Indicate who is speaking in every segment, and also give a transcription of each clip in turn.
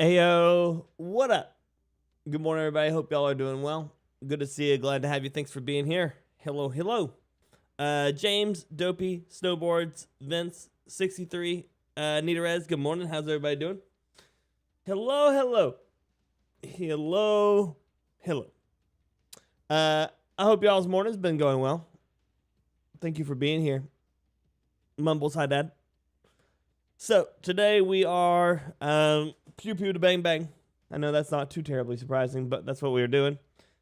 Speaker 1: Ayo, what up? Good morning, everybody. Hope y'all are doing well. Good to see you. Glad to have you. Thanks for being here. Hello, hello. James, Dopey, Snowboards, Vince, 63, Nita Rez. Good morning. How's everybody doing? Hello, hello. Hello, hello. I hope y'all's morning's been going well. Thank you for being here. Mumbles, hi, Dad. So, today we are pew pew to bang bang. I know that's not too terribly surprising, but that's what we were doing.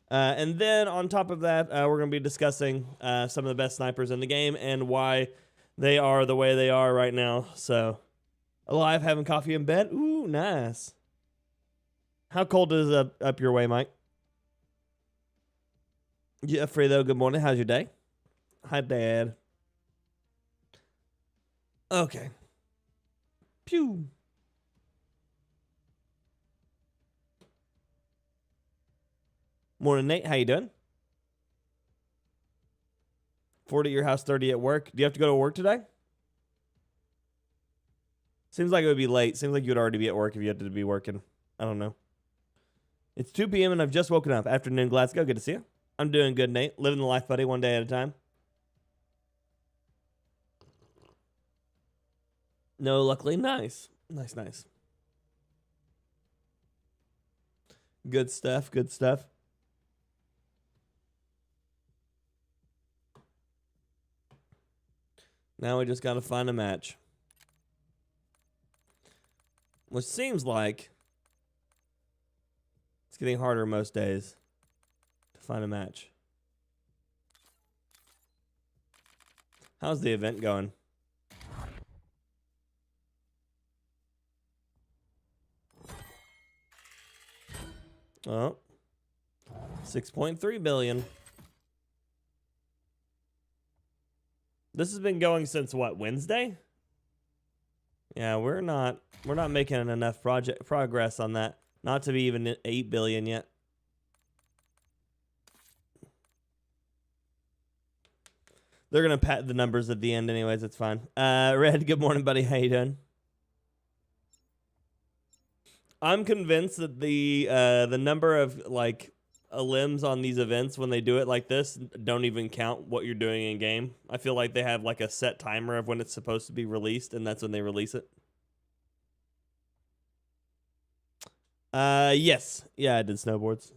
Speaker 1: And then on top of that, we're going to be discussing some of the best snipers in the game and why they are the way they are right now. So, alive, having coffee in bed. Ooh, nice. How cold is it up your way, Mike? Jeffrey, though, good morning. How's your day? Hi, Dad. Okay. Pew. Morning, Nate. How you doing? 40 at your house, 30 at work. Do you have to go to work today? Seems like it would be late. Seems like you would already be at work if you had to be working. I don't know. It's 2 p.m. and I've just woken up. Afternoon, Glasgow. Good to see you. I'm doing good, Nate. Living the life, buddy, one day at a time. No, luckily, nice. Nice. Good stuff, good stuff. Now we just got to find a match. Which seems like it's getting harder most days to find a match. How's the event going? Oh, 6.3 billion. This has been going since what, Wednesday? Yeah, we're not making enough progress on that. Not to be even 8 billion yet. They're gonna pat the numbers at the end anyways, it's fine. Red, good morning, buddy. How you doing? I'm convinced that the number of like limbs on these events when they do it like this don't even count what you're doing in game. I feel like they have like a set timer of when it's supposed to be released, and that's when they release it. Yes. Yeah, I did snowboards.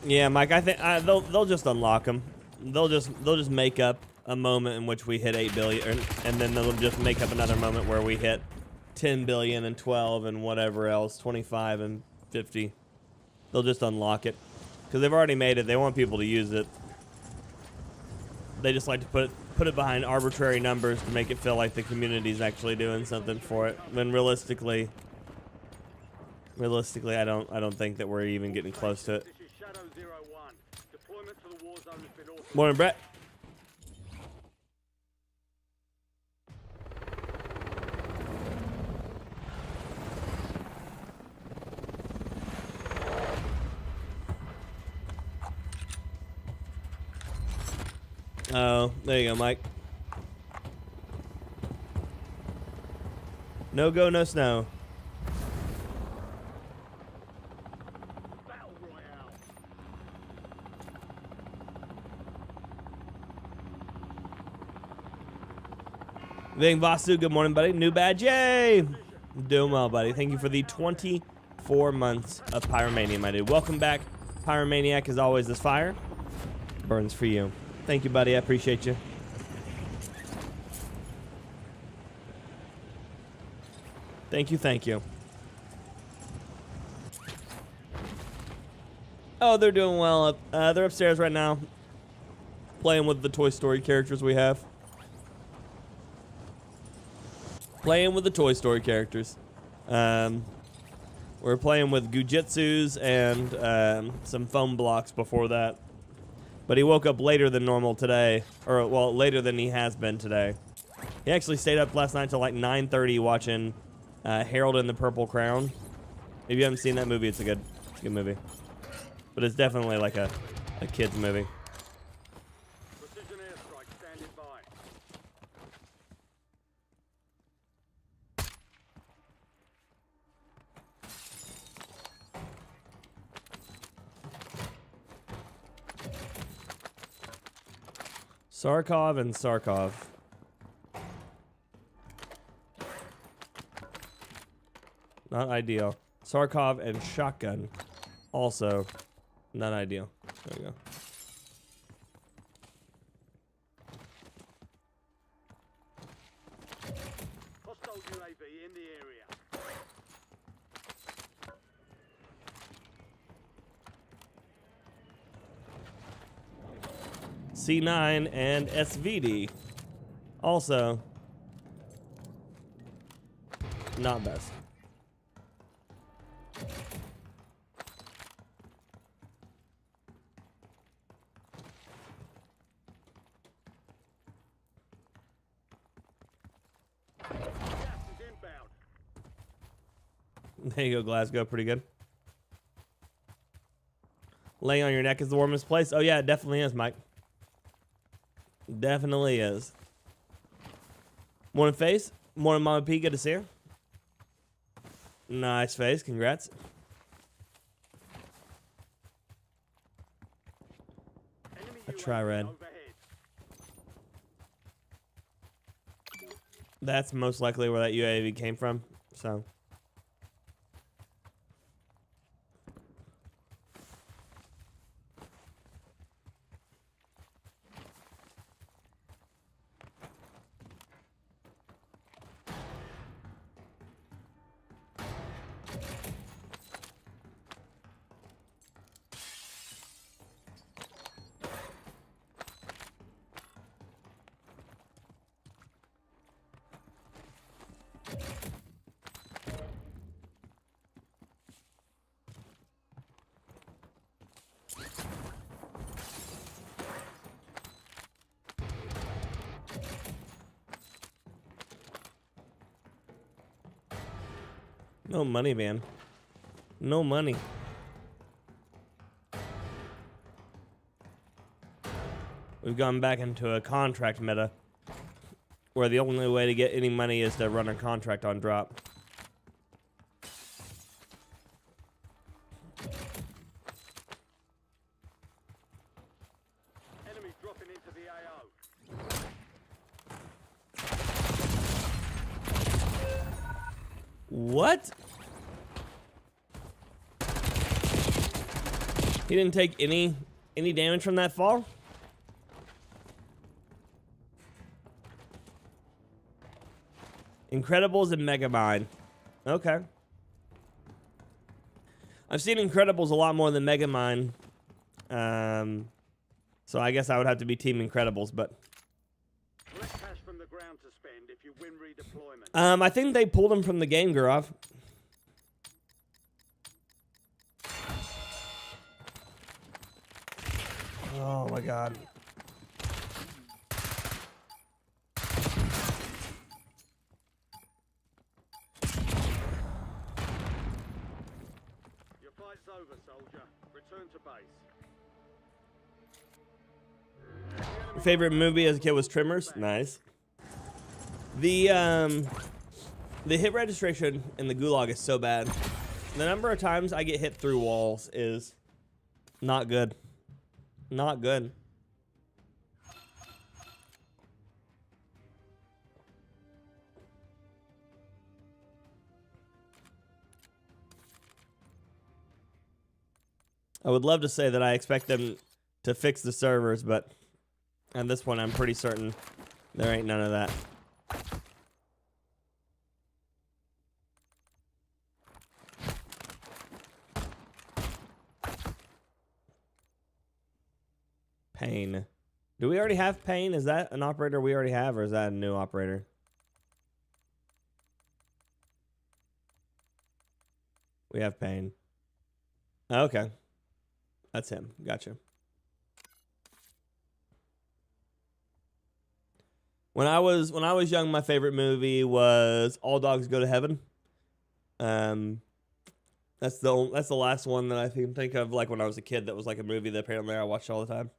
Speaker 1: Yeah, Mike. I think they'll just unlock them. They'll just make up a moment in which we hit 8 billion, and then they'll just make up another moment where we hit 10 billion and 12 and whatever else, 25 and 50. They'll just unlock it because they've already made it. They want people to use it. They just like to put it behind arbitrary numbers to make it feel like the community's actually doing something for it. When realistically, I don't think that we're even getting close to it. Morning, Brett. Oh, there you go, Mike. No go, no snow. Ving Vasu, good morning, buddy. New badge, yay! Doing well, buddy. Thank you for the 24 months of Pyromania, my dude. Welcome back. Pyromaniac, as always, this fire burns for you. Thank you, buddy. I appreciate you. Thank you. Oh, they're doing well. They're upstairs right now, playing with the Toy Story characters we have. Playing with the Toy Story characters. We're playing with Gujitsus and some foam blocks before that. But he woke up later than normal today. Or, well, later than he has been today. He actually stayed up last night till like 9:30 watching Harold and the Purple Crown. If you haven't seen that movie, it's a good movie. But it's definitely like a kid's movie.
Speaker 2: Precision airstrike standing by.
Speaker 1: Sarkov and Sarkov. Not ideal. Sarkov and shotgun. Also not ideal. There we go.
Speaker 2: Hostile UAV in the area.
Speaker 1: C9 and SVD. Also not best. There you go, Glasgow. Pretty good. Laying on your neck is the warmest place. Oh, yeah, it definitely is, Mike. Definitely is. Morning, Face. Morning, Mama P. Good to see her. Nice face. Congrats. A tri-red. That's most likely where that UAV came from, so... No money, man. No money. We've gone back into a contract meta where the only way to get any money is to run a contract on drop.
Speaker 2: Enemy dropping into the AO.
Speaker 1: What? He didn't take any damage from that fall? Incredibles and Megamind. Okay. I've seen Incredibles a lot more than Megamind. So I guess I would have to be Team Incredibles, but...
Speaker 2: Collect cash from the ground to spend if you win redeployment.
Speaker 1: I think they pulled him from the game, Gurov. Oh my god.
Speaker 2: Your fight's over, soldier. Return to base.
Speaker 1: Your favorite movie as a kid was Tremors? Nice. The hit registration in the Gulag is so bad. The number of times I get hit through walls is not good. Not good. I would love to say that I expect them to fix the servers, but at this point I'm pretty certain there ain't none of that. Pain. Do we already have Pain? Is that an operator we already have, or is that a new operator? We have pain. Okay. That's him. Gotcha. When I was young, my favorite movie was All Dogs Go to Heaven. That's the last one that I can think of, like when I was a kid, that was like a movie that apparently I watched all the time.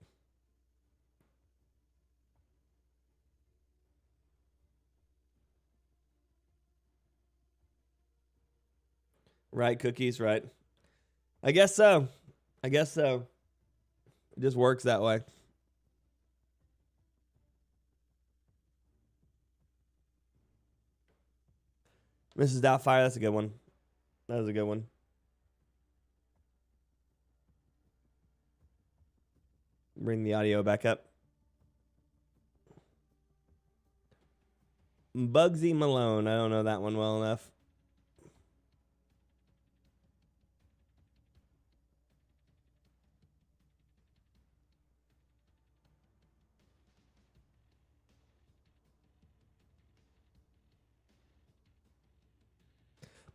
Speaker 1: Right, cookies, right. I guess so. I guess so. It just works that way. Mrs. Doubtfire, that's a good one. That was a good one. Bring the audio back up. Bugsy Malone. I don't know that one well enough.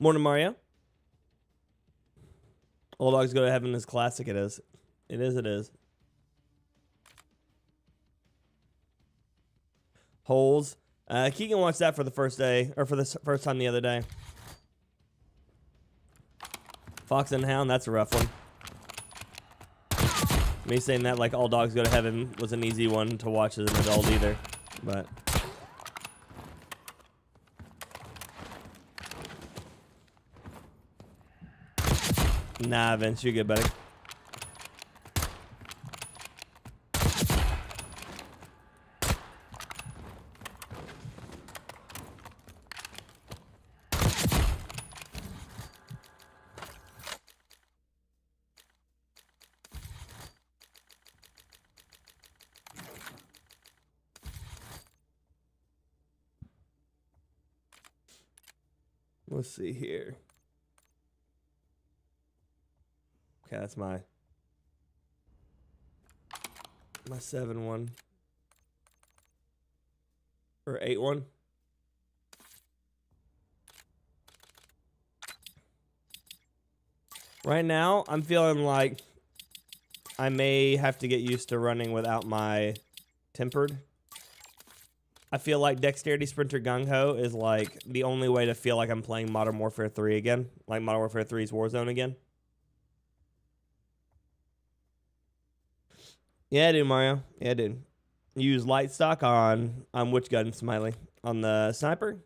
Speaker 1: Morning, Mario. All Dogs Go to Heaven is classic. It is. It is. It is. Holes. Keegan watched that for the first day, or for the first time the other day. Fox and Hound, that's a rough one. Me saying that like All Dogs Go to Heaven was an easy one to watch as an adult either, but. Nah, Vince, you're good, buddy. Let's see here. Okay, that's my 7-1 or 8-1. Right now, I'm feeling like I may have to get used to running without my tempered. I feel like Dexterity Sprinter Gung Ho is like the only way to feel like I'm playing Modern Warfare 3 again, like Modern Warfare 3's Warzone again. Yeah, dude, Mario. Yeah, dude. You use light stock on which gun, Smiley? On the sniper?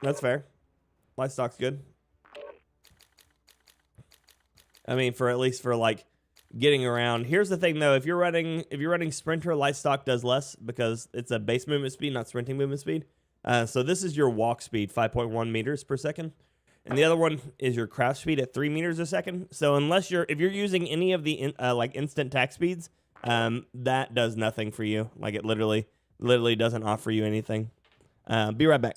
Speaker 1: That's fair. Light stock's good. I mean, for at least for like getting around. Here's the thing though, if you're running Sprinter, light stock does less because it's a base movement speed, not sprinting movement speed. So this is your walk speed, 5.1 meters per second. And the other one is your craft speed at 3 meters a second. So if you're using any of the like instant tack speeds, that does nothing for you. Like it literally doesn't offer you anything. Be right back.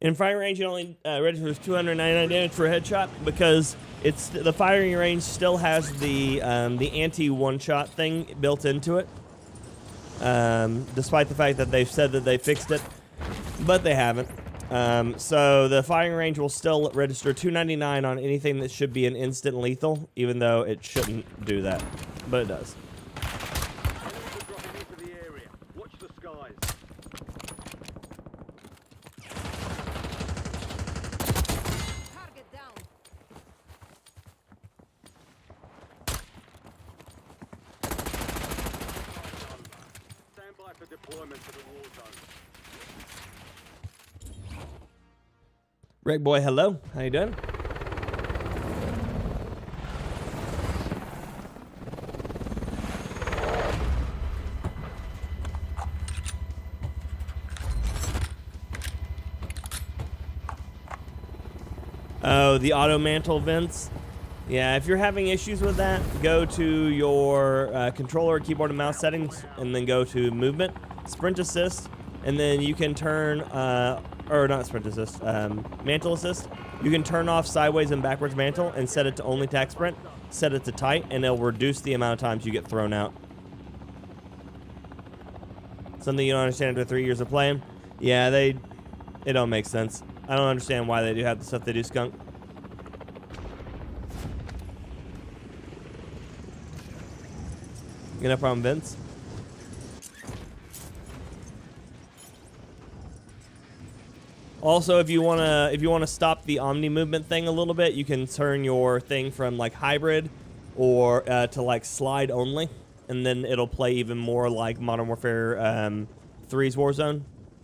Speaker 1: In firing range, it only registers 299 damage for a headshot because the firing range still has the anti one-shot thing built into it. Despite the fact that they've said that they fixed it, but they haven't. So the firing range will still register 299 on anything that should be an instant lethal, even though it shouldn't do that, but it does.
Speaker 2: For deployment to the war zone.
Speaker 1: Rick boy, hello. How you doing? Oh, the auto mantle vents. Yeah, if you're having issues with that, go to your controller, keyboard, and mouse settings, and then go to movement, sprint assist, and then you can turn, or not sprint assist, mantle assist. You can turn off sideways and backwards mantle and set it to only tack sprint, set it to tight, and it'll reduce the amount of times you get thrown out. Something you don't understand after 3 years of playing? Yeah, it don't make sense. I don't understand why they do have the stuff they do, Skunk. You got no problem, Vince? Also, if you wanna stop the omni movement thing a little bit, you can turn your thing from like hybrid or to like slide only, and then it'll play even more like Modern Warfare 3's Warzone,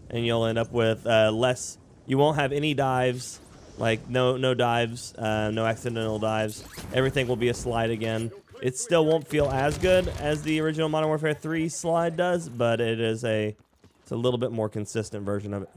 Speaker 1: and you'll end up with less. You won't have any dives, like no dives, no accidental dives. Everything will be a slide again. It still won't feel as good as the original Modern Warfare 3 slide does, but it's a little bit more consistent version of it.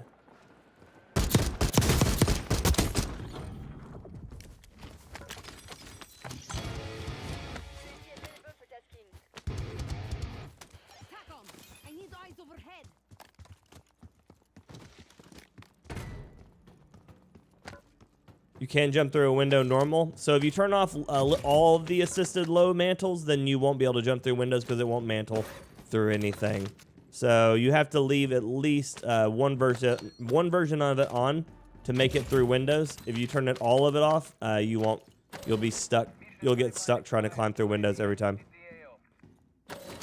Speaker 1: You can jump through a window normal. So if you turn off all of the assisted low mantles, then you won't be able to jump through windows because it won't mantle through anything. So you have to leave at least one version of it on to make it through windows. If you turn all of it off, you won't. You'll be stuck. You'll get stuck trying to climb through windows every time.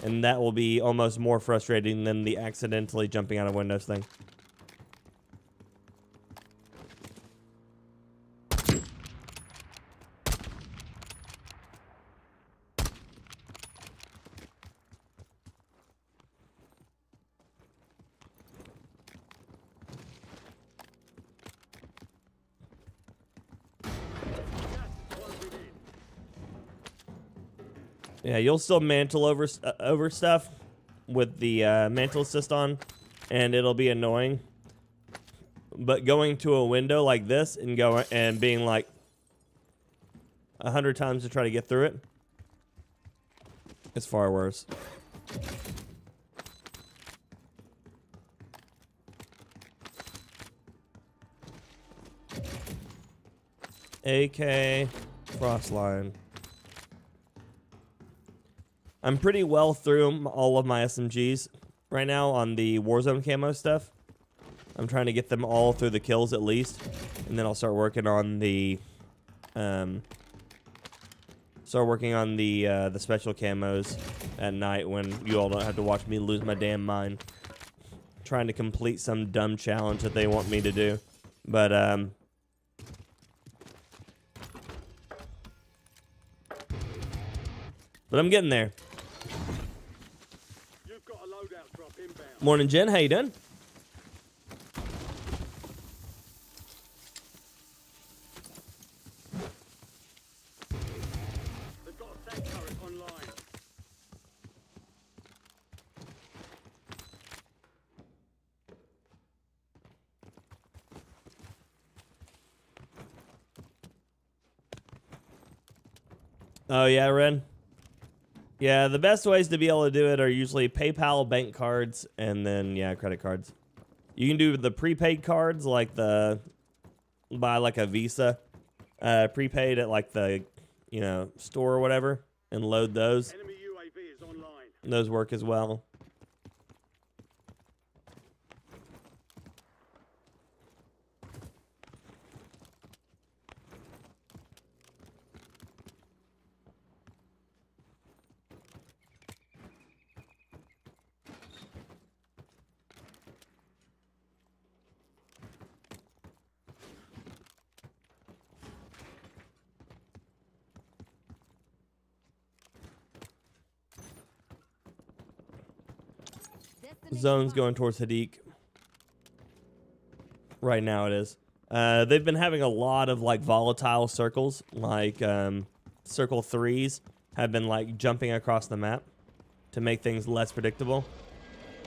Speaker 1: And that will be almost more frustrating than the accidentally jumping out of windows thing. Yeah, you'll still mantle over stuff with the mantle assist on, and it'll be annoying. But going to a window like this and being like 100 times to try to get through it, it's far worse. AK Frostline. I'm pretty well through all of my SMGs right now on the Warzone camo stuff. I'm trying to get them all through the kills at least, and then I'll start working on the special camos at night when you all don't have to watch me lose my damn mind trying to complete some dumb challenge that they want me to do. But I'm getting there.
Speaker 2: You've got a loadout drop inbound.
Speaker 1: Morning, Jen. How you doing?
Speaker 2: They've got a tank turret online.
Speaker 1: Oh yeah, Ren. Yeah, the best ways to be able to do it are usually PayPal, bank cards, and then yeah, credit cards. You can do the prepaid cards like buy like a Visa prepaid at like the store or whatever and load those.
Speaker 2: Enemy UAV is online.
Speaker 1: Those work as well. Zone's going towards Hadik. Right now it is. They've been having a lot of like volatile circles, like circle 3s have been like jumping across the map to make things less predictable.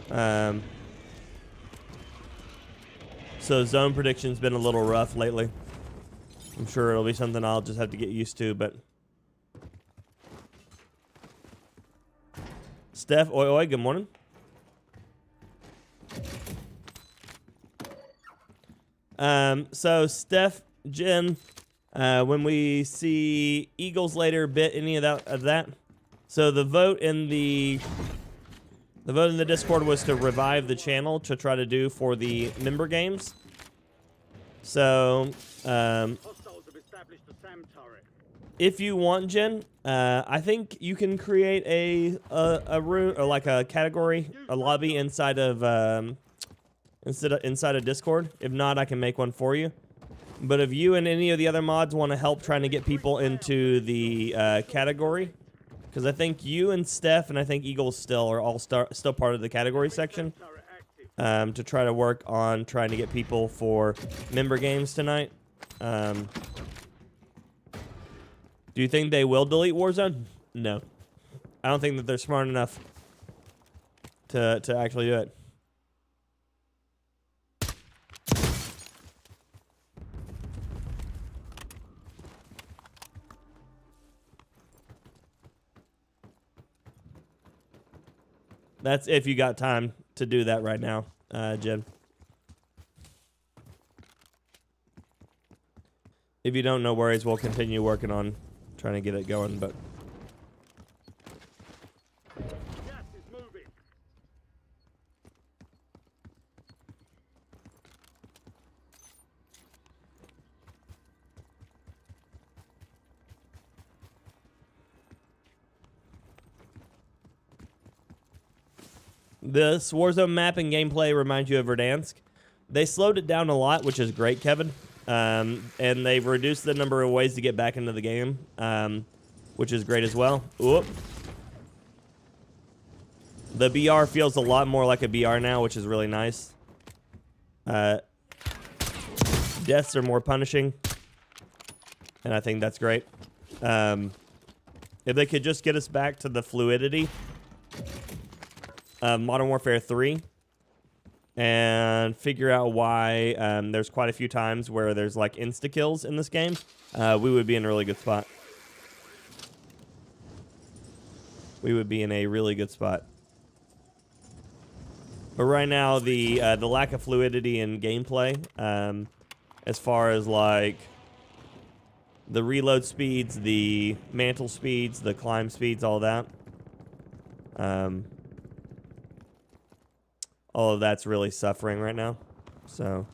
Speaker 1: So zone prediction's been a little rough lately. I'm sure it'll be something I'll just have to get used to, but Steph, oi oi, good morning. So Steph, Jen, when we see Eagles later, bit any of that. So the vote in the Discord was to revive the channel to try to do for the member games. So
Speaker 2: Hostiles have established a SAM turret.
Speaker 1: if you want, Jen, I think you can create a room or like a category, a lobby inside of inside of Discord. If not, I can make one for you. But if you and any of the other mods want to help trying to get people into the category, because I think you and Steph and I think Eagles still are all still part of the category section, to try to work on trying to get people for member games tonight. Do you think they will delete Warzone? No. I don't think that they're smart enough to actually do it. That's if you got time to do that right now, Jen. If you don't, no worries. We'll continue working on trying to get it going, but
Speaker 2: Gas is moving.
Speaker 1: this Warzone map and gameplay reminds you of Verdansk. They slowed it down a lot, which is great, Kevin. And they've reduced the number of ways to get back into the game, which is great as well. Oop. The BR feels a lot more like a BR now, which is really nice. Deaths are more punishing, and I think that's great. If they could just get us back to the fluidity of Modern Warfare 3 and figure out why there's quite a few times where there's like insta-kills in this game, we would be in a really good spot. We would be in a really good spot. But right now, the lack of fluidity in gameplay, as far as like the reload speeds, the mantle speeds, the climb speeds, all that, all of that's really suffering right now. So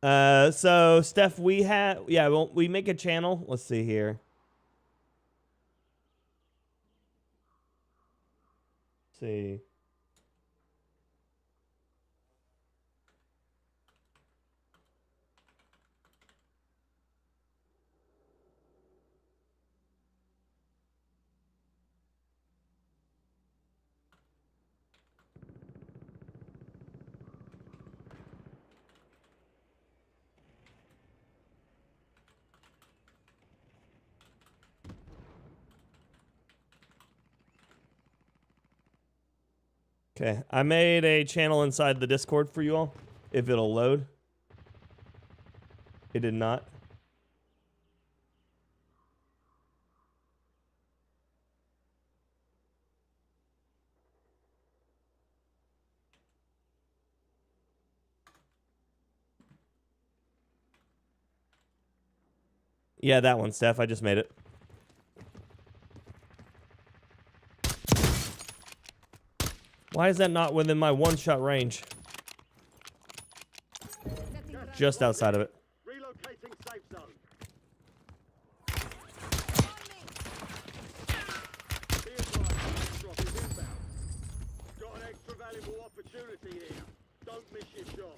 Speaker 1: so Steph, we have, yeah, well, we make a channel. Let's see here. See. Okay, I made a channel inside the Discord for you all, if it'll load. It did not. Yeah, that one, Steph. I just made it. Why is that not within my one-shot range? Just outside of it.
Speaker 2: Relocating safe zone. Be advised, drop is inbound. Got an extra valuable opportunity here. Don't miss your shot.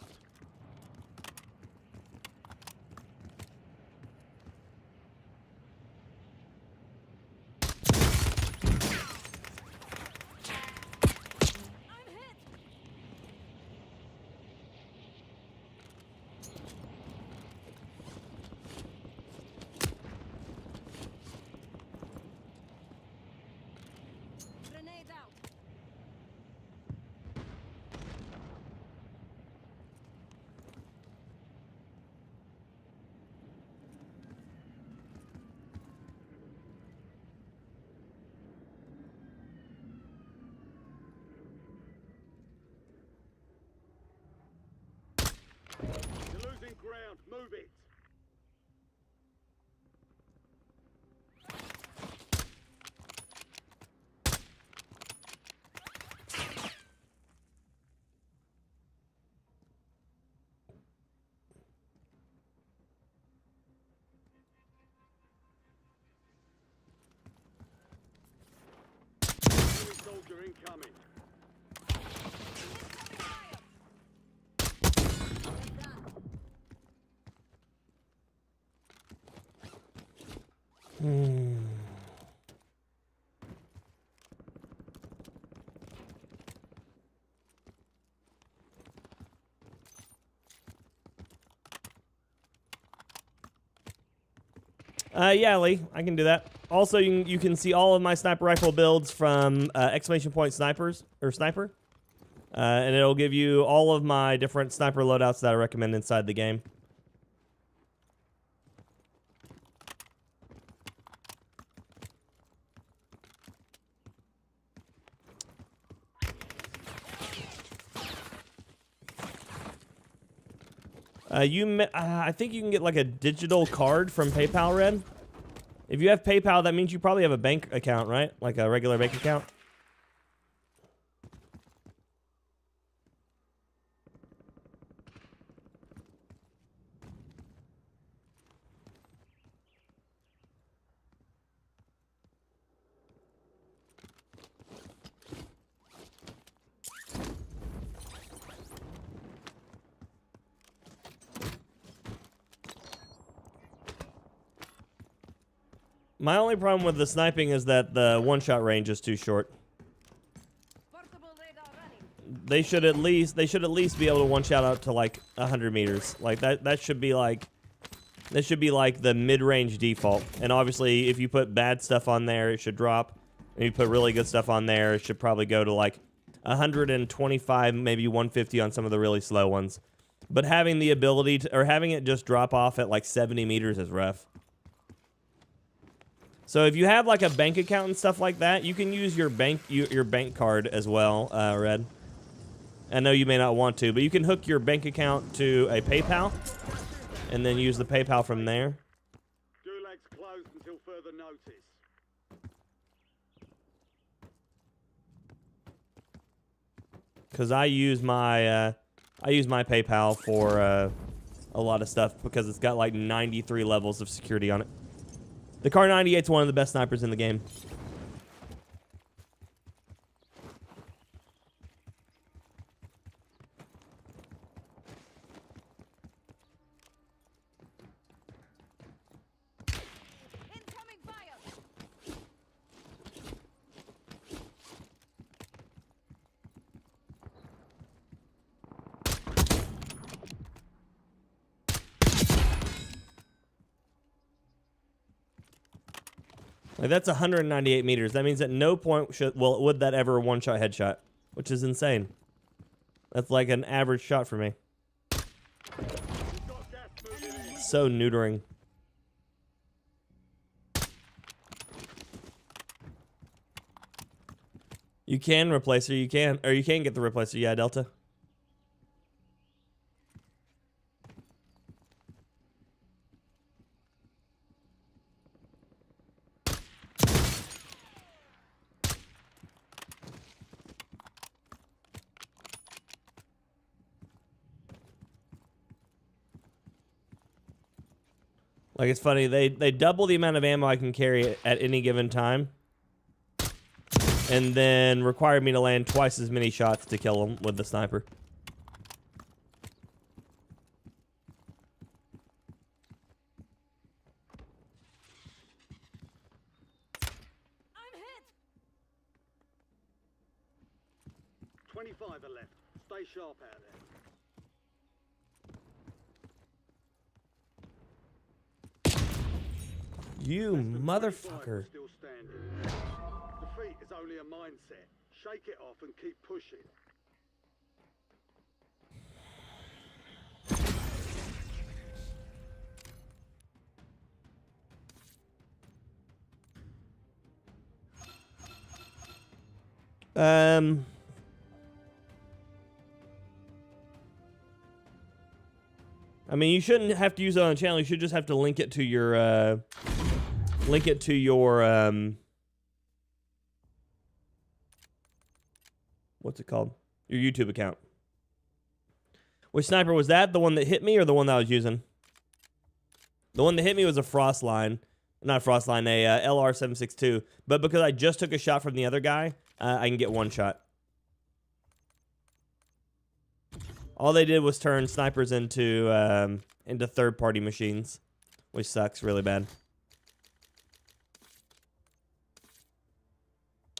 Speaker 2: Soldier incoming.
Speaker 1: Yeah, Lee, I can do that. Also, you can see all of my sniper rifle builds from exclamation point snipers or sniper, and it'll give you all of my different sniper loadouts that I recommend inside the game. I think you can get like a digital card from PayPal, Red. If you have PayPal, that means you probably have a bank account, right? Like a regular bank account. My only problem with the sniping is that the one-shot range is too short. They should at least be able to one-shot out to like 100 meters. Like that should be like the mid-range default. And obviously, if you put bad stuff on there, it should drop. And if you put really good stuff on there, it should probably go to like 125, maybe 150 on some of the really slow ones. But having the ability to, or having it just drop off at like 70 meters is rough. So if you have like a bank account and stuff like that, you can use your bank card as well, Red. I know you may not want to, but you can hook your bank account to a PayPal and then use the PayPal from there.
Speaker 2: Gulag's closed until further notice.
Speaker 1: Because I use my PayPal for a lot of stuff because it's got like 93 levels of security on it. The Car 98 is one of the best snipers in the game.
Speaker 3: Incoming fire.
Speaker 1: Like that's 198 meters. That means at no point would that ever one-shot headshot, which is insane. That's like an average shot for me. So neutering. You can replace her, you can get the replacer, yeah, Delta. Like, it's funny, they double the amount of ammo I can carry at any given time, and then require me to land twice as many shots to kill them with the sniper.
Speaker 3: I'm hit.
Speaker 2: 25 are left. Stay sharp out there.
Speaker 1: You motherfucker.
Speaker 2: Still standing. Defeat is only a mindset. Shake it off and keep pushing.
Speaker 1: I mean, you shouldn't have to use it on the channel. You should just have to link it to your, what's it called? Your YouTube account. Which sniper was that? The one that hit me or the one that I was using? The one that hit me was a Frostline. Not Frostline, a LR762. But because I just took a shot from the other guy, I can get one shot. All they did was turn snipers into third-party machines, which sucks really bad.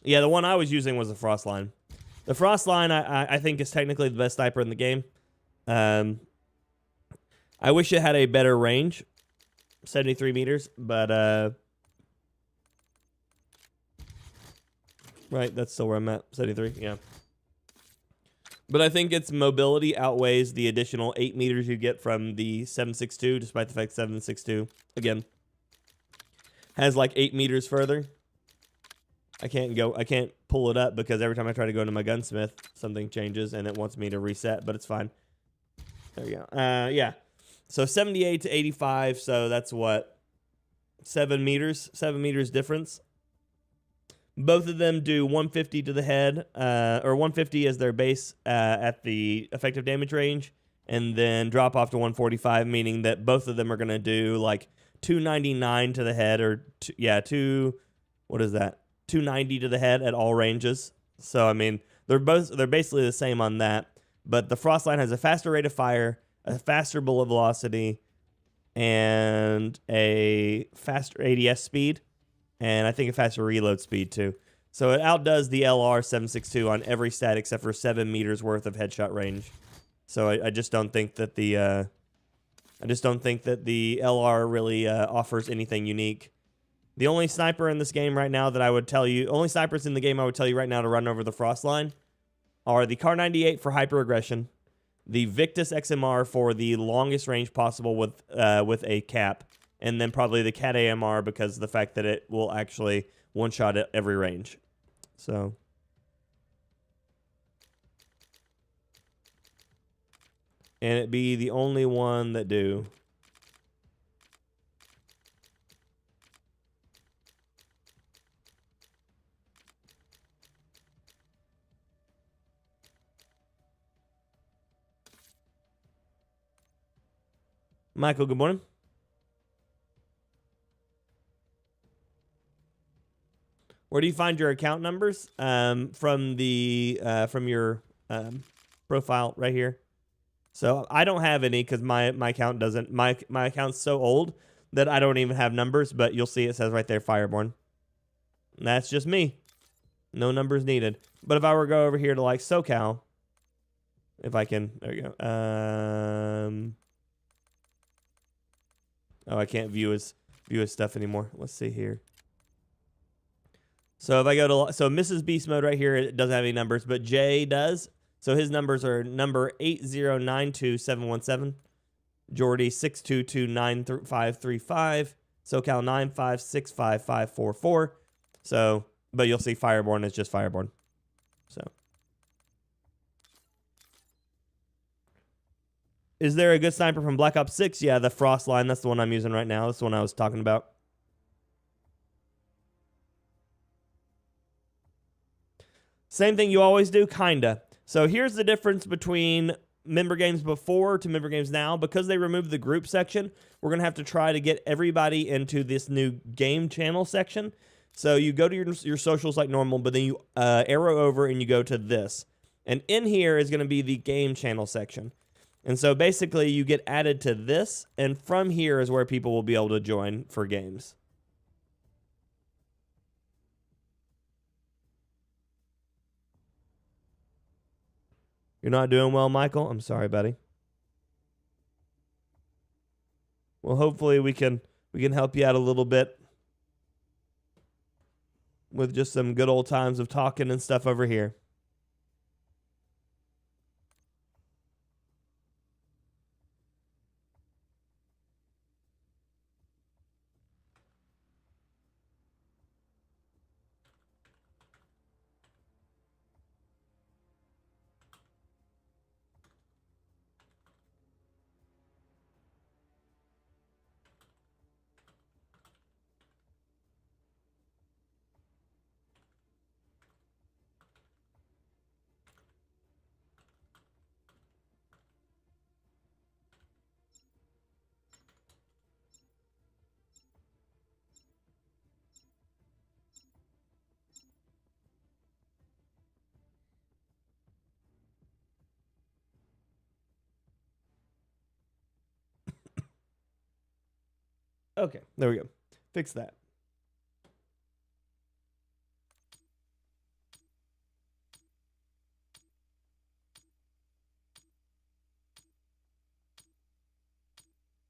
Speaker 1: Yeah, the one I was using was the Frostline. The Frostline, I think, is technically the best sniper in the game. I wish it had a better range, 73 meters, but right, that's still where I'm at, 73, yeah. But I think its mobility outweighs the additional 8 meters you get from the 7.62, despite the fact 7.62, again, has like 8 meters further. I can't pull it up because every time I try to go into my gunsmith, something changes and it wants me to reset, but it's fine. There we go. Yeah. So 78 to 85, so that's what? 7 meters? 7 meters difference. Both of them do 150 to the head, or 150 as their base at the effective damage range, and then drop off to 145, meaning that both of them are going to do like 299 to the head, or what is that? 290 to the head at all ranges. So I mean, they're basically the same on that, but the Frostline has a faster rate of fire, a faster bullet velocity, and a faster ADS speed, and I think a faster reload speed too. So it outdoes the LR 7.62 on every stat except for 7 meters worth of headshot range. So I just don't think that the LR really offers anything unique. The only sniper in this game right now that I would tell you, only snipers in the game I would tell you right now to run over the Frostline are the Kar 98 for hyper aggression, the Victus XMR for the longest range possible with a cap, and then probably the Cat AMR because of the fact that it will actually one-shot at every range. So, and it be the only one that do. Michael, good morning. Where do you find your account numbers? From your profile right here. So I don't have any because my account doesn't. My account's so old that I don't even have numbers. But you'll see it says right there, FyrBorne. And that's just me. No numbers needed. But if I were to go over here to like SoCal, if I can, there you go. Oh, I can't view his stuff anymore. Let's see here. So if I go to Mrs. Beast Mode right here, it doesn't have any numbers, but Jay does. So his numbers are number 8092717, Jordy 6229535, SoCal 9565544. So, but you'll see FyrBorne is just FyrBorne. So, is there a good sniper from Black Ops 6? Yeah, the Frostline. That's the one I'm using right now. That's the one I was talking about. Same thing you always do, kinda. So here's the difference between member games before to member games now. Because they removed the group section, we're going to have to try to get everybody into this new game channel section. So you go to your socials like normal, but then you arrow over and you go to this. And in here is going to be the game channel section. And so basically you get added to this, and from here is where people will be able to join for games. You're not doing well, Michael? I'm sorry, buddy. Well, hopefully we can help you out a little bit with just some good old times of talking and stuff over here. Okay, there we go. Fix that.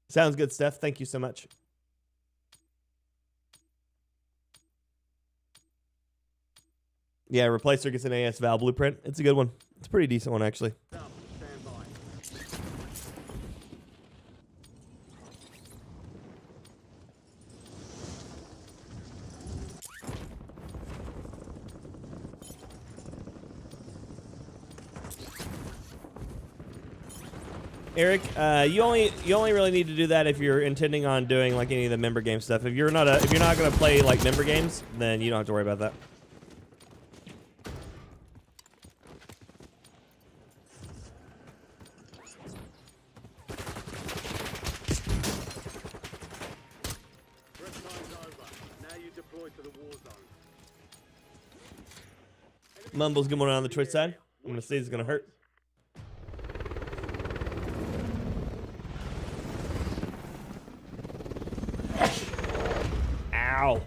Speaker 1: Sounds good, Steph. Thank you so much. Yeah, Replacer gets an AS Val blueprint. It's a good one. It's a pretty decent one, actually.
Speaker 2: Stand by.
Speaker 1: Eric, you only really need to do that if you're intending on doing like any of the member game stuff. If you're not gonna play like member games, then you don't have to worry about that.
Speaker 2: Prep time's over. Now you deploy to the war zone.
Speaker 1: Mumble's going on the Twitch side. I'm gonna see it's gonna hurt. Ow.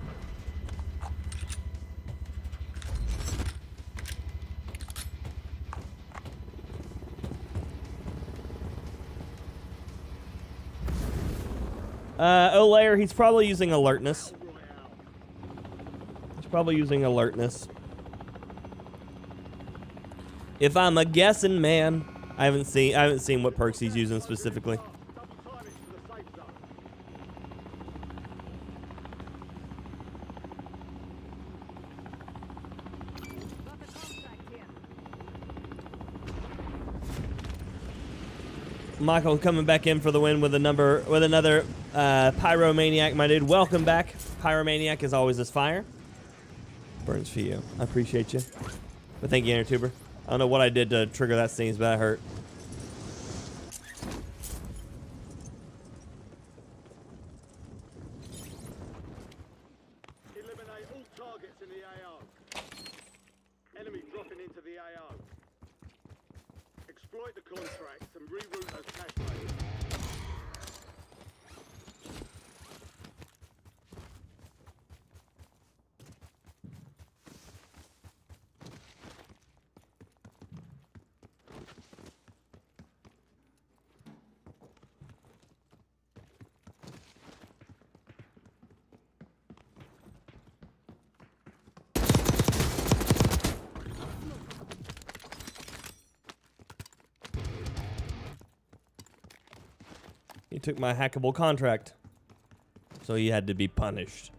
Speaker 1: Olayer, he's probably using alertness. He's probably using alertness. If I'm a guessing, man, I haven't seen what perks he's using specifically.
Speaker 2: Double time it to the safe zone.
Speaker 3: Got the contract here.
Speaker 1: Michael coming back in for the win with another Pyromaniac, my dude. Welcome back. Pyromaniac is always this fire. Burns for you. I appreciate you. But thank you, InnerTuber. I don't know what I did to trigger that sneeze, but that hurt.
Speaker 2: Eliminate all targets in the AO. Enemy dropping into the AO. Exploit the contracts and reroute those cash rates.
Speaker 1: He took my hackable contract, so he had to be punished.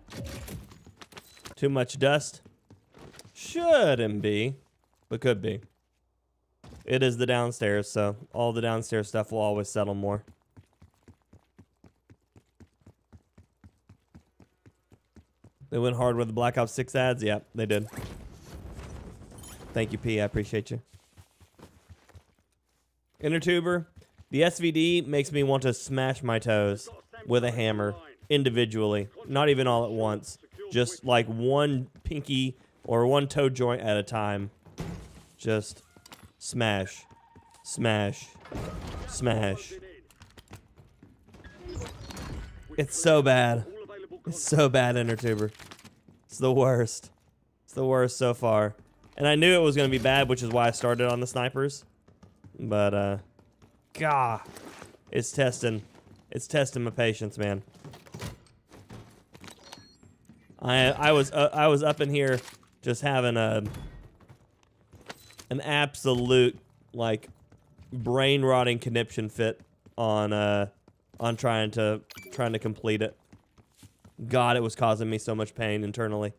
Speaker 1: Too much dust? Shouldn't be, but could be. It is the downstairs, so all the downstairs stuff will always settle more. They went hard with the Black Ops 6 ads? Yep, they did. Thank you, P. I appreciate you. InnerTuber, the SVD makes me want to smash my toes with a hammer individually, not even all at once. Just like one pinky or one toe joint at a time. Just smash, smash, smash. It's so bad. It's so bad, InnerTuber. It's the worst. It's the worst so far. And I knew it was going to be bad, which is why I started on the snipers. But, God, it's testing my patience, man. I was up in here just having an absolute like brain rotting conniption fit on trying to complete it. God, it was causing me so much pain internally.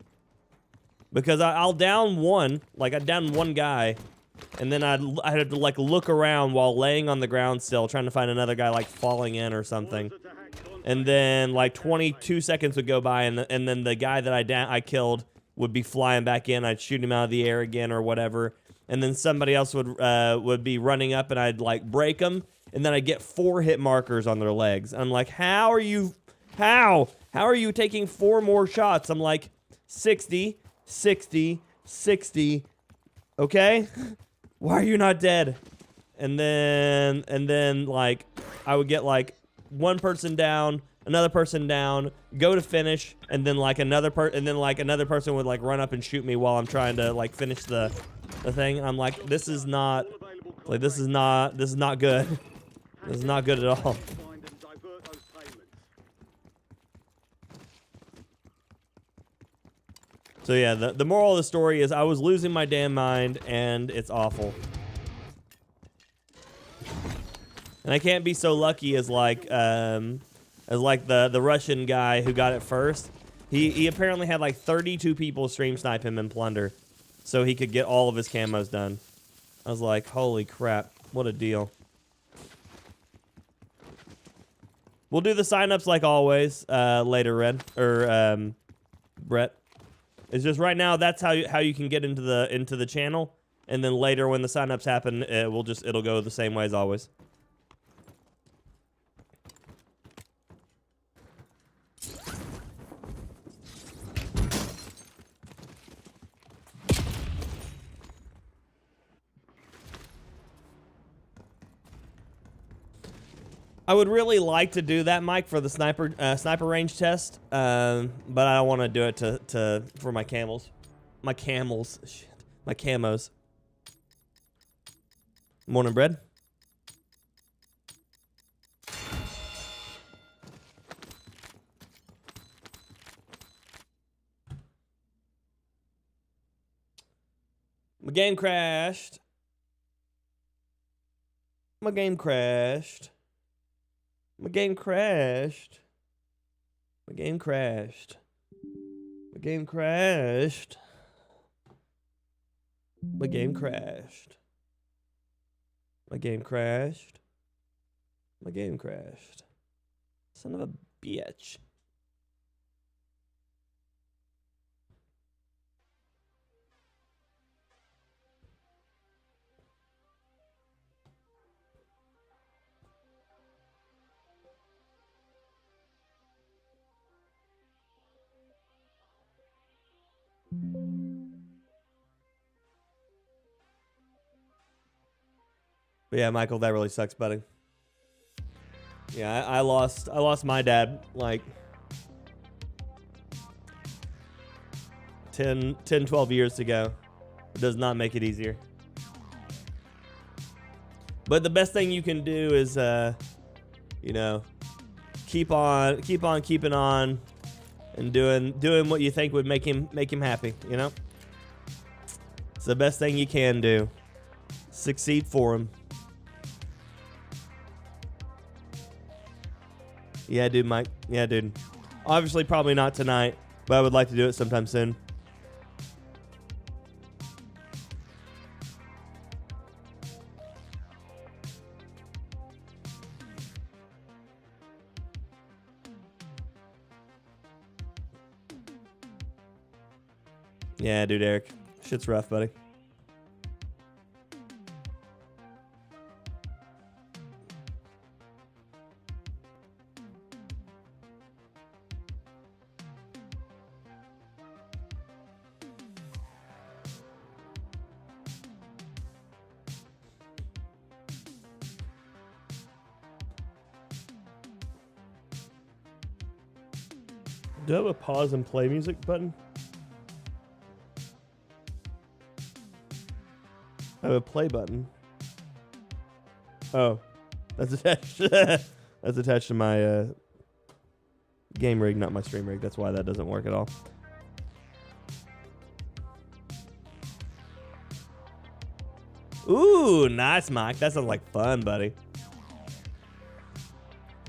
Speaker 1: Because I'll down one, like I downed one guy, and then I had to like look around while laying on the ground still, trying to find another guy like falling in or something. And then like 22 seconds would go by, and then the guy that I killed would be flying back in. I'd shoot him out of the air again or whatever. And then somebody else would be running up, and I'd like break them, and then I'd get 4 hit markers on their legs. I'm like, how are you taking 4 more shots? I'm like, 60, 60, 60. Okay, why are you not dead? And then like I would get like one person down, another person down, go to finish, and then like another person would like run up and shoot me while I'm trying to like finish the thing. I'm like, this is not good. This is not good at all.
Speaker 2: Find and divert those payments.
Speaker 1: So yeah, the moral of the story is I was losing my damn mind, and it's awful. And I can't be so lucky as like the Russian guy who got it first. He apparently had like 32 people stream snipe him and plunder, so he could get all of his camos done. I was like, holy crap, what a deal. We'll do the signups like always later, Brett. It's just right now that's how you can get into the channel, and then later when the signups happen, it'll go the same way as always. I would really like to do that, Mike, for the sniper range test, but I don't want to do it for my camos. My camos. Morning, bread. My game crashed. My game crashed. My game crashed. My game crashed. My game crashed. My game crashed. My game crashed. My game crashed. Son of a bitch. But yeah, Michael, that really sucks, buddy. Yeah, I lost my dad like 12 years ago. It does not make it easier. But the best thing you can do is you know, keep on keeping on and doing what you think would make him happy, you know? It's the best thing you can do. Succeed for him. Yeah, dude, Mike. Yeah, dude. Obviously, probably not tonight, but I would like to do it sometime soon. Yeah, dude, Eric. Shit's rough, buddy. Do I have a pause and play music button? I have a play button. Oh, that's attached. That's attached to my game rig, not my stream rig. That's why that doesn't work at all. Ooh, nice, Mike. That sounds like fun, buddy.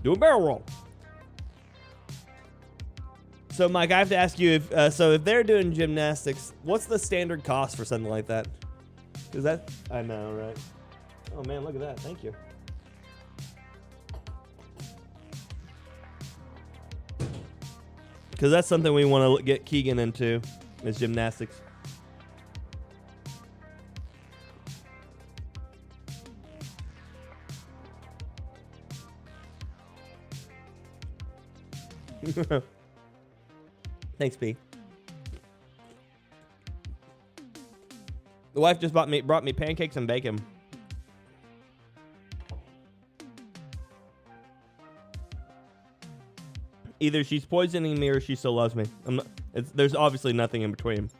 Speaker 1: Do a barrel roll. So, Mike, I have to ask you if if they're doing gymnastics, what's the standard cost for something like that? Is that I know, right? Oh man, look at that! Thank you. Because that's something we want to get Keegan into is gymnastics. Thanks, P. The wife just brought me pancakes and bacon. either she's poisoning me or she still loves me. There's obviously nothing in between.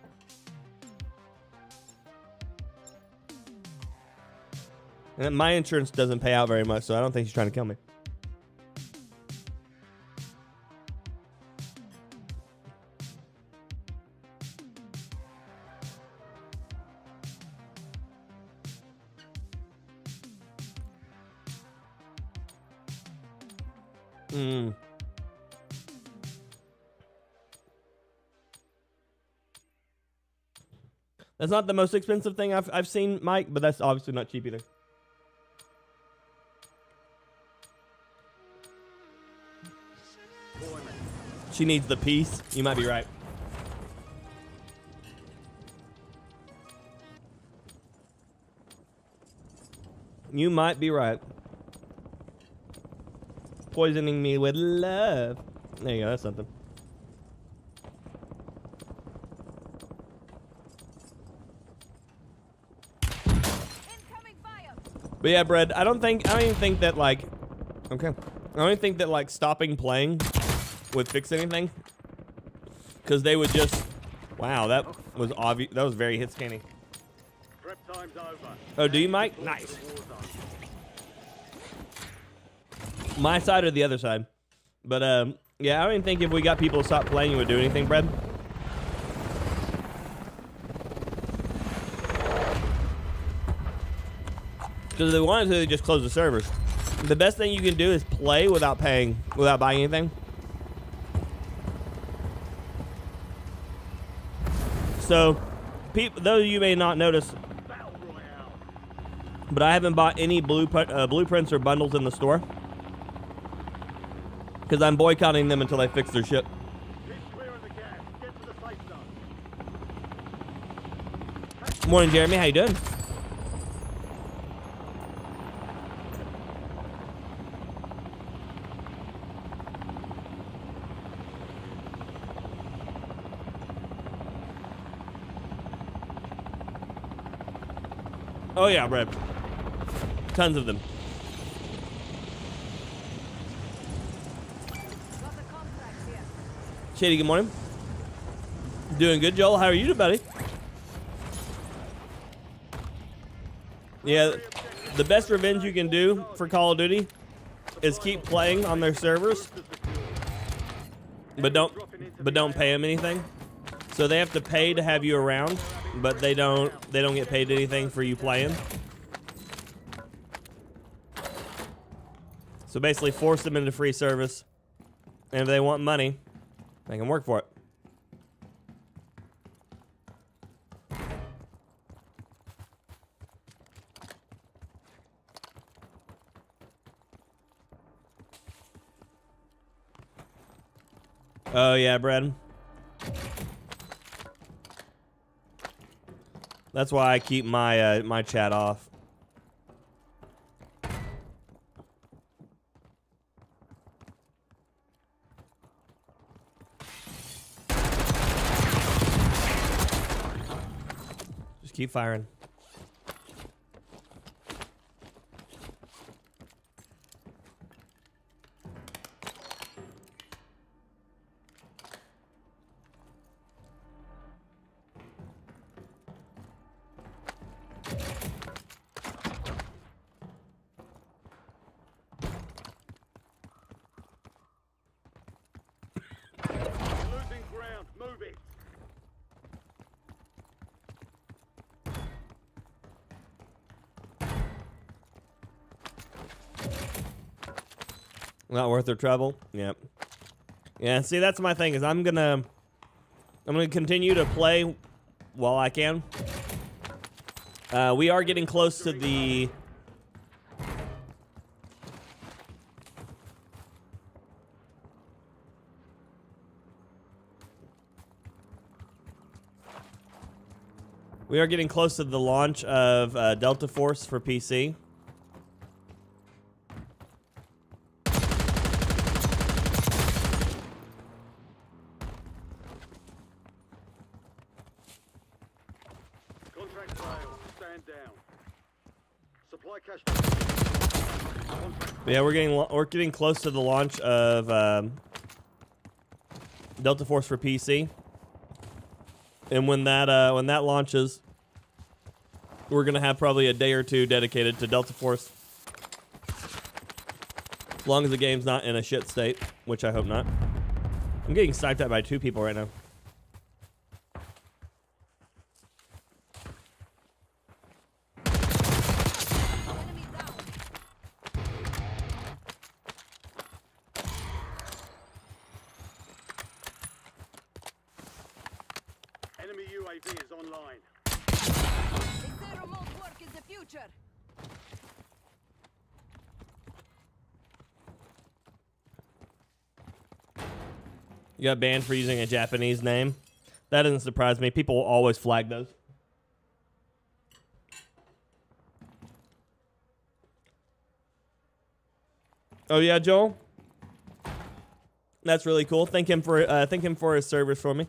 Speaker 1: And my insurance doesn't pay out very much, so I don't think she's trying to kill me. That's not the most expensive thing I've seen, Mike, but that's obviously not cheap either. She needs the peace. You might be right. You might be right. Poisoning me with love. There you go, that's something.
Speaker 3: Incoming fire.
Speaker 1: But yeah, Brad, I don't even think that like, okay. I don't even think that like stopping playing would fix anything. Cause they would just, wow, that was obvious. That was very hit scanning.
Speaker 2: Prep time's over.
Speaker 1: Oh, do you, Mike? Nice. My side or the other side? But yeah, I don't even think if we got people to stop playing, it would do anything, Brad. Because if they wanted to, they just close the servers. The best thing you can do is play without paying, without buying anything. So, those of you may not notice, but I haven't bought any blueprints or bundles in the store. Because I'm boycotting them until they fix their shit. Morning, Jeremy. How you doing? Oh yeah, Brad. Tons of them.
Speaker 3: Got the contract here.
Speaker 1: Shady, good morning. Doing good, Joel. How are you, buddy? Yeah, the best revenge you can do for Call of Duty is keep playing on their servers, but don't pay them anything. So they have to pay to have you around, but they don't get paid anything for you playing. So basically force them into free service, and if they want money, they can work for it. Oh yeah, Brad. That's why I keep my my chat off. Just keep firing.
Speaker 2: Losing ground. Move it.
Speaker 1: Not worth their trouble. Yep. Yeah, see, that's my thing, is I'm gonna continue to play while I can. We are getting close to the launch of Delta Force for PC.
Speaker 2: Contract failed. Stand down. Supply cache.
Speaker 1: But yeah, we're getting close to the launch of Delta Force for PC. And when that launches, we're gonna have probably a day or two dedicated to Delta Force. As long as the game's not in a shit state, which I hope not. I'm getting sniped at by 2 people right now.
Speaker 3: Enemy down.
Speaker 2: Enemy UAV is online.
Speaker 3: They say remote work is the future.
Speaker 1: You got banned for using a Japanese name. That doesn't surprise me. People will always flag those. Oh yeah, Joel. That's really cool. Thank him for his service for me.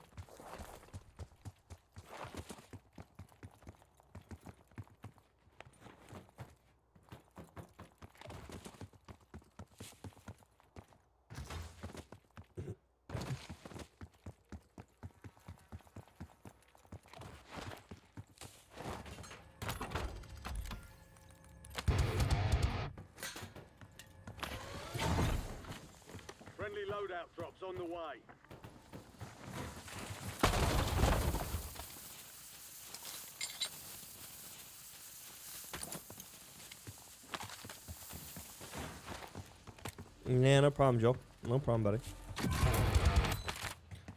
Speaker 2: Friendly loadout drops on the way.
Speaker 1: Yeah, no problem, Joel. No problem, buddy.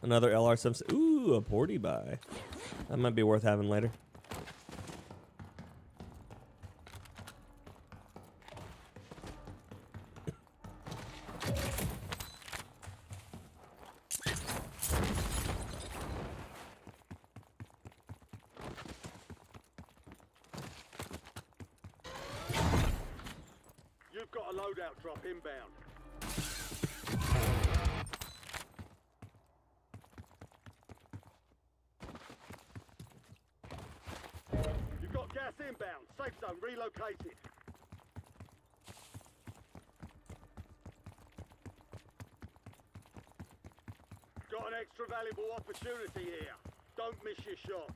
Speaker 1: Another LR7. Ooh, a porty buy. That might be worth having later.
Speaker 2: You've got a loadout drop inbound. You've got gas inbound. Safe zone relocated. Got an extra valuable opportunity here. Don't miss your shot.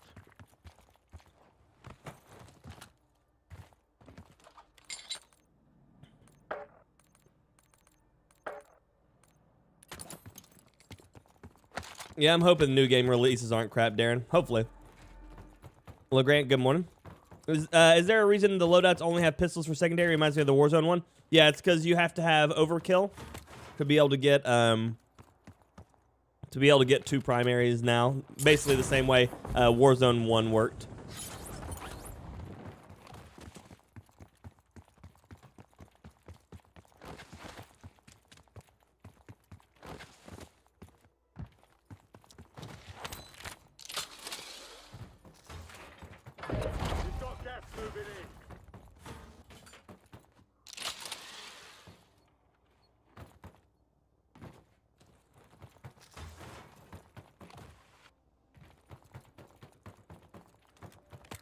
Speaker 1: Yeah, I'm hoping new game releases aren't crap, Darren. Hopefully. LeGrant, good morning. Is there a reason the loadouts only have pistols for secondary? Reminds me of the Warzone one. Yeah, it's because you have to have overkill to be able to get 2 primaries now. Basically the same way Warzone 1 worked.
Speaker 2: You've got gas moving in.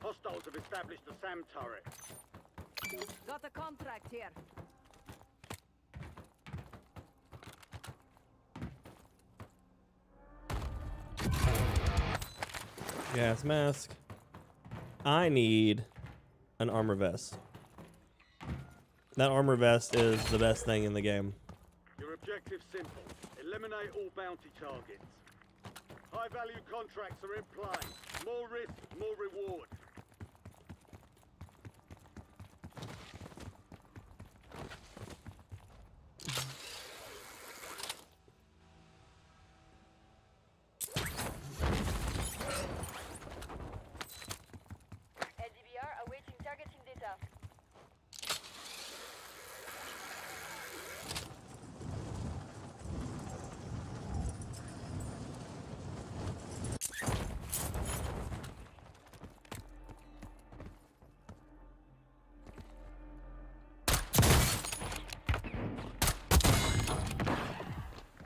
Speaker 2: Hostiles have established a SAM turret.
Speaker 3: Got a contract here.
Speaker 1: Gas mask. I need an armor vest. That armor vest is the best thing in the game.
Speaker 2: Your objective's simple. Eliminate all bounty targets. High-value contracts are in play. More risk, more reward.
Speaker 3: LDBR awaiting targeting data.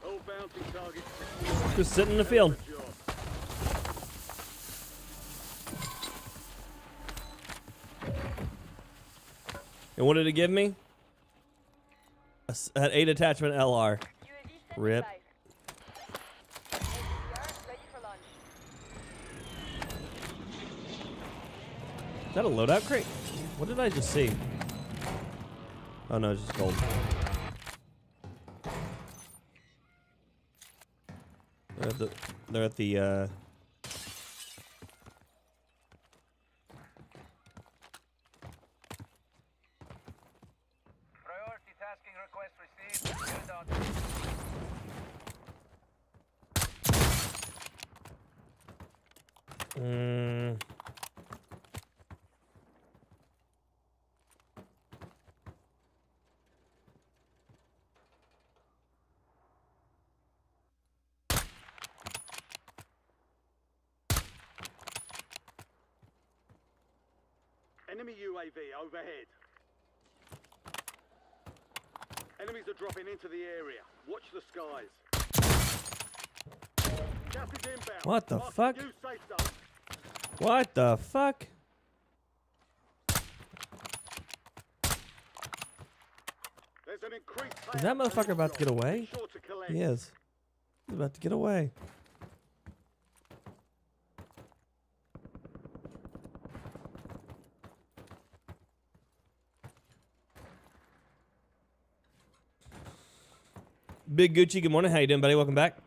Speaker 2: All bounty targets.
Speaker 1: Just sitting in the field.
Speaker 2: Good job.
Speaker 1: And what did it give me? An 8 attachment LR.
Speaker 3: UAV
Speaker 1: Rip.
Speaker 3: standby.
Speaker 1: Is that a loadout crate? What did I just see? Oh no, it's just gold. They're at the
Speaker 4: Priority tasking request received. Well done.
Speaker 2: Enemy UAV overhead. Enemies are dropping into the area. Watch the skies. Gas is inbound.
Speaker 1: What the
Speaker 2: Marking
Speaker 1: fuck?
Speaker 2: new safe zone.
Speaker 1: What the fuck?
Speaker 2: There's an increased
Speaker 1: Is that
Speaker 2: payout for
Speaker 1: motherfucker
Speaker 2: this
Speaker 1: about to
Speaker 2: job.
Speaker 1: get away?
Speaker 2: Be sure to collect.
Speaker 1: He is. He's about to get away. Big Gucci, good morning. How you doing, buddy? Welcome back.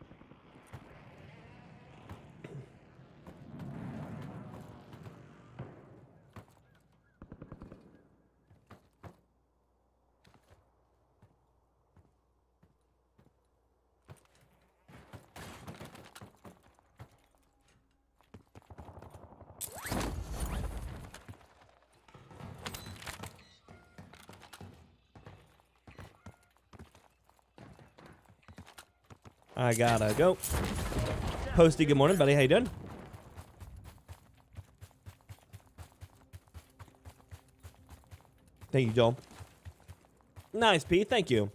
Speaker 1: I gotta go. Posty, good morning, buddy. How you doing? Thank you, Joel. Nice, P. Thank you.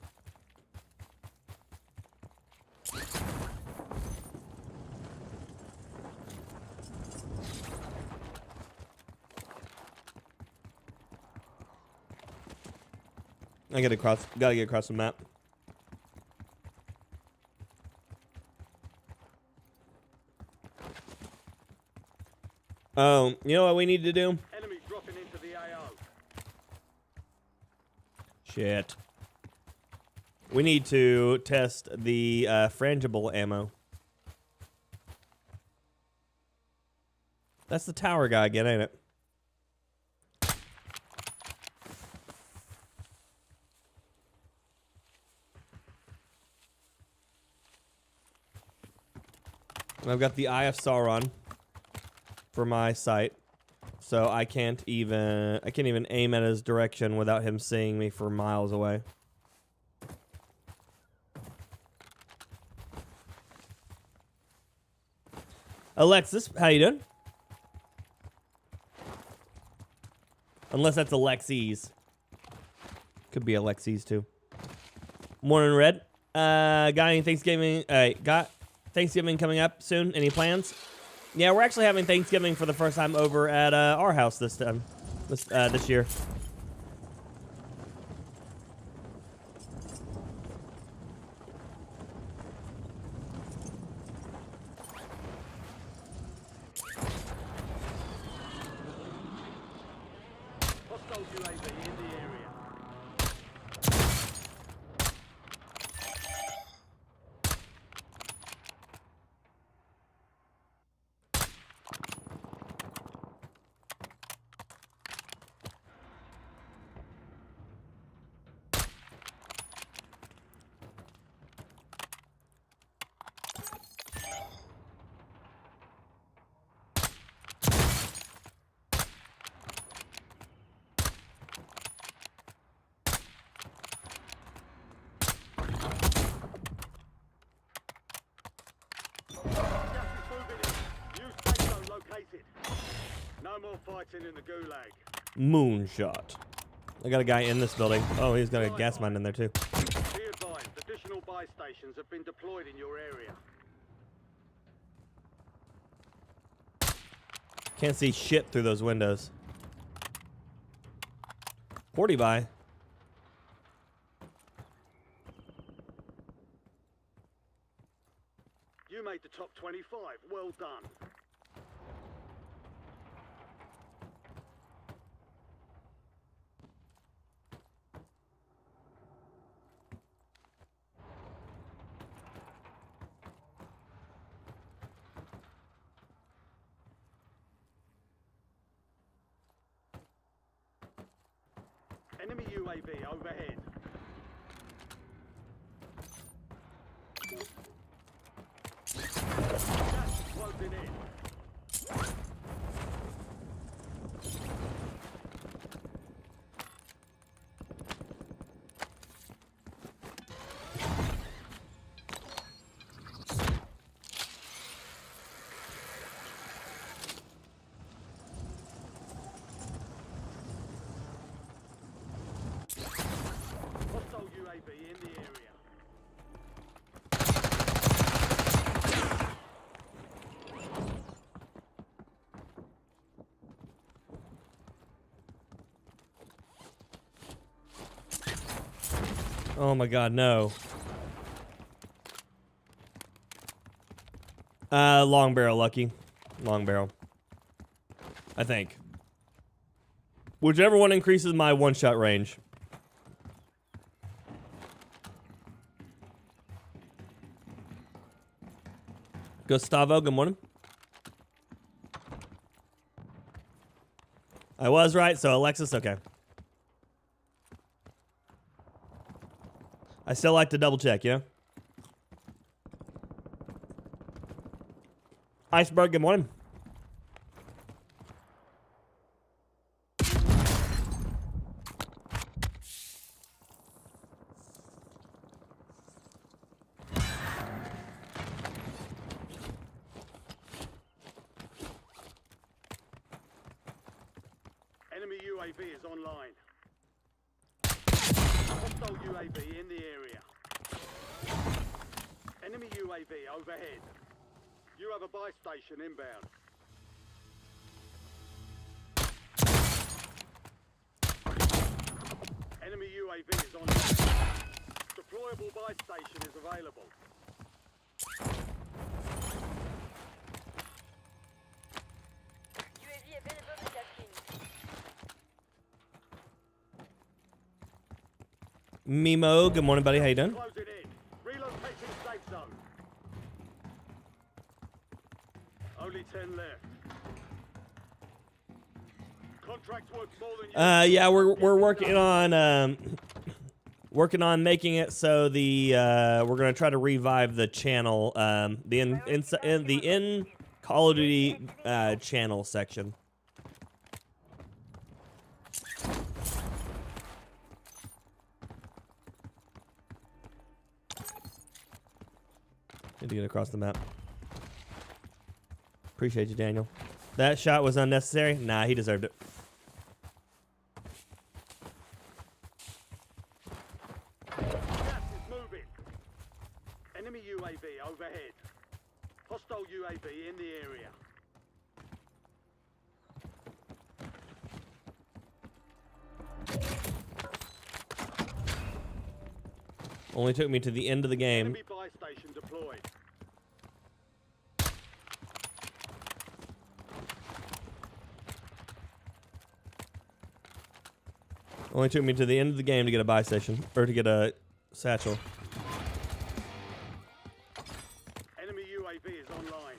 Speaker 1: I gotta get across the map. Oh, you know what we need to do?
Speaker 2: Enemies dropping into the AO.
Speaker 1: Shit. We need to test the frangible ammo. That's the tower guy again, ain't it? I've got the Eye of Sauron for my sight, so I can't even aim at his direction without him seeing me for miles away. Alexis, how you doing? Unless that's Alexis. Could be Alexis too. Morning, Red. Got any Thanksgiving? Got Thanksgiving coming up soon? Any plans? Yeah, we're actually having Thanksgiving for the first time over at our house this time, this year.
Speaker 2: Hostile UAV in the area. No more fighting in the gulag.
Speaker 1: Moonshot. I got a guy in this building. Oh, he's got a gas mine in there too.
Speaker 2: Be advised, additional buy stations have been deployed in your area.
Speaker 1: Can't see shit through those windows. 40 buy.
Speaker 2: You made the top 25. Well done. Enemy UAV overhead. Gas is closing in. Hostile UAV in the area.
Speaker 1: Oh my god, no. Long barrel, Lucky. Long barrel. I think. Whichever one increases my one-shot range. Gustavo, good morning. I was right, so Alexis, okay. I still like to double check, yeah? Iceberg, good morning.
Speaker 2: Enemy UAV is online. Hostile UAV in the area. Enemy UAV overhead. You have a buy station inbound. Enemy UAV is online. Deployable buy station is available.
Speaker 3: UAV available in tasking.
Speaker 1: Mimo, good morning, buddy. How you doing?
Speaker 2: Closing in. Relocating safe zone. Only 10 left. Contract worth more than you.
Speaker 1: Yeah, we're working on working on making it so the we're gonna try to revive the channel, the in Call of Duty channel section. Need to get across the map. Appreciate you, Daniel. That shot was unnecessary. Nah, he deserved it.
Speaker 2: Gas is moving. Enemy UAV overhead. Hostile UAV in the area.
Speaker 1: Only took me to the end of the game.
Speaker 2: Enemy buy station deployed.
Speaker 1: Only took me to the end of the game to get a buy station or to get a satchel.
Speaker 2: Enemy UAV is online.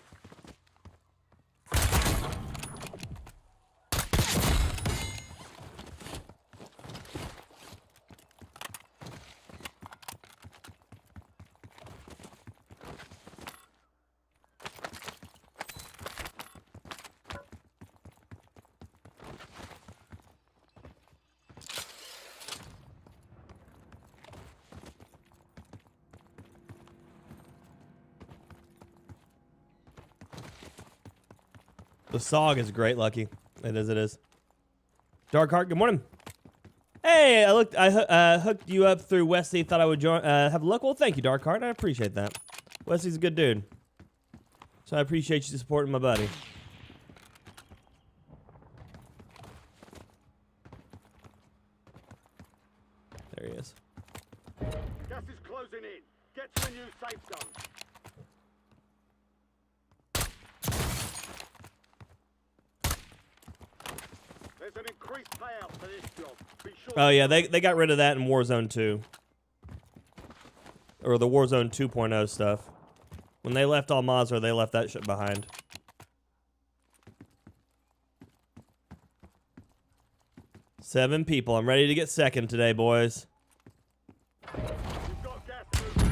Speaker 1: The SOG is great, Lucky. It is, it is. Dark Heart, good morning. Hey, I hooked you up through Wesley. Thought I would join, have a look. Well, thank you, Dark Heart. I appreciate that. Wesley's a good dude. So I appreciate you supporting my buddy. There he is.
Speaker 2: Gas is closing in. Get to a new safe zone. There's an increased payout for this job. Be sure
Speaker 1: Oh yeah, they got rid of that in Warzone 2. Or the Warzone 2.0 stuff. When they left all Mazra, they left that shit behind. 7 people. I'm ready to get second today, boys.
Speaker 2: You've got gas moving.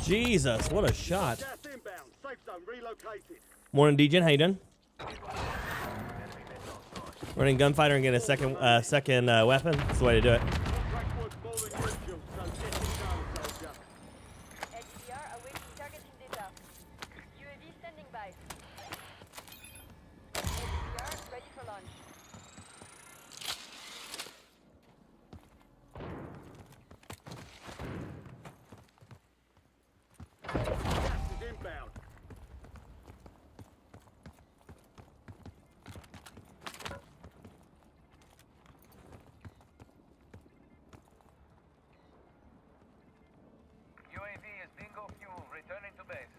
Speaker 1: Jesus, what a shot.
Speaker 2: Gas inbound. Safe zone relocated.
Speaker 1: Morning, DJ. How you doing? Running gunfighter and get a second weapon. That's the way to do it.
Speaker 2: Contract was more than usual, so get it done, soldier.
Speaker 3: LDR awaiting targeting data. UAV standing by. LDR ready for launch.
Speaker 2: Gas is inbound.
Speaker 4: UAV is bingo fuel. Returning to base.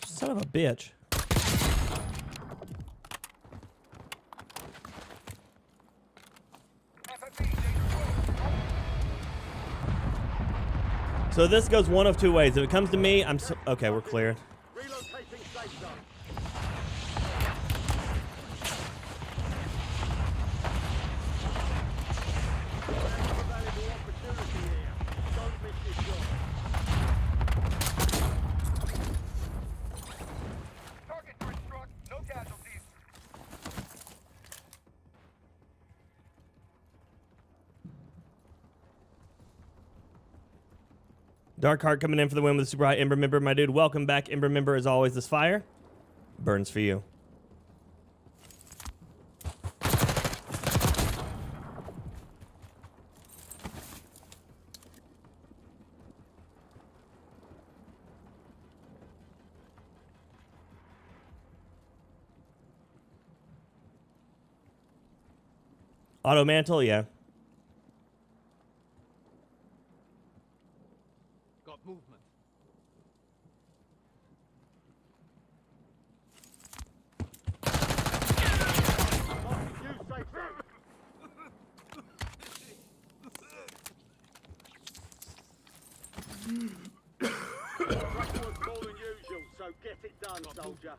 Speaker 1: Son of a bitch. So this goes one of 2 ways. If it comes to me, okay, we're clear.
Speaker 2: Relocating safe zone. There's a valuable opportunity here. Don't miss this shot.
Speaker 4: Target bridge struck. No casualties.
Speaker 1: Dark Heart coming in for the win with a super high Ember member. My dude, welcome back. Ember member, as always, this fire burns for you. Auto mantle, yeah.
Speaker 5: Got movement.
Speaker 2: Use safe zone. Contract was more than usual, so get it done, soldier.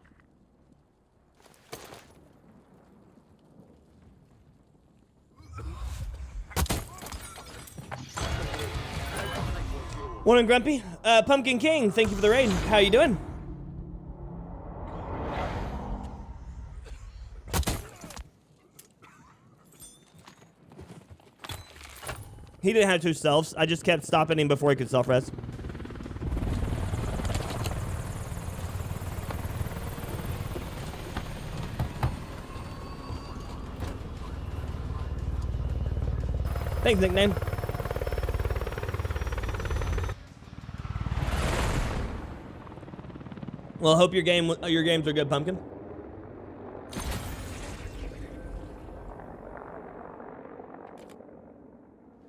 Speaker 1: Morning, Grumpy. Pumpkin King, thank you for the raid. How you doing? He didn't have 2 selves. I just kept stopping him before he could self-res. Thanks, nickname. Well, I hope your games are good, Pumpkin.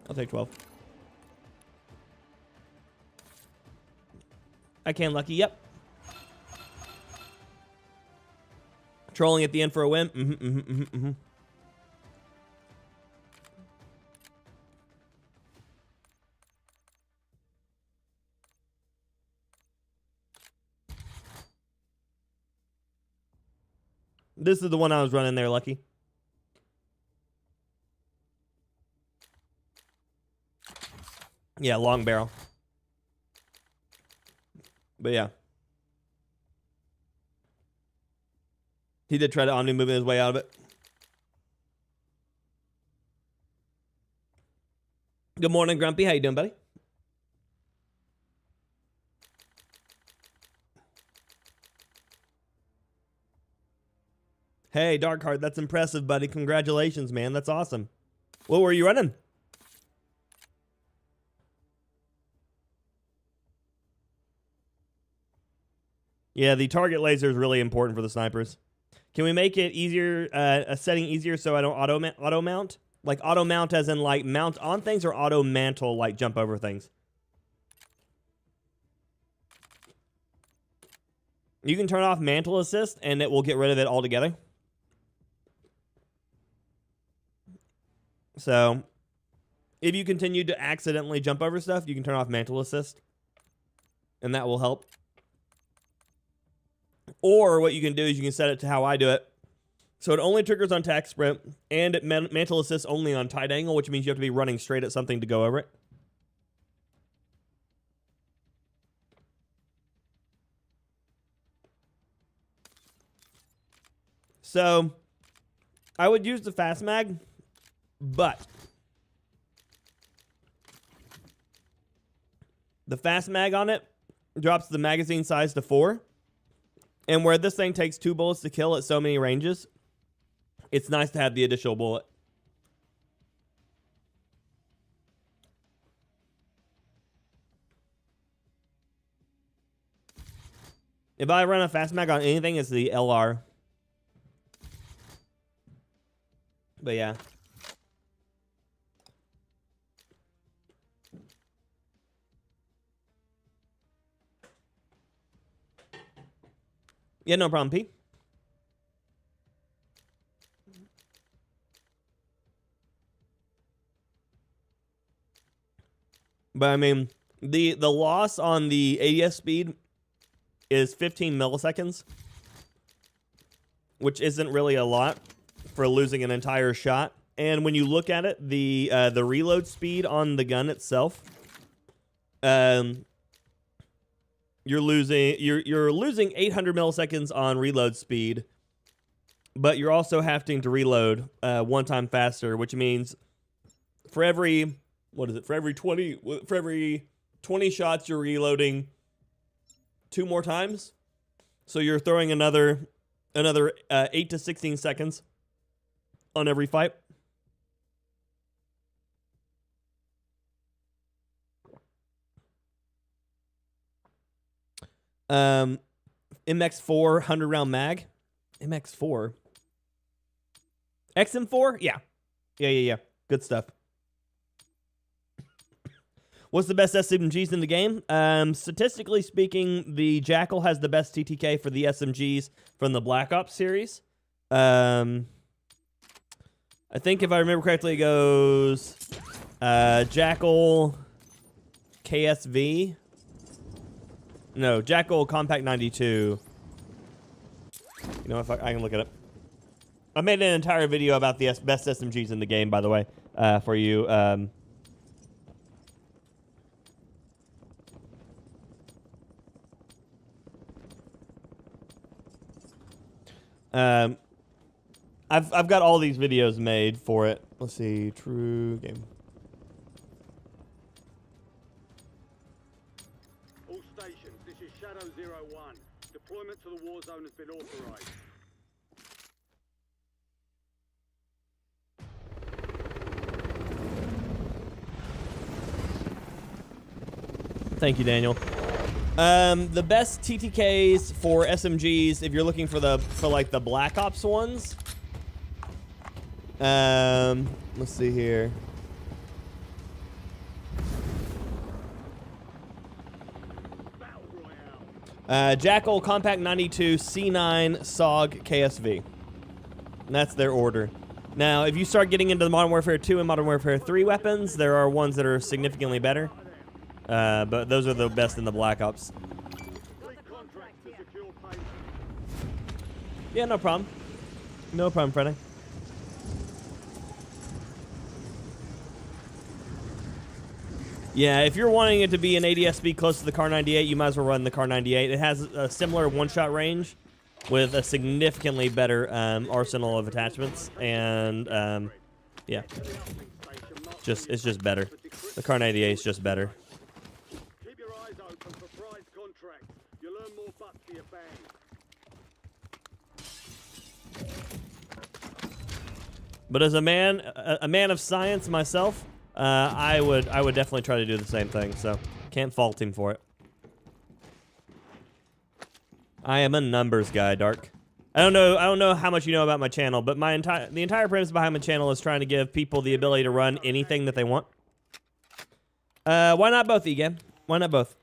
Speaker 1: I'll take 12. I can, Lucky. Yep. Trolling at the end for a win. This is the one I was running there, Lucky. Yeah, long barrel. But yeah. He did try to omni move his way out of it. Good morning, Grumpy. How you doing, buddy? Hey, Darkheart, that's impressive, buddy. Congratulations, man. That's awesome. What were you running? Yeah, the target laser is really important for the snipers. Can we make it easier, a setting easier so I don't auto mount? Like auto mount as in like mount on things, or auto mantle like jump over things? You can turn off mantle assist and it will get rid of it altogether. So if you continue to accidentally jump over stuff, you can turn off mantle assist and that will help. Or what you can do is you can set it to how I do it. So it only triggers on tack sprint, and it mantle assists only on tight angle, which means you have to be running straight at something to go over it. So I would use the fast mag, but the fast mag on it drops the magazine size to 4. And where this thing takes 2 bullets to kill at so many ranges, it's nice to have the additional bullet. If I run a fast mag on anything, it's the LR. But yeah. Yeah, no problem, P. But I mean, the loss on the ADS speed is 15 milliseconds, which isn't really a lot for losing an entire shot. And when you look at it, the reload speed on the gun itself, you're losing 800 milliseconds on reload speed, but you're also having to reload 1 time faster, which means for every 20 shots you're reloading 2 more times. So you're throwing another 8 to 16 seconds on every fight. MX4 100 round mag. MX4. XM4? Yeah. Good stuff. What's the best SMGs in the game? Statistically speaking, the Jackal has the best TTK for the SMGs from the Black Ops series. I think if I remember correctly, it goes Jackal, KSV. No, Jackal Compact 92. You know, if I can look it up. I made an entire video about the best SMGs in the game, by the way, for you. I've got all these videos made for it. Let's see, true game.
Speaker 2: All stations, this is Shadow 01. Deployment to the war zone has been authorized.
Speaker 1: Thank you, Daniel. The best TTKs for SMGs, if you're looking for like the Black Ops ones. Let's see here. Jackal Compact 92 C9 SOG KSV. And that's their order. Now, if you start getting into the Modern Warfare 2 and Modern Warfare 3 weapons, there are ones that are significantly better. But those are the best in the Black Ops. Yeah, no problem. No problem, Freddy. Yeah, if you're wanting it to be an ADS speed close to the Kar 98, you might as well run the Kar 98. It has a similar one-shot range with a significantly better arsenal of attachments, and yeah, it's just better. The Kar 98 is just better.
Speaker 2: Keep your eyes open for prize contracts. You'll earn more bucks for your bang.
Speaker 1: But as a man of science myself, I would definitely try to do the same thing. So can't fault him for it. I am a numbers guy, Dark. I don't know how much you know about my channel, but the entire premise behind my channel is trying to give people the ability to run anything that they want. Why not both, Egan? Why not both?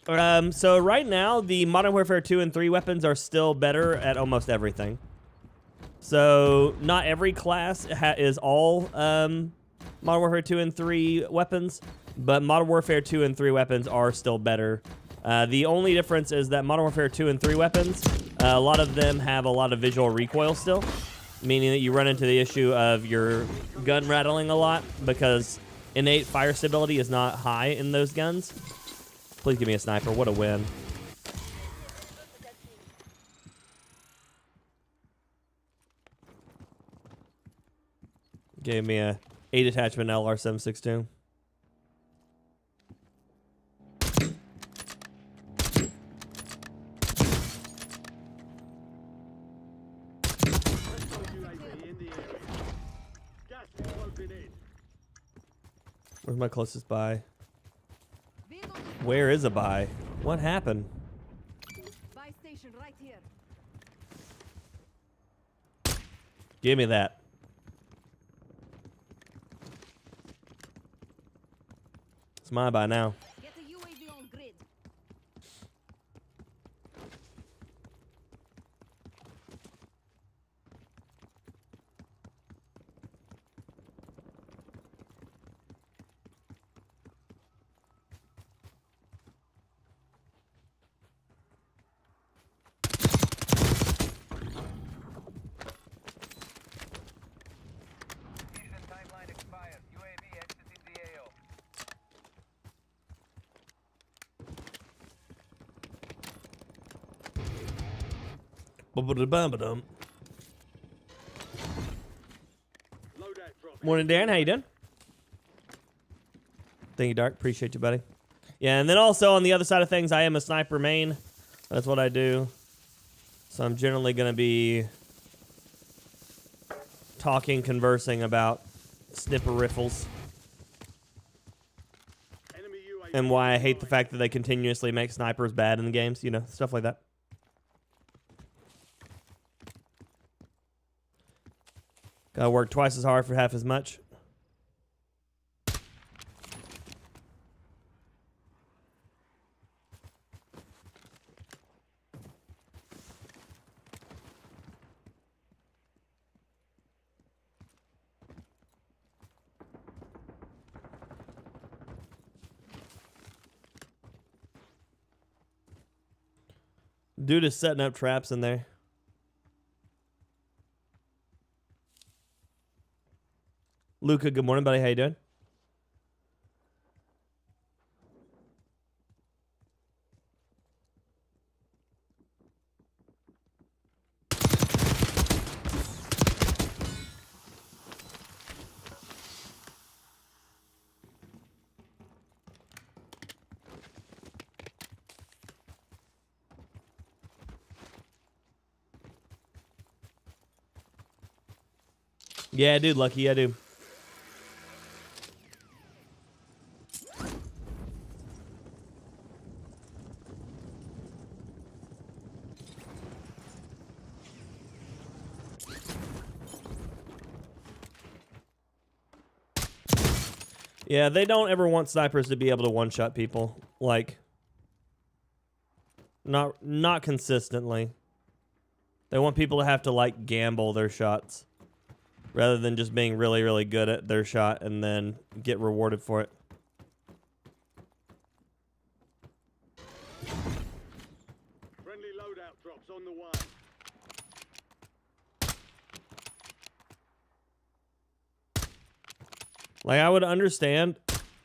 Speaker 1: So right now, the Modern Warfare 2 and 3 weapons are still better at almost everything. So not every class is all Modern Warfare 2 and 3 weapons, but Modern Warfare 2 and 3 weapons are still better. The only difference is that Modern Warfare 2 and 3 weapons, a lot of them have a lot of visual recoil still, meaning that you run into the issue of your gun rattling a lot because innate fire stability is not high in those guns. Please give me a sniper. What a win. Gave me a 8 attachment LR762. Where's my closest buy? Where is a buy? What happened?
Speaker 5: Buy station right here.
Speaker 1: Give me that. It's my buy now.
Speaker 5: Get the UAV on grid.
Speaker 4: Mission timeline expired. UAV exiting the AO.
Speaker 1: Ba-ba-da-bum-ba-dum.
Speaker 2: Loadout drop.
Speaker 1: Morning, Darren. How you doing? Thank you, Dark. Appreciate you, buddy. Yeah, and then also on the other side of things, I am a sniper main. That's what I do. So I'm generally going to be conversing about snipper riffles
Speaker 2: Enemy UAV
Speaker 1: and why I hate the fact that they continuously make snipers bad in the games. You know, stuff like that. Gotta work twice as hard for half as much. Dude is setting up traps in there. Luca, good morning, buddy. How you doing? Yeah, I do, Lucky. I do. Yeah, they don't ever want snipers to be able to one-shot people. Like, not consistently. They want people to have to, like, gamble their shots rather than just being really, really good at their shot and then get rewarded for it.
Speaker 2: Friendly loadout drops on the way.
Speaker 1: Like, I would understand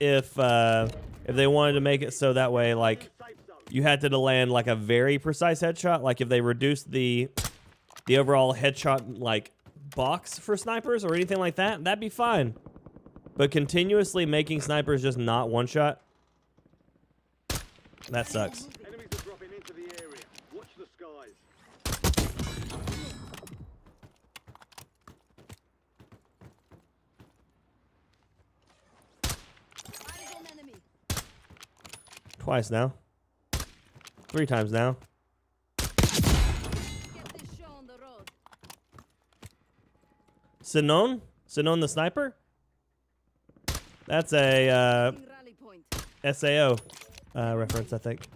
Speaker 1: if they wanted to make it so that way, like,
Speaker 2: Safe zone.
Speaker 1: you had to land like a very precise headshot. Like if they reduced the overall headshot like box for snipers or anything like that, that'd be fine. But continuously making snipers just not one shot, that sucks.
Speaker 2: Enemies are dropping into the area. Watch the skies.
Speaker 5: Eyes on enemy.
Speaker 1: Twice now. 3 times now.
Speaker 5: Get this show on the road.
Speaker 1: Sinon? Sinon the sniper? That's a
Speaker 5: Taking rally point.
Speaker 1: SAO reference, I think.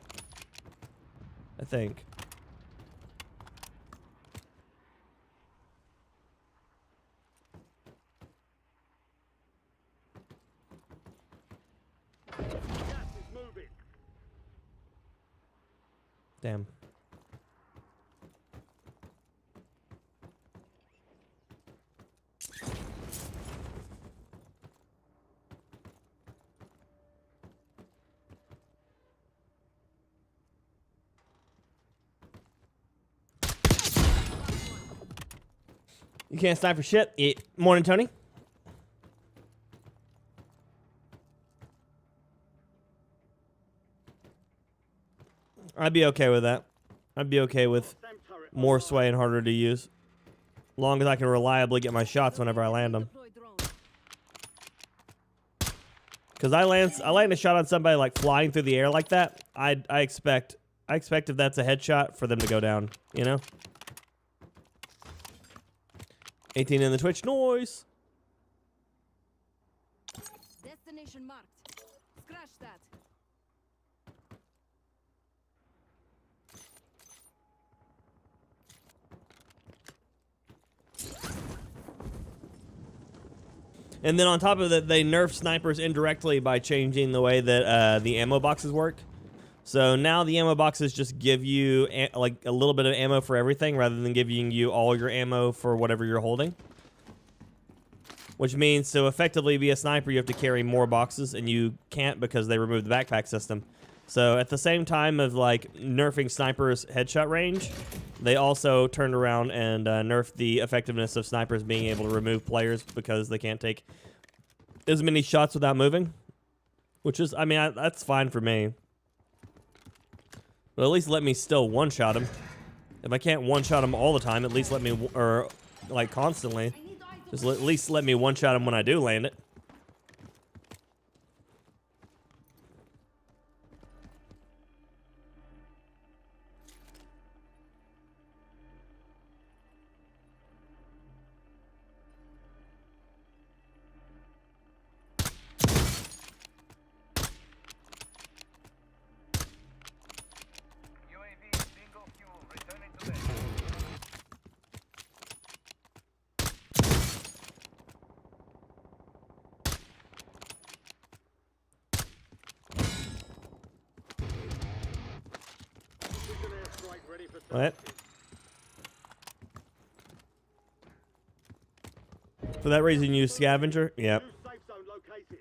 Speaker 2: Gas is moving.
Speaker 1: Damn. You can't snipe for shit. Morning, Tony. I'd be okay with that. I'd be okay with
Speaker 2: Stem turret
Speaker 1: more
Speaker 2: online.
Speaker 1: sway and harder to use. Long as I can reliably get my shots whenever I land them.
Speaker 5: Deploy drone.
Speaker 1: Because I land a shot on somebody like flying through the air like that, I expect if that's a headshot for them to go down, you know? 18 in the Twitch noise.
Speaker 5: Destination marked. Scratch that.
Speaker 1: And then on top of that, they nerf snipers indirectly by changing the way that the ammo boxes work. So now the ammo boxes just give you like a little bit of ammo for everything rather than giving you all your ammo for whatever you're holding. Which means to effectively be a sniper, you have to carry more boxes, and you can't because they removed the backpack system. So at the same time of like nerfing snipers' headshot range, they also turned around and nerfed the effectiveness of snipers being able to remove players because they can't take as many shots without moving. Which is, I mean, that's fine for me. But at least let me still one-shot him. If I can't one-shot him all the time, at least let me, or like constantly, just at least let me one-shot him when I do land it.
Speaker 4: UAV bingo fuel returning to base.
Speaker 2: Precision airstrike ready for
Speaker 1: What?
Speaker 2: targeting.
Speaker 1: For that reason, you use scavenger? Yep.
Speaker 2: New safe zone located.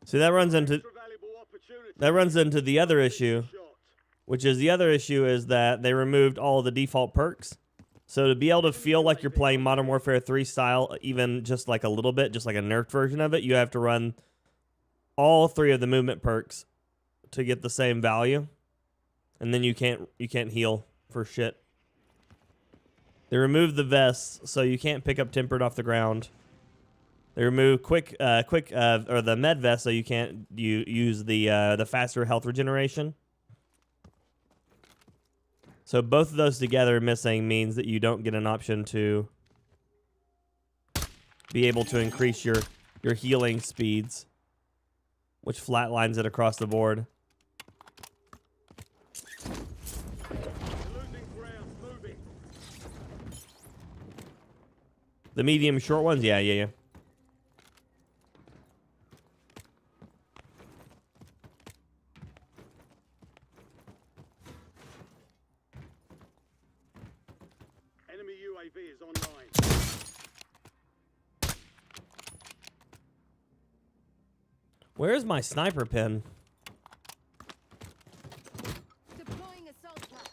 Speaker 1: See, that runs into
Speaker 2: Extra valuable opportunity.
Speaker 1: the other issue,
Speaker 2: Shot.
Speaker 1: which is the other issue is that they removed all the default perks. So to be able to feel like you're playing Modern Warfare 3 style, even just like a little bit, just like a nerfed version of it, you have to run all 3 of the movement perks to get the same value. And then you can't heal for shit. They removed the vests, so you can't pick up tempered off the ground. They removed or the med vest, so you can't use the faster health regeneration. So both of those together missing means that you don't get an option to be able to increase your healing speeds, which flatlines it across the board.
Speaker 2: Losing ground. Moving.
Speaker 1: The medium short ones, yeah.
Speaker 2: Enemy UAV is online.
Speaker 1: Where's my sniper pin?
Speaker 5: Deploying assault trap.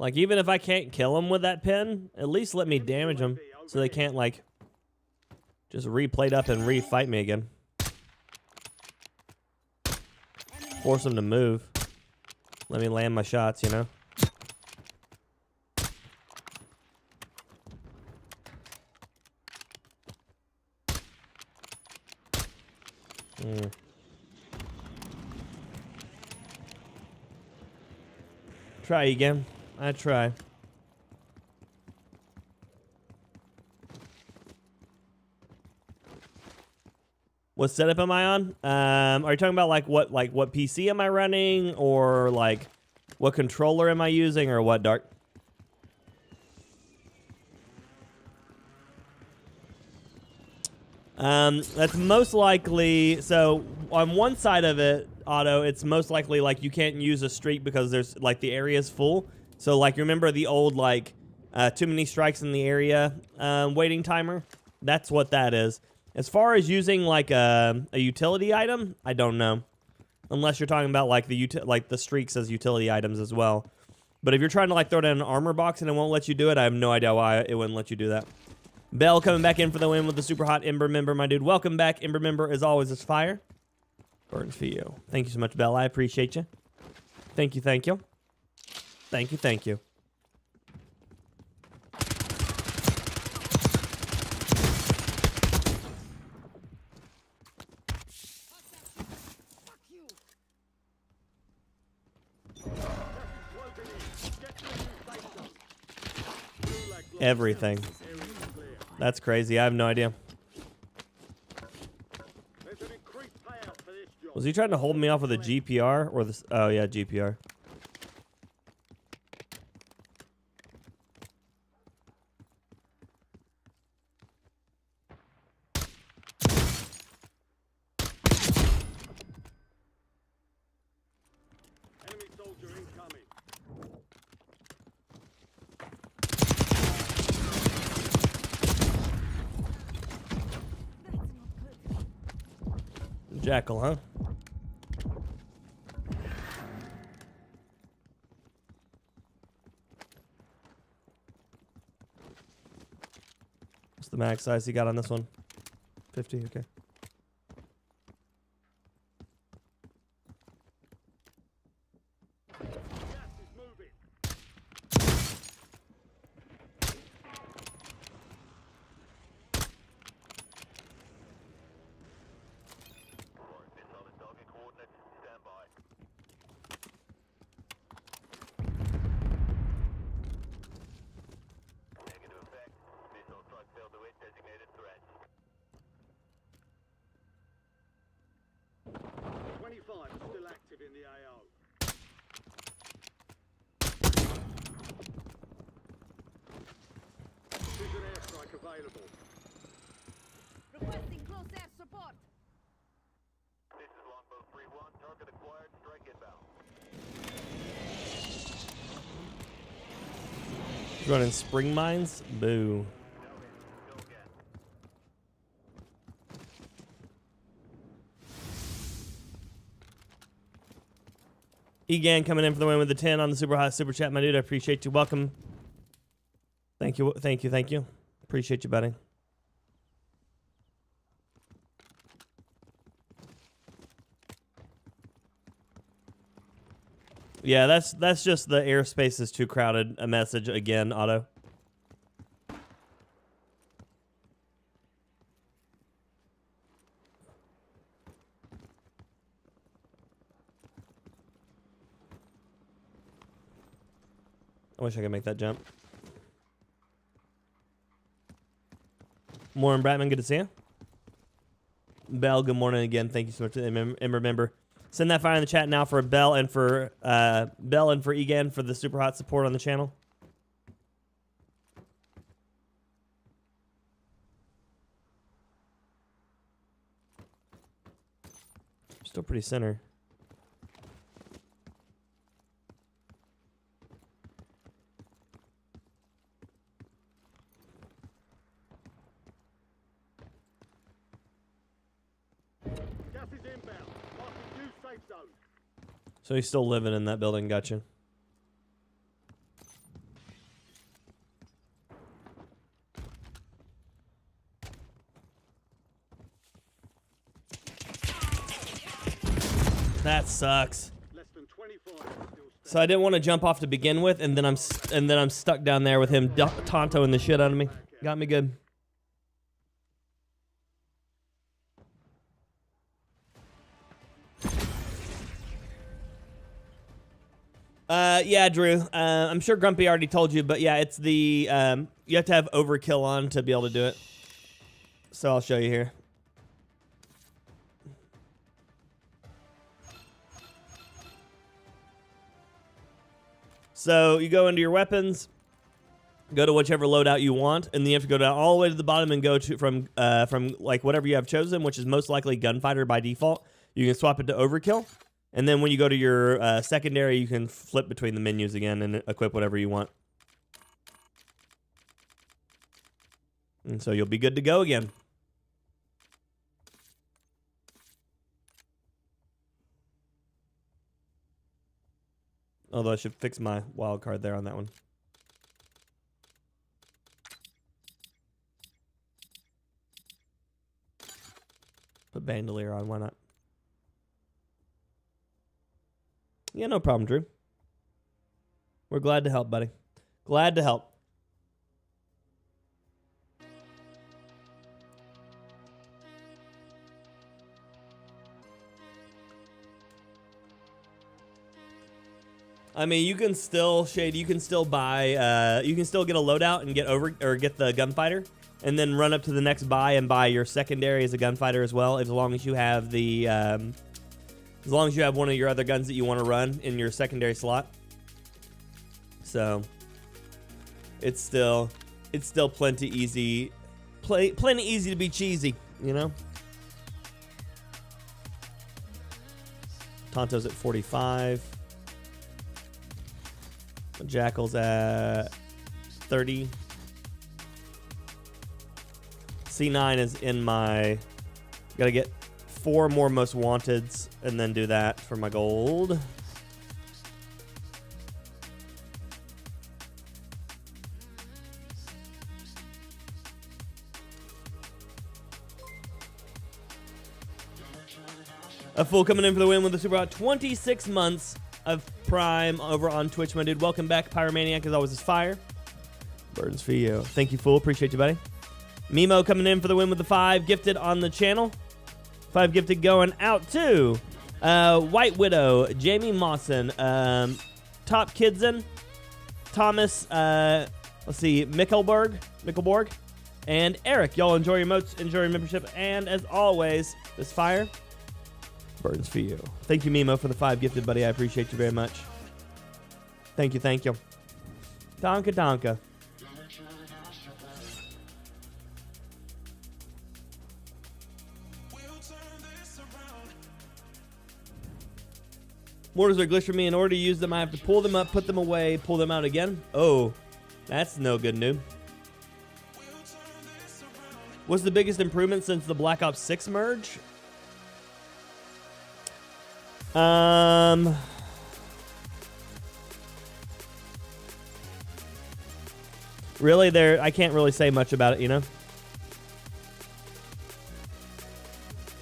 Speaker 1: Like, even if I can't kill them with that pin, at least let me damage them so they can't, like, just replate up and refight me again. Force them to move. Let me land my shots, you know? Try again. I try. What setup am I on? Are you talking about like what PC am I running, or like what controller am I using, or what, Dark? That's most likely, so on one side of it, Otto, it's most likely like you can't use a streak because there's like the area is full. So like, remember the old like too many strikes in the area waiting timer? That's what that is. As far as using like a utility item, I don't know, unless you're talking about like the streaks as utility items as well. But if you're trying to like throw down an armor box and it won't let you do it, I have no idea why it wouldn't let you do that. Bell coming back in for the win with the super hot Ember member, my dude. Welcome back. Ember member, as always, is fire. Burns for you. Thank you so much, Bell. I appreciate you. Thank you, thank you. Thank you, thank you. Everything. That's crazy. I have no idea. Was he trying to hold me off with a GPR or this? Oh yeah, GPR.
Speaker 2: Enemy soldier incoming.
Speaker 1: Jackal, huh? What's the max size you got on this one? 50, okay.
Speaker 2: Gas is moving.
Speaker 4: Solid target coordinates. Stand by. Negative effect. Missile strike failed to hit designated threat.
Speaker 2: 25 still active in the AO. Precision airstrike available.
Speaker 5: Requesting close air support.
Speaker 4: This is Longbow 3-1. Target acquired. Strike inbound.
Speaker 1: Running spring mines? Boo.
Speaker 4: Go again.
Speaker 1: Egan coming in for the win with the 10 on the super hot super chat, my dude. I appreciate you. Welcome. Thank you, thank you, thank you. Appreciate you, buddy. Yeah, that's just the airspace is too crowded. A message again, Otto. I wish I could make that jump. Morning, Bratman. Good to see you. Bell, good morning again. Thank you so much. And remember, send that fire in the chat now for Bell and for Egan for the super hot support on the channel. Still pretty center.
Speaker 2: Gas is inbound. Marking new safe zone.
Speaker 1: So he's still living in that building, gotcha. That sucks.
Speaker 2: Less than 25 still standing.
Speaker 1: So I didn't want to jump off to begin with, and then I'm stuck down there with him tauntoing the shit out of me. Got me good. Yeah, Drew. I'm sure Grumpy already told you, but yeah, it's the you have to have overkill on to be able to do it. So I'll show you here. So you go into your weapons, go to whichever loadout you want, and then you have to go down all the way to the bottom and go to from like whatever you have chosen, which is most likely gunfighter by default. You can swap it to overkill, and then when you go to your secondary, you can flip between the menus again and equip whatever you want. And so you'll be good to go again. Although I should fix my wild card there on that one. Put bandolier on, why not? Yeah, no problem, Drew. We're glad to help, buddy. Glad to help. I mean, you can still, Shade, you can still buy, you can still get a loadout and get get the gunfighter, and then run up to the next buy and buy your secondary as a gunfighter as well, as long as you have the, as long as you have one of your other guns that you want to run in your secondary slot. So, it's still plenty easy, plenty easy to be cheesy, you know? Tonto's at 45. Jackal's at 30. C9 is in my... Gotta get 4 more most wanteds and then do that for my gold. A fool coming in for the win with the super hot 26 months of Prime over on Twitch, my dude. Welcome back. Pyromaniac, as always, is fire. Burdens for you. Thank you, fool. Appreciate you, buddy. Mimo coming in for the win with the 5 gifted on the channel. 5 gifted going out to White Widow, Jamie Mawson, Top Kidson, Thomas, let's see, Mickelborg, and Eric. Y'all enjoy your emotes, enjoy your membership, and as always, this fire burns for you. Thank you, Mimo, for the 5 gifted, buddy. I appreciate you very much. Thank you, thank you. Donka donka. Mortars are glitch for me. In order to use them, I have to pull them up, put them away, pull them out again. Oh, that's no good news. What's the biggest improvement since the Black Ops 6 merge? Really, I can't really say much about it, you know?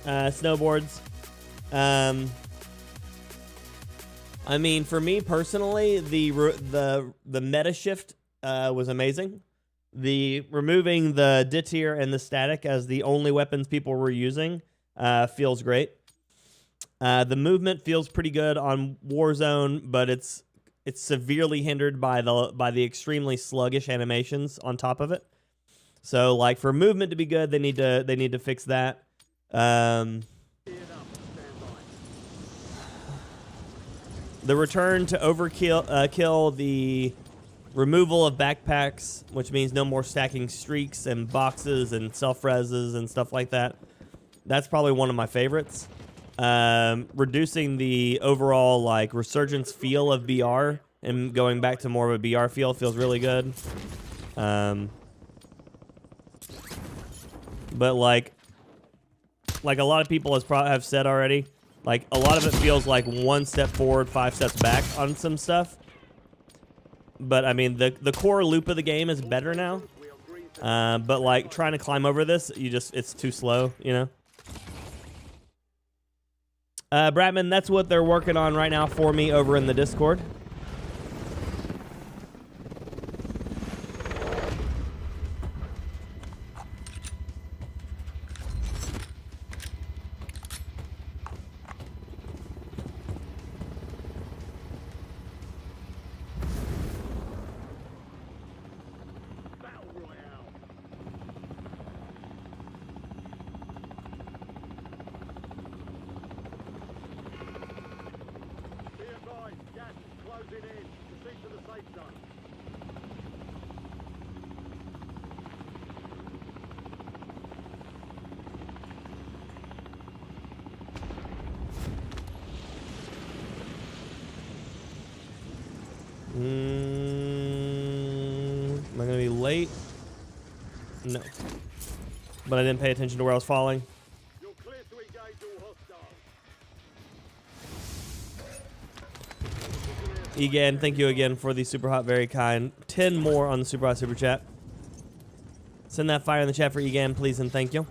Speaker 1: Snowboards. I mean, for me personally, the meta shift was amazing. The removing the Dittier and the static as the only weapons people were using feels great. The movement feels pretty good on Warzone, but it's severely hindered by the extremely sluggish animations on top of it. So, like, for movement to be good, they need to fix that. The return to overkill, kill the removal of backpacks, which means no more stacking streaks and boxes and self-reses and stuff like that. That's probably one of my favorites. reducing the overall like resurgence feel of BR and going back to more of a BR feel feels really good. But like a lot of people have said already, like a lot of it feels like 1 step forward, 5 steps back on some stuff. But I mean, the core loop of the game is better now. But like trying to climb over this, it's too slow, you know. Bratman, that's what they're working on right now for me over in the Discord. Am I gonna be late? No. But I didn't pay attention to where I was falling.
Speaker 2: You're clear to engage all hostiles.
Speaker 1: Egan, thank you again for the super hot, very kind. 10 more on the super hot super chat. Send that fire in the chat for Egan, please and thank you.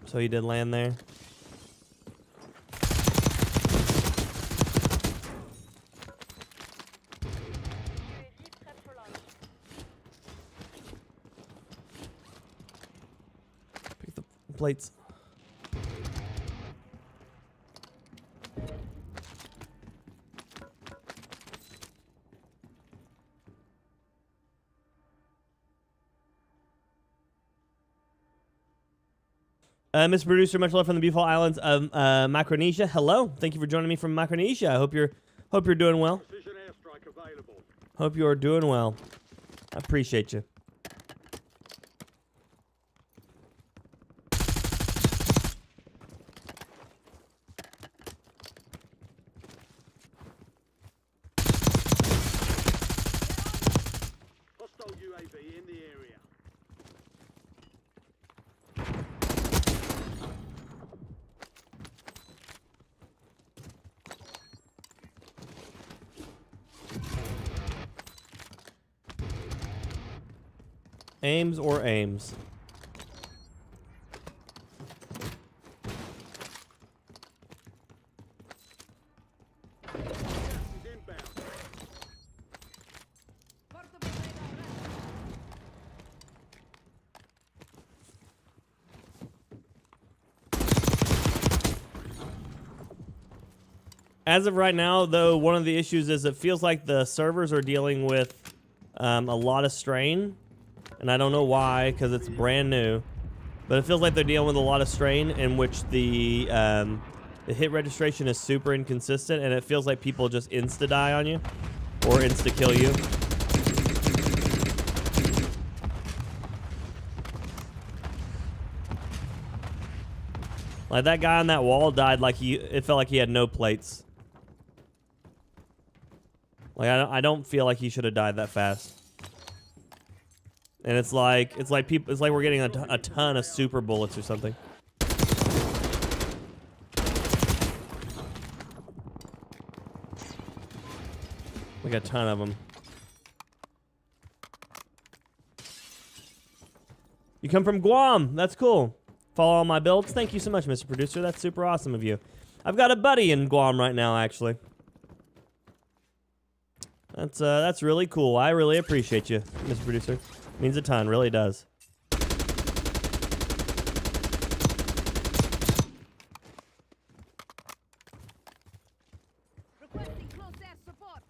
Speaker 1: So he did land there.
Speaker 3: UAV prep for launch.
Speaker 1: Pick the plates. Mr. Producer, much love from the beautiful islands of Micronesia. Hello, thank you for joining me from Micronesia. I hope you're doing well.
Speaker 2: Precision airstrike available.
Speaker 1: Hope you are doing well. I appreciate you.
Speaker 2: Hostile UAV in the area.
Speaker 1: Aims or aims?
Speaker 2: Gas is inbound.
Speaker 5: Portable radar
Speaker 1: As of right now, though, one of the issues is it feels like the servers are dealing with a lot of strain. And I don't know why, because it's brand new. But it feels like they're dealing with a lot of strain in which the hit registration is super inconsistent. And it feels like people just insta-die on you. Or insta-kill you. Like that guy on that wall died like it felt like he had no plates. Like I don't feel like he should have died that fast. And it's like we're getting a ton of super bullets or something. Like a ton of them. You come from Guam. That's cool. Follow all my builds. Thank you so much, Mr. Producer. That's super awesome of you. I've got a buddy in Guam right now, actually. That's really cool. I really appreciate you, Mr. Producer. Means a ton, really does.
Speaker 5: requesting close air support.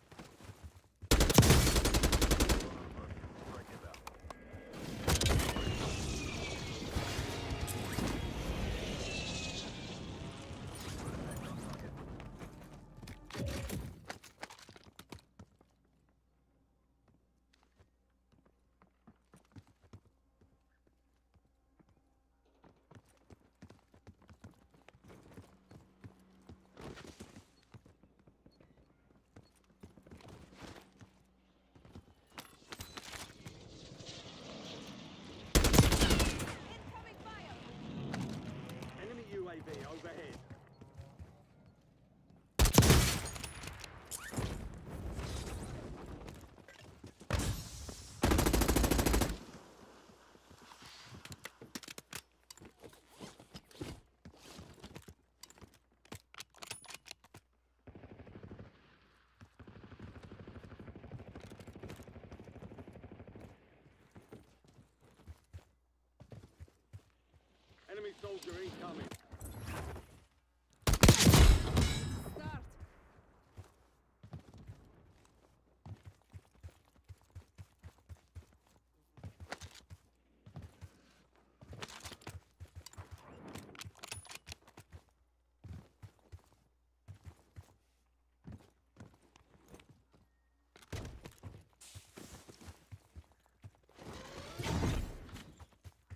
Speaker 2: soldier incoming.
Speaker 5: Start.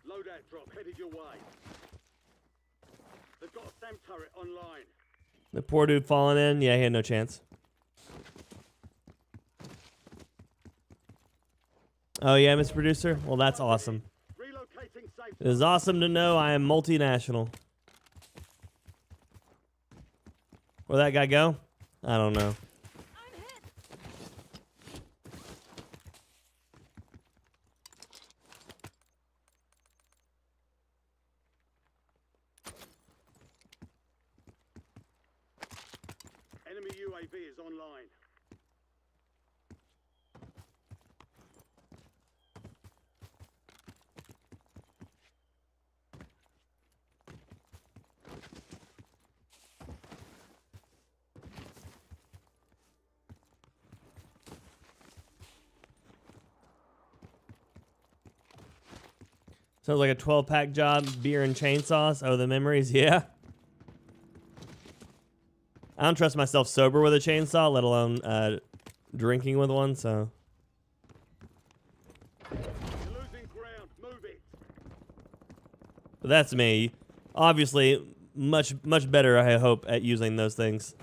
Speaker 2: Loadout drop headed your way. They've got a SAM turret online.
Speaker 1: The poor dude falling in. Yeah, he had no chance. Oh, yeah, Mr. Producer? Well, that's awesome.
Speaker 2: Relocating safe.
Speaker 1: It is awesome to know I am multinational. Where'd that guy go? I don't know.
Speaker 5: I'm hit.
Speaker 2: Enemy UAV is online.
Speaker 1: Sounds like a 12-pack job, beer and chainsaws. Oh, the memories, yeah. I don't trust myself sober with a chainsaw, let alone drinking with one, so.
Speaker 2: You're losing ground. Move it.
Speaker 1: But that's me. Obviously, much better, I hope, at using those things.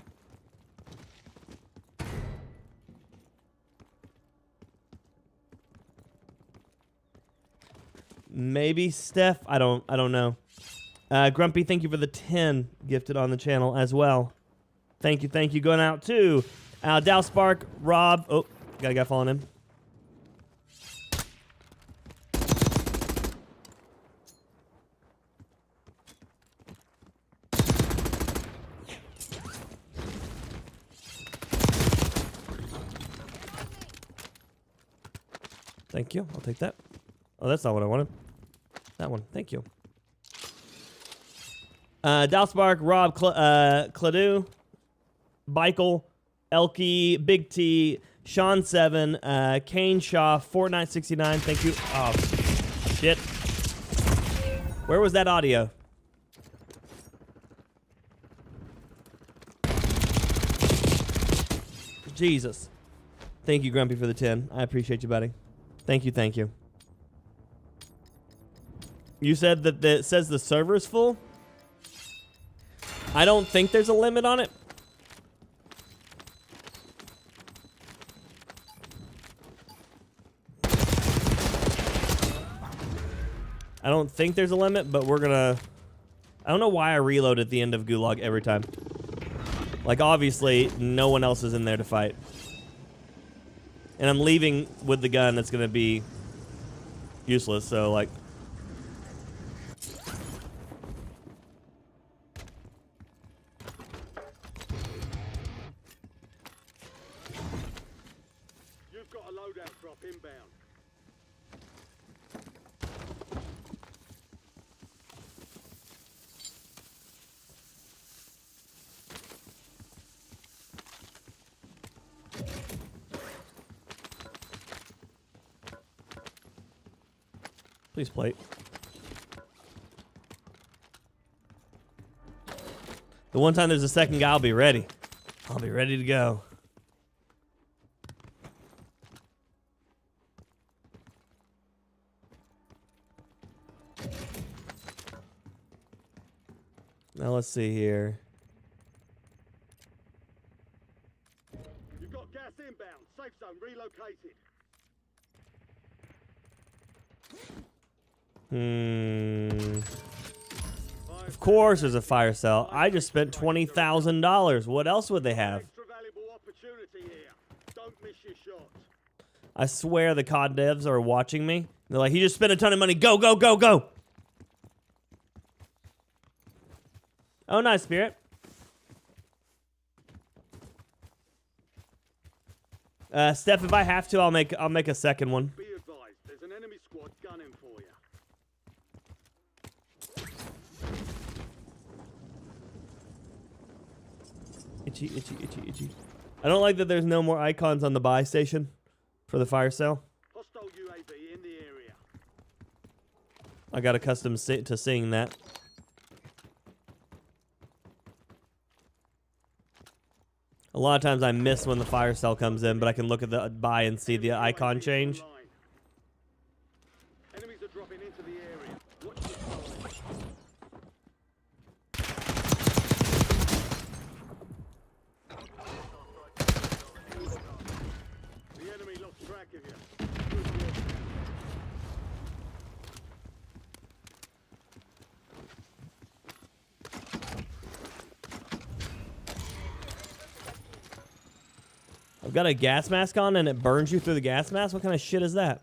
Speaker 1: Maybe Steph. I don't know. Grumpy, thank you for the 10 gifted on the channel as well. Thank you. Going out to Dow Spark, Rob. Oh, got a guy falling in. Thank you. I'll take that. Oh, that's not what I wanted. That one. Thank you. Dalspark, Rob, Cladu, Bikel, Elky, Big T, Sean 7, Kane Shaw, Fortnite69. Thank you. Oh, shit. Where was that audio? Jesus. Thank you, Grumpy, for the 10. I appreciate you, buddy. Thank you. You said that it says the server's full? I don't think there's a limit on it. I don't think there's a limit, but we're gonna... I don't know why I reload at the end of Gulag every time. Like, obviously, no one else is in there to fight. And I'm leaving with the gun that's gonna be useless, so, like...
Speaker 2: You've got a loadout drop inbound.
Speaker 1: Please plate. The one time there's a second guy, I'll be ready. I'll be ready to go. Now let's see here.
Speaker 2: You've got gas inbound. Safe zone relocated.
Speaker 1: Of course there's a fire cell. I just spent $20,000. What else would they have?
Speaker 2: Extra valuable opportunity here. Don't miss your shot.
Speaker 1: I swear the COD devs are watching me. They're like, he just spent a ton of money. Go, go, go, go. Oh, nice, Spirit. Steph, if I have to, I'll make a second one.
Speaker 2: Be advised, there's an enemy squad gunning for you.
Speaker 1: Itchy, itchy, itchy, itchy. I don't like that there's no more icons on the buy station for the fire sale.
Speaker 2: Hostile UAV in the area.
Speaker 1: I got accustomed to seeing that. A lot of times I miss when the fire sale comes in, but I can look at the buy and see the icon change.
Speaker 2: Enemies are dropping into the area. Watch the skies. The enemy lost track of you. Good work.
Speaker 1: I've got a gas mask on and it burns you through the gas mask? What kind of shit is that?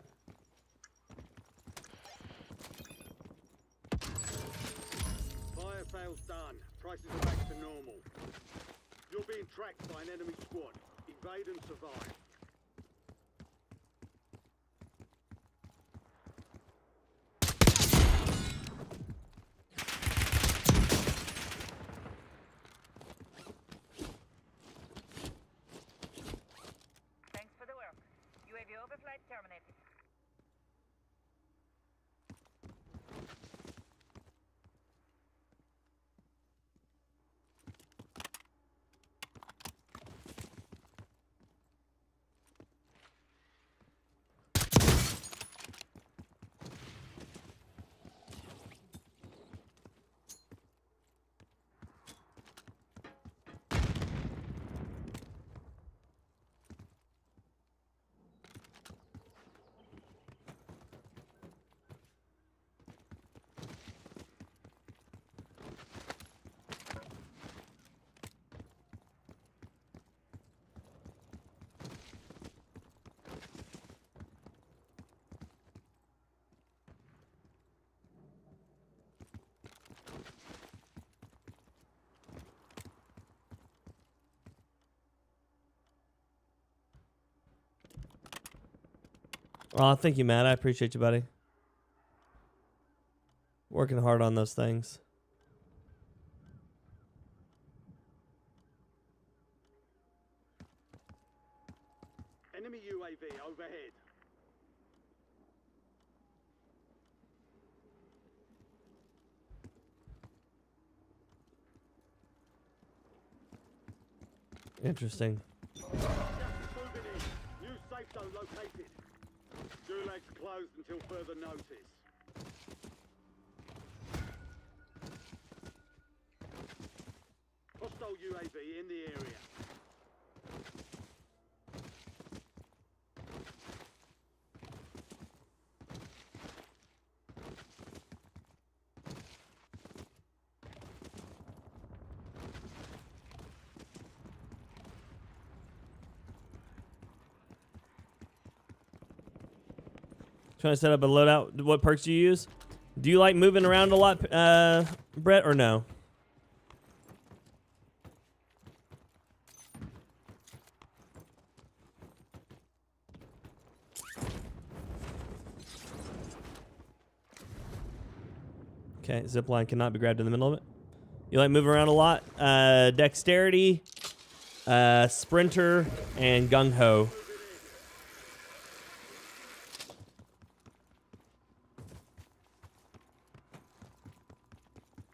Speaker 2: Fire sale's done. Prices are back to normal. You're being tracked by an enemy squad. Evade and survive.
Speaker 3: Thanks for the work. UAV overflight terminated.
Speaker 1: Oh, thank you, Matt. I appreciate you, buddy. Working hard on those things.
Speaker 2: Enemy UAV overhead.
Speaker 1: Interesting.
Speaker 2: Gas is moving in. New safe zone located. Gulag's closed until further notice. Hostile UAV in the area.
Speaker 1: Trying to set up a loadout. What perks do you use? Do you like moving around a lot, Brett, or no? Okay, zipline cannot be grabbed in the middle of it. You like moving around a lot? Dexterity, sprinter, and gung-ho.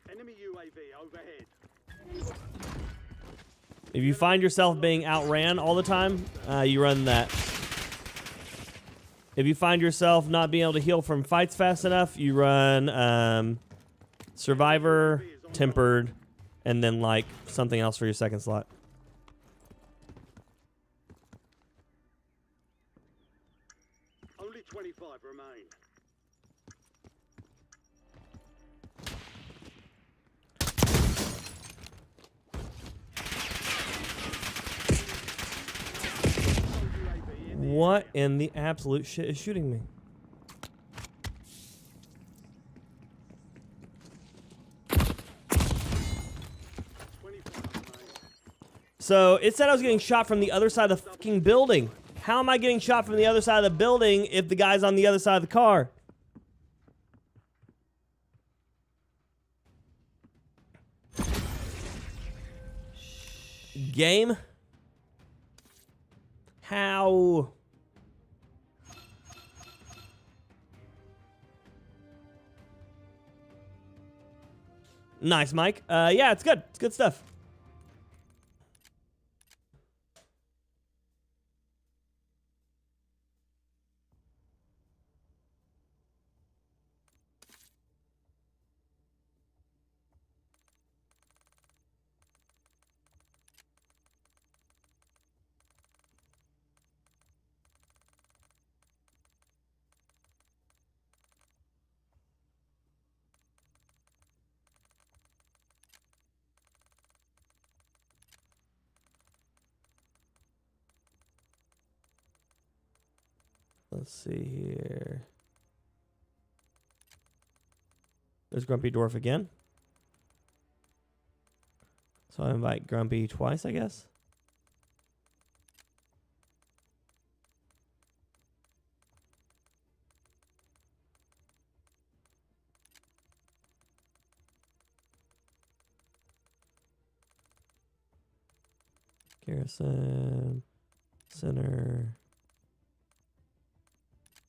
Speaker 2: Enemy UAV overhead.
Speaker 1: If you find yourself being outran all the time, you run that. If you find yourself not being able to heal from fights fast enough, you run Survivor, Tempered, and then like something else for your second slot.
Speaker 2: Only 25 remain.
Speaker 1: What in the absolute shit is shooting me? So it said I was getting shot from the other side of the fucking building. How am I getting shot from the other side of the building if the guy's on the other side of the car? Game? How? Nice, Mike. Yeah, it's good. It's good stuff. Let's see here. There's Grumpy Dwarf again. So I invite Grumpy twice, I guess. Garrison, Center,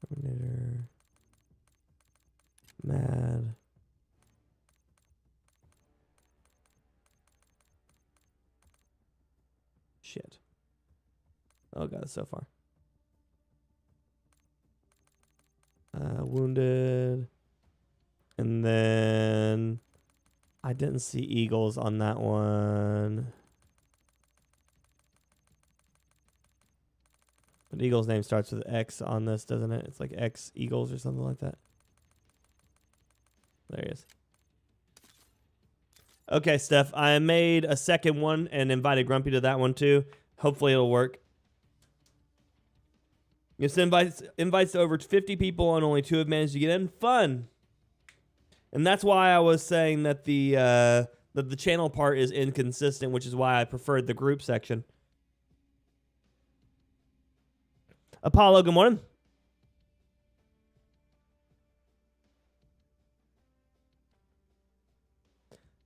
Speaker 1: Terminator, Mad. Shit. Oh god, so far. Wounded. And then I didn't see Eagles on that one. But Eagle's name starts with X on this, doesn't it? It's like X Eagles or something like that. There he is. Okay, Steph. I made a second one and invited Grumpy to that one too. Hopefully it'll work. This invites to over 50 people and only 2 have managed to get in. Fun. And that's why I was saying that the channel part is inconsistent, which is why I preferred the group section. Apollo, good morning.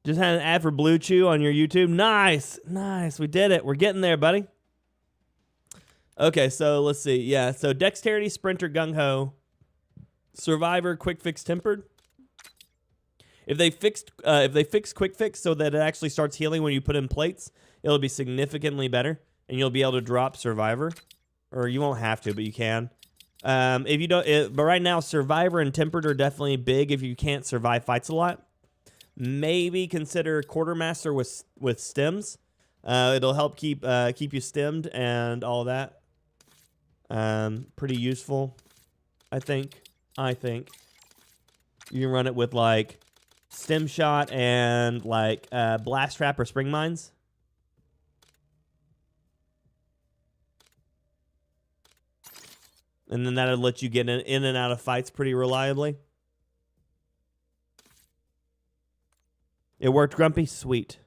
Speaker 1: Just had an ad for Blue Chew on your YouTube. Nice. Nice. We did it. We're getting there, buddy. Okay, so let's see. Yeah, so Dexterity, Sprinter, Gung-Ho, Survivor, Quick Fix, Tempered. If they fix Quick Fix so that it actually starts healing when you put in plates, it'll be significantly better, and you'll be able to drop Survivor. Or you won't have to, but you can. If you don't, but right now, Survivor and Tempered are definitely big if you can't survive fights a lot. Maybe consider Quartermaster with stims. It'll help keep you stemmed and all that. Pretty useful, I think. You can run it with like stem shot and like blast trap or spring mines. And then that'll let you get in and out of fights pretty reliably. It worked, Grumpy? Sweet.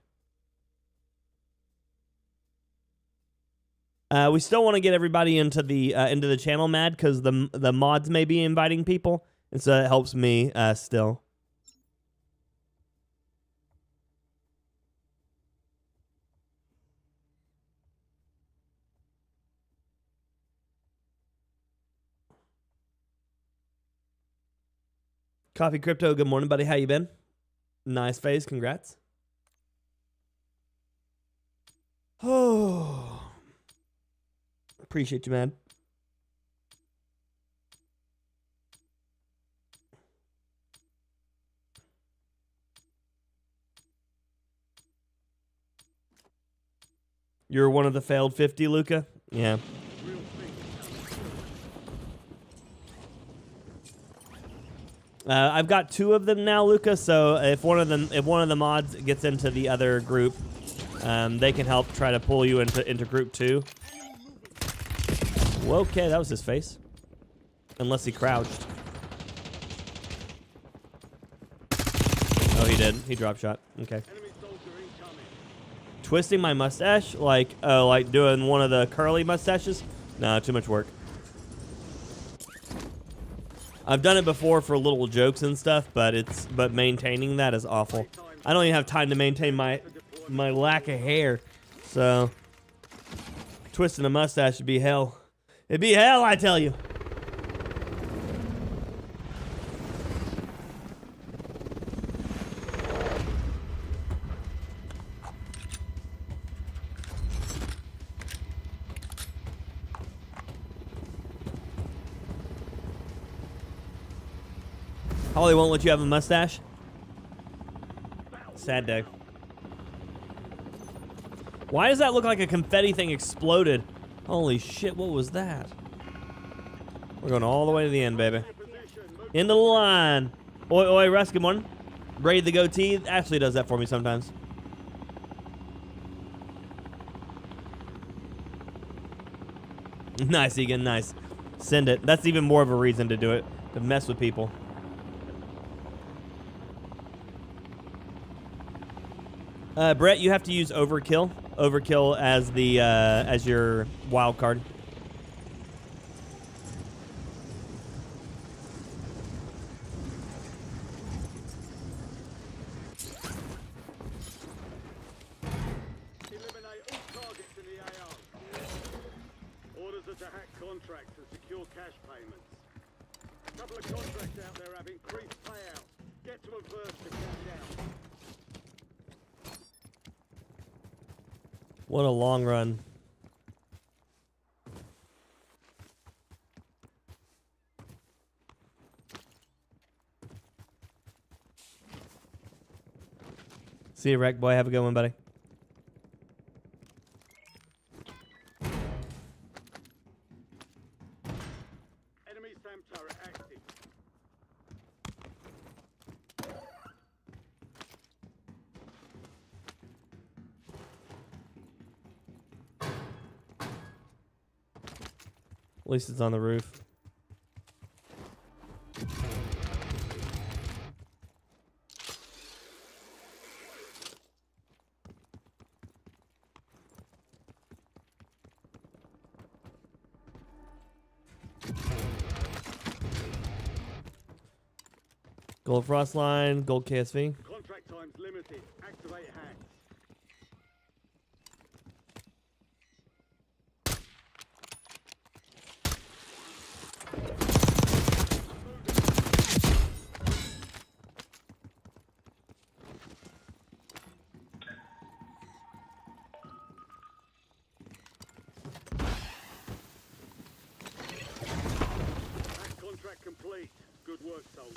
Speaker 1: We still want to get everybody into the channel, Mad, because the mods may be inviting people, and so it helps me still. Coffee Crypto, good morning, buddy. How you been? Nice face, congrats. Oh, appreciate you, man. You're one of the failed 50, Luca? Yeah. I've got 2 of them now, Luca. So if one of the mods gets into the other group, they can help try to pull you into group 2. Well, okay, that was his face. Unless he crouched. Oh, he did. He drop shot. Okay. Twisting my mustache, like doing one of the curly mustaches. No, too much work. I've done it before for little jokes and stuff, but maintaining that is awful. I don't even have time to maintain my lack of hair. So, twisting a mustache would be hell. It'd be hell, I tell you. Holly won't let you have a mustache? Sad day. Why does that look like a confetti thing exploded? Holy shit, what was that? We're going all the way to the end, baby. Into the line. Oi, oi, Russ, good morning. Braid the goatee. Ashley does that for me sometimes. Nice, Egan, nice. Send it. That's even more of a reason to do it, to mess with people. Brett, you have to use overkill. Overkill as the as your wild card.
Speaker 2: Eliminate all targets in the AO. Orders are to hack contracts and secure cash payments. A couple of contracts out there have increased payouts. Get to them first to cash out.
Speaker 1: What a long run. See you, Wreck Boy. Have a good one, buddy.
Speaker 2: Enemy SAM turret active.
Speaker 1: At least it's on the roof. Gold Frost Line, Gold KSV.
Speaker 2: Contract time's limited. Activate hacks. Hack contract complete. Good work, soldier.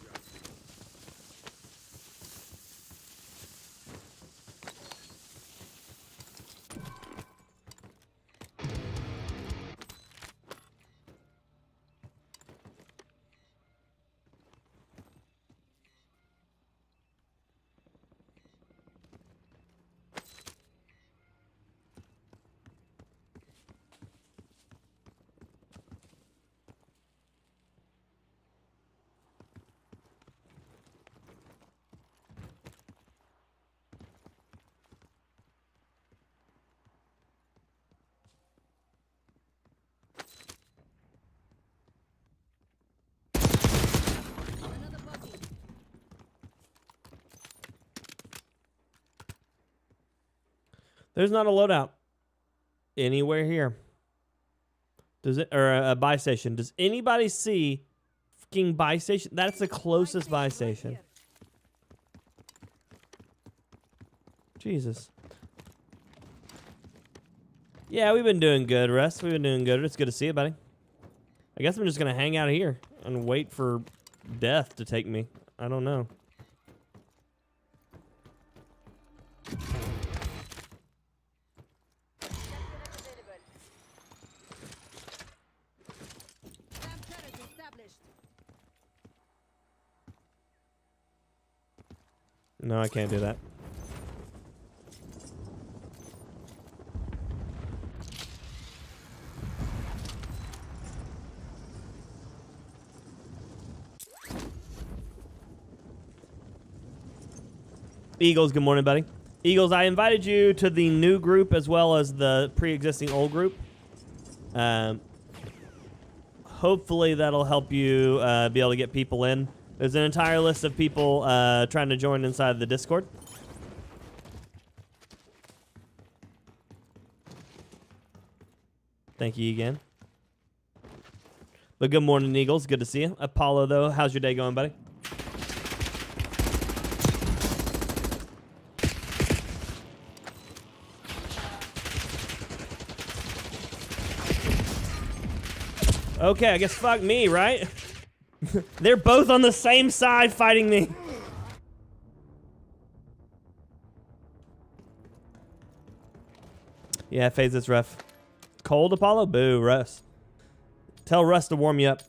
Speaker 5: Another buggy.
Speaker 1: There's not a loadout anywhere here. Does it, or a buy station? Does anybody see fucking buy station? That's the closest buy station. Jesus. Yeah, we've been doing good, Russ. We've been doing good. It's good to see you, buddy. I guess I'm just gonna hang out here and wait for death to take me. I don't know.
Speaker 3: Available.
Speaker 5: SAM turret established.
Speaker 1: No, I can't do that. Eagles, good morning, buddy. Eagles, I invited you to the new group as well as the pre-existing old group. Hopefully that'll help you be able to get people in. There's an entire list of people trying to join inside the Discord. Thank you again. But good morning, Eagles. Good to see you. Apollo, though, how's your day going, buddy? Okay, I guess fuck me, right? They're both on the same side fighting me. Yeah, FaZe is rough. Cold, Apollo? Boo, Russ. Tell Russ to warm you up.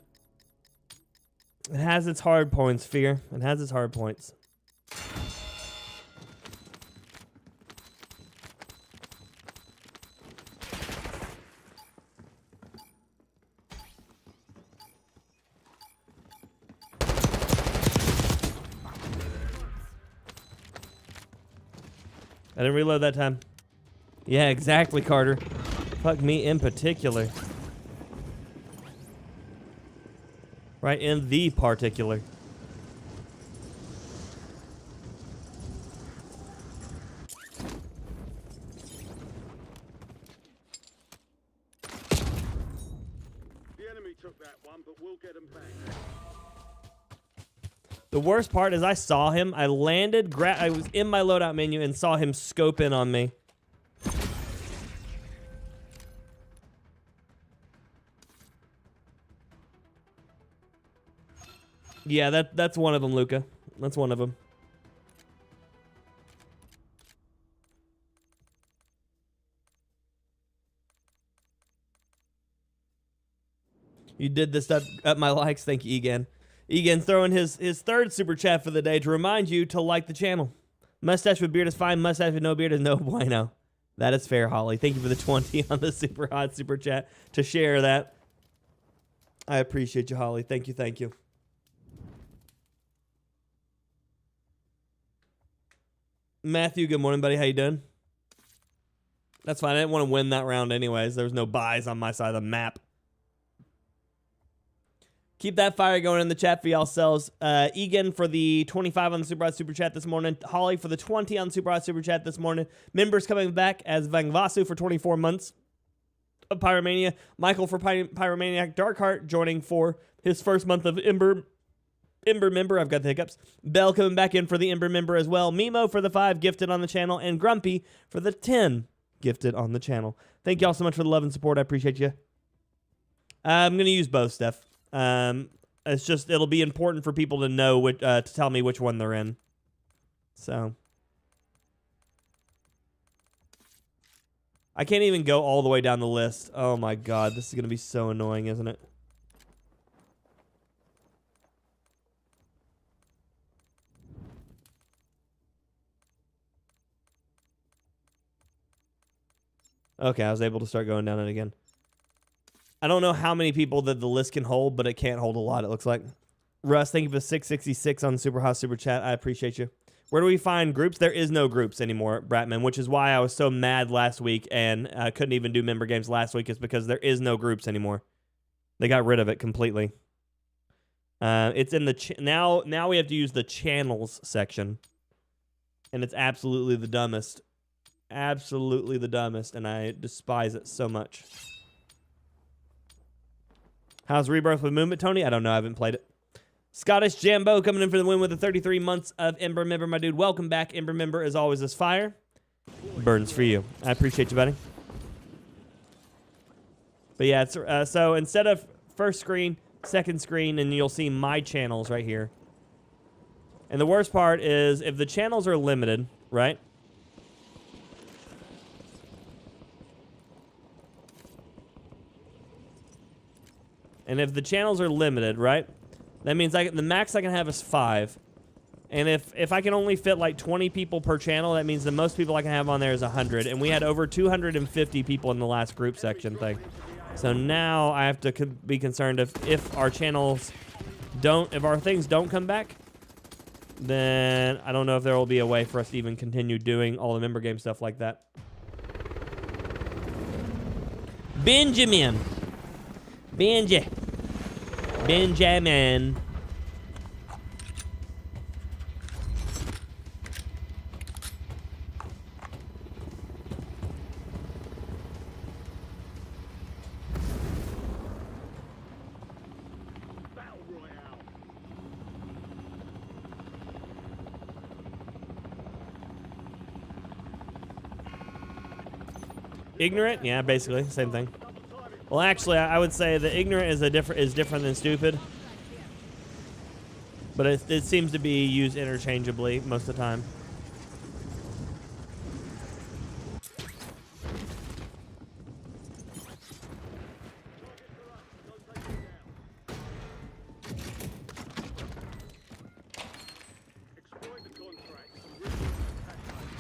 Speaker 1: It has its hard points, Fear. It has its hard points. I didn't reload that time. Yeah, exactly, Carter. Fuck me in particular. Right in the particular.
Speaker 2: The enemy took that one, but we'll get them back.
Speaker 1: The worst part is I saw him. I landed, I was in my loadout menu and saw him scope in on me. Yeah, that's one of them, Luca. That's one of them. You did this up my likes. Thank you, Egan. Egan throwing his third super chat for the day to remind you to like the channel. Mustache with beard is fine. Mustache with no beard is no bueno. That is fair, Holly. Thank you for the 20 on the super hot super chat to share that. I appreciate you, Holly. Thank you, thank you. Matthew, good morning, buddy. How you doing? That's fine. I didn't want to win that round anyways. There was no buys on my side of the map. Keep that fire going in the chat for y'all selves. Egan for the 25 on the Super Hot Super Chat this morning. Holly for the 20 on Super Hot Super Chat this morning. Members coming back as Vangvasu for 24 months of Pyromania. Michael for Pyromaniac. Darkheart joining for his first month of Ember member. I've got the hiccups. Bell coming back in for the Ember member as well. Mimo for the 5 gifted on the channel. And Grumpy for the 10 gifted on the channel. Thank y'all so much for the love and support. I appreciate you. I'm going to use both, Steph. It's just, it'll be important for people to know which, to tell me which one they're in. So. I can't even go all the way down the list. Oh my god, this is going to be so annoying, isn't it? Okay, I was able to start going down it again. I don't know how many people that the list can hold, but it can't hold a lot, it looks like. Russ, thank you for 666 on Super Hot Super Chat. I appreciate you. Where do we find groups? There is no groups anymore, Bratman, which is why I was so mad last week and couldn't even do member games last week, is because there is no groups anymore. They got rid of it completely. It's in the... Now we have to use the channels section. And it's absolutely the dumbest. Absolutely the dumbest, and I despise it so much. How's Rebirth with Movement, Tony? I don't know. I haven't played it. Scottish Jambo coming in for the win with the 33 months of Ember member. My dude, welcome back. Ember member, as always, is fire. Burns for you. I appreciate you, buddy. But yeah, it's, so instead of first screen, second screen, and you'll see my channels right here. And the worst part is if the channels are limited, right? And if the channels are limited, right? That means the max I can have is 5. And if I can only fit like 20 people per channel, that means the most people I can have on there is 100. And we had over 250 people in the last group section thing. So now I have to be concerned if our channels don't, if our things don't come back, then I don't know if there will be a way for us to even continue doing all the member game stuff like that. Benjamin. Benjamin. Ignorant? Yeah, basically same thing. Well, actually, I would say that ignorant is different than stupid, but it seems to be used interchangeably most of the time.
Speaker 2: Exploit the contract and resource the cash payments.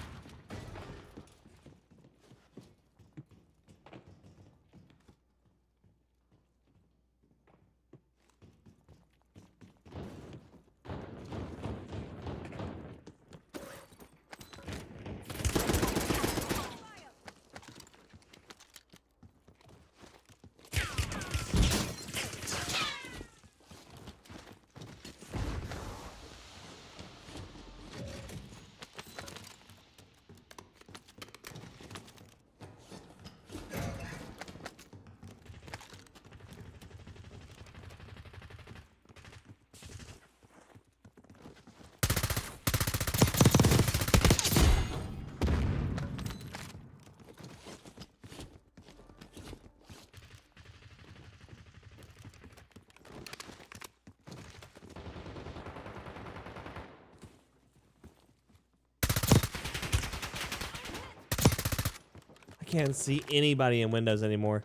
Speaker 1: I can't see anybody in Windows anymore.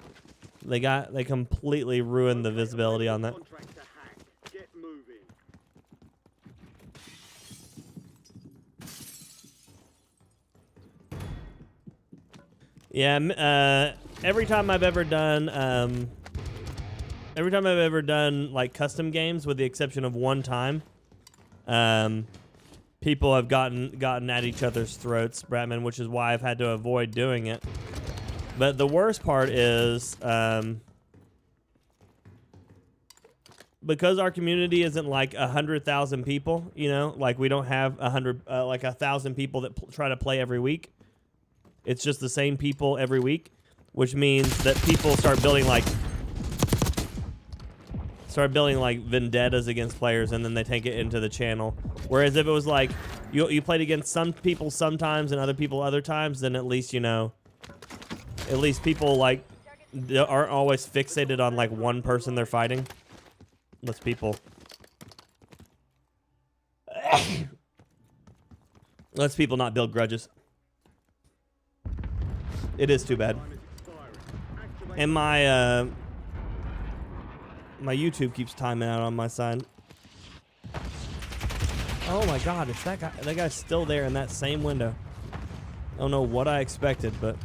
Speaker 1: They completely ruined the visibility on that.
Speaker 2: Contract to hack. Get moving.
Speaker 1: Yeah, every time I've ever done like custom games, with the exception of one time, people have gotten at each other's throats, Bratman, which is why I've had to avoid doing it. But the worst part is, because our community isn't like 100,000 people, you know, like we don't have 1,000 people that try to play every week. It's just the same people every week, which means that people start building like vendettas against players, and then they take it into the channel. Whereas if it was like you played against some people sometimes and other people other times, then at least, you know, at least people like aren't always fixated on like one person they're fighting. Lets people not build grudges. It is too bad. And my my YouTube keeps timing out on my side. Oh my God, it's that guy. That guy's still there in that same window. I don't know what I expected, but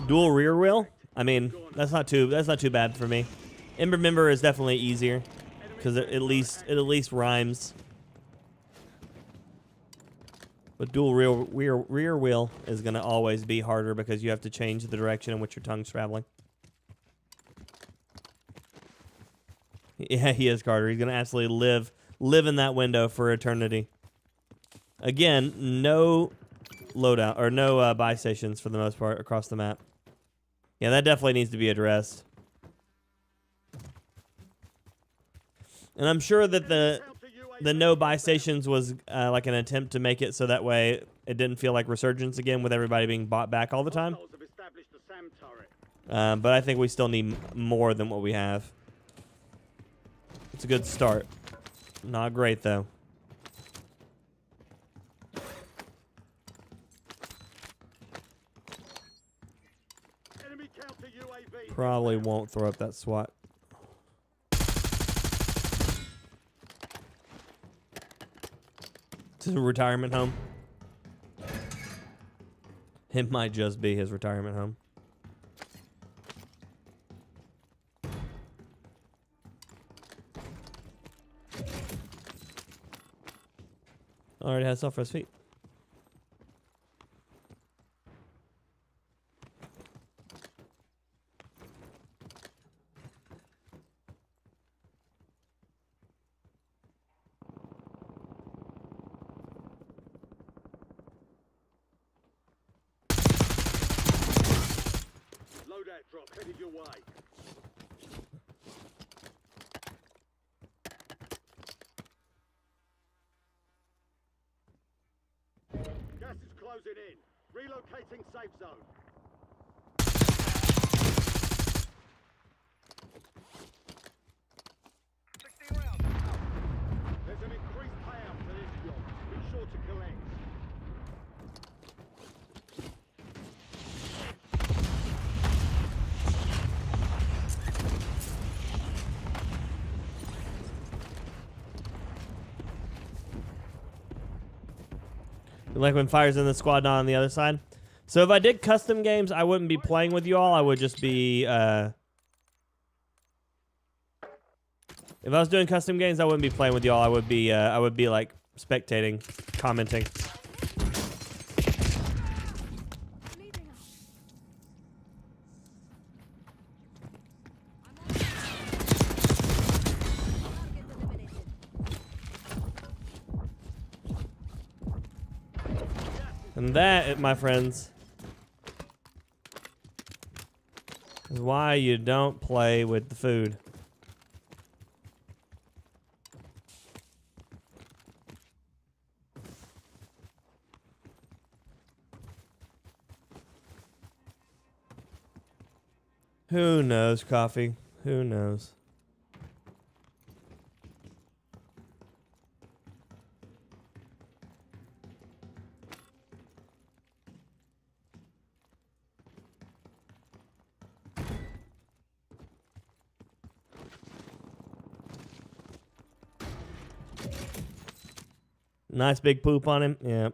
Speaker 1: dual rear wheel. I mean, that's not too bad for me. Remember is definitely easier because it at least rhymes. But dual rear wheel is gonna always be harder because you have to change the direction in which your tongue's traveling. Yeah, he is, Carter. He's gonna absolutely live in that window for eternity. Again, no loadout or no buy stations for the most part across the map. Yeah, that definitely needs to be addressed. And I'm sure that the no buy stations was like an attempt to make it so that way it didn't feel like Resurgence again with everybody being bought back all the time. But I think we still need more than what we have. It's a good start. Not great, though. Probably won't throw up that SWAT. It's a retirement home. It might just be his retirement home. Already has stuff for his feet.
Speaker 2: drop headed your way. Gas is closing in. Relocating safe zone. There's an increased payout for this job. Be sure to collect.
Speaker 1: Like when Fire's in the squad, not on the other side. So if I did custom games, I wouldn't be playing with you all. I would just be, if I was doing custom games, I wouldn't be playing with you all. I would be like spectating, commenting.
Speaker 5: Bleeding out. Target eliminated.
Speaker 1: And that, my friends, is why you don't play with the food. Who knows, Coffee? Who knows? Nice big poop on him. Yeah.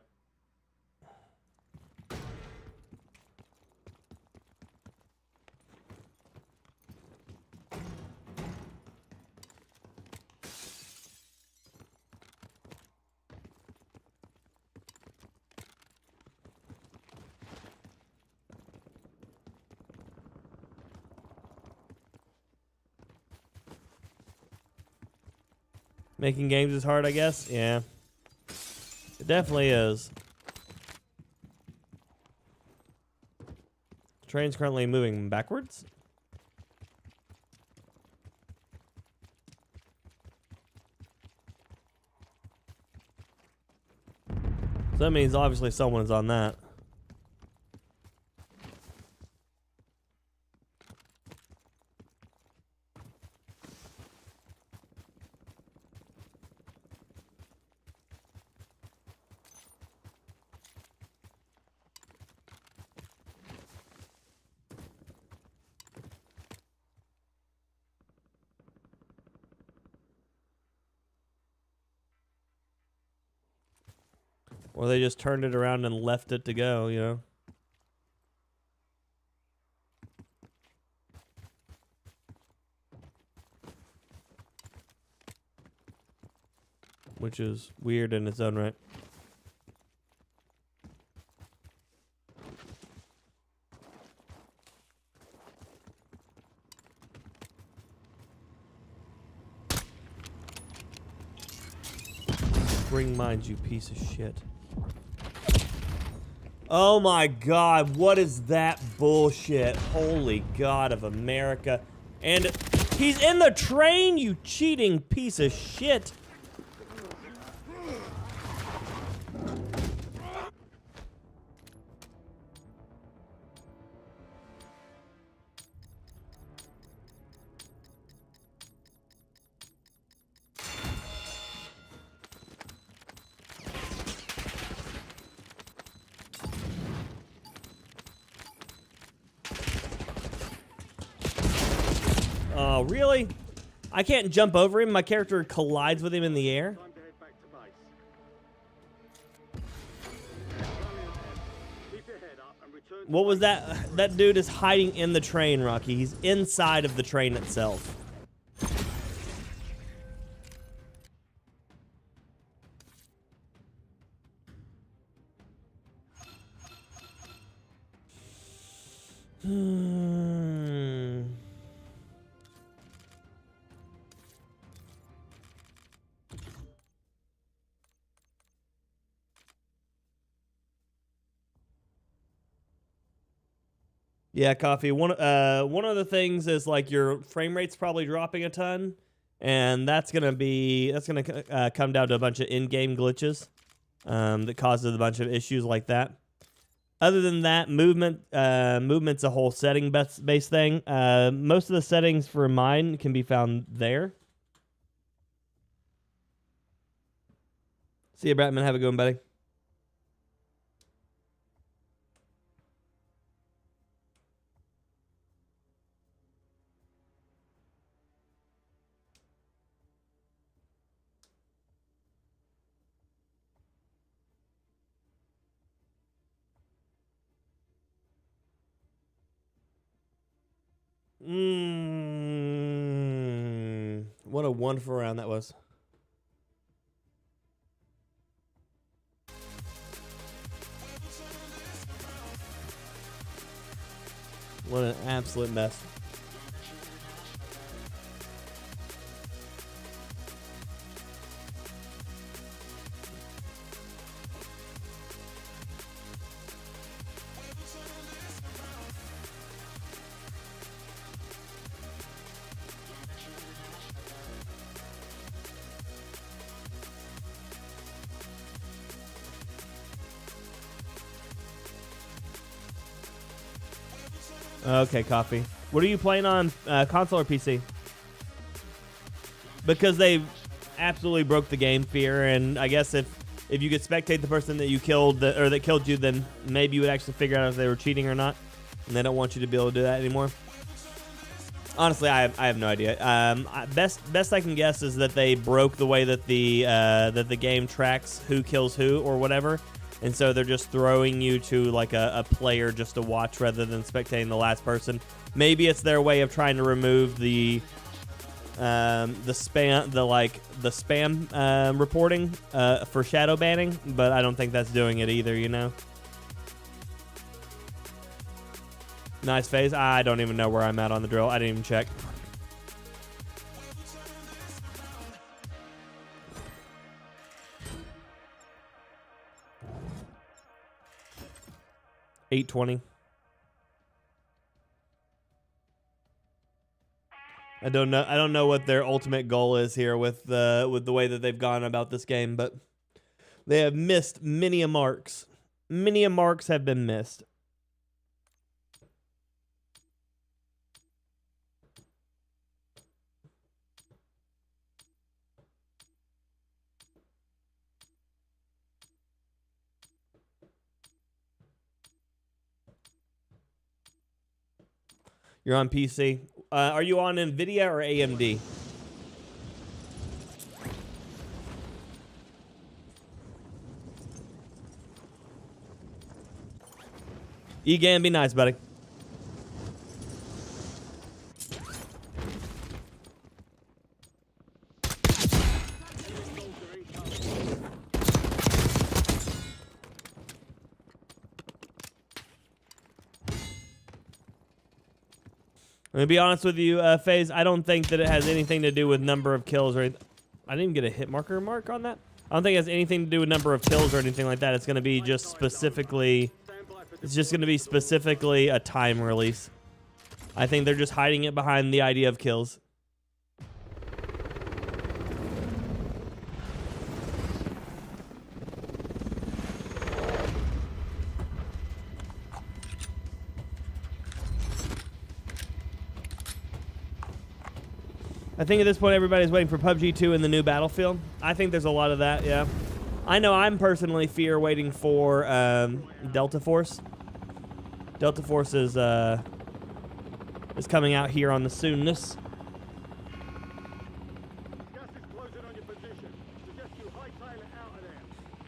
Speaker 1: Making games is hard, I guess. Yeah. It definitely is. Train's currently moving backwards. So that means obviously someone's on that. Or they just turned it around and left it to go, you know? Which is weird in its own right. Bring mines, you piece of shit. Oh my god, what is that bullshit? Holy God of America. And he's in the train, you cheating piece of shit. Oh, really? I can't jump over him. My character collides with him in the air.
Speaker 2: Time to head back to base. Keep your head up and return to
Speaker 1: What was
Speaker 2: base.
Speaker 1: that? That dude is hiding in the train, Rocky. He's inside of the train itself. Yeah, coffee. One of the things is like your frame rate's probably dropping a ton, and that's gonna come down to a bunch of in-game glitches that causes a bunch of issues like that. Other than that, movement's a whole setting based thing. Most of the settings for mine can be found there. See you, Bratman. Have a good one, buddy. What a wonderful round that was. What an absolute mess. Okay, coffee. What are you playing on, console or PC? Because they absolutely broke the game, Fear, and I guess if you could spectate the person that you killed, or that killed you, then maybe you would actually figure out if they were cheating or not, and they don't want you to be able to do that anymore. Honestly, I have no idea. Best I can guess is that they broke the way that the game tracks who kills who or whatever. And so they're just throwing you to like a player just to watch rather than spectating the last person. Maybe it's their way of trying to remove the spam reporting for shadow banning, but I don't think that's doing it either, you know. Nice phase. I don't even know where I'm at on the drill. I didn't even check. $820. I don't know what their ultimate goal is here with the way that they've gone about this game, but they have missed many a marks. Many a marks have been missed. You're on PC. Are you on NVIDIA or AMD? EGAN, be nice, buddy. I'm gonna be honest with you, FaZe. I don't think that it has anything to do with number of kills or anything. I didn't even get a hit marker mark on that. I don't think it has anything to do with number of kills or anything like that. It's gonna be just specifically. It's just gonna be specifically a time release. I think they're just hiding it behind the idea of kills. I think at this point everybody's waiting for PUBG 2 in the new Battlefield. I think there's a lot of that, yeah. I know I'm personally waiting for Delta Force. Delta Force is coming out here on the soonness.
Speaker 2: Gas is closing on your position. Suggest you hightail it out of there.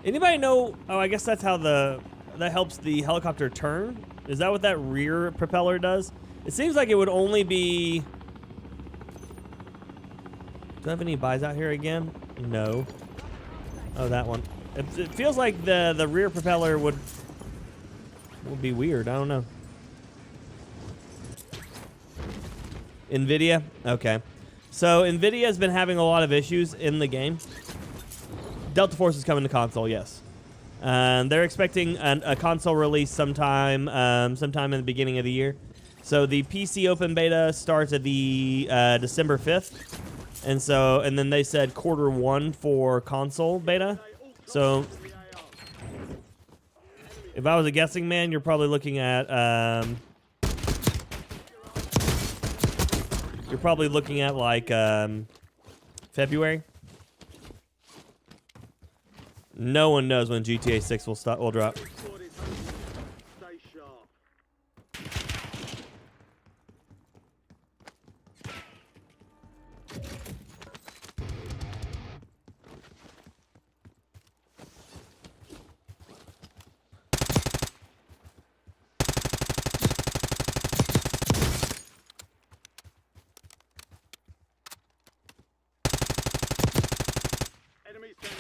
Speaker 1: Anybody know? Oh, I guess that's how that helps the helicopter turn. Is that what that rear propeller does? It seems like it would only be. Do I have any buys out here again? No. Oh, that one. It feels like the rear propeller would be weird. I don't know. NVIDIA? Okay. So NVIDIA has been having a lot of issues in the game. Delta Force is coming to console, yes. They're expecting a console release sometime in the beginning of the year. So the PC open beta starts at the December 5th, and then they said Q1 for console beta. So if I was a guessing man, you're probably looking at like February. No one knows when GTA 6 will drop.
Speaker 2: Squad is hungry. Stay sharp. Enemies down.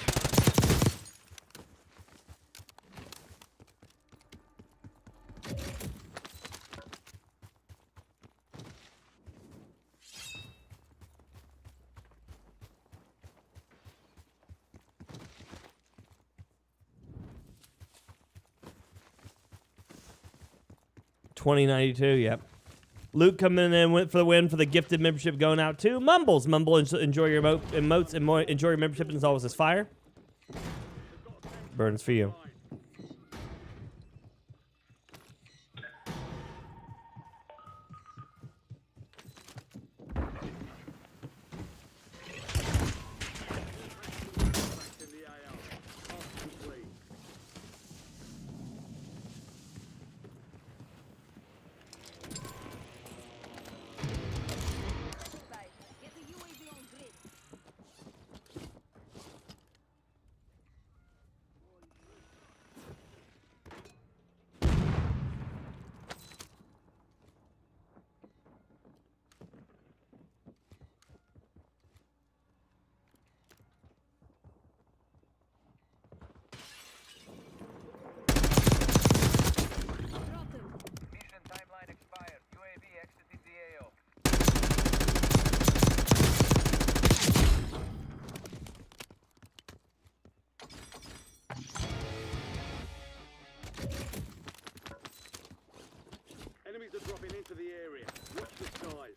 Speaker 1: $20.92, yep. Luke coming in went for the win for the gifted membership going out to Mumbles. Mumble, enjoy your emotes and enjoy your membership, and as always is fire. Burns for you.
Speaker 2: In the AO. Task complete.
Speaker 5: Get the UAV on grid. Drop them.
Speaker 4: Mission timeline expired. UAV exited the AO.
Speaker 2: Enemies are dropping into the area. Watch the skies.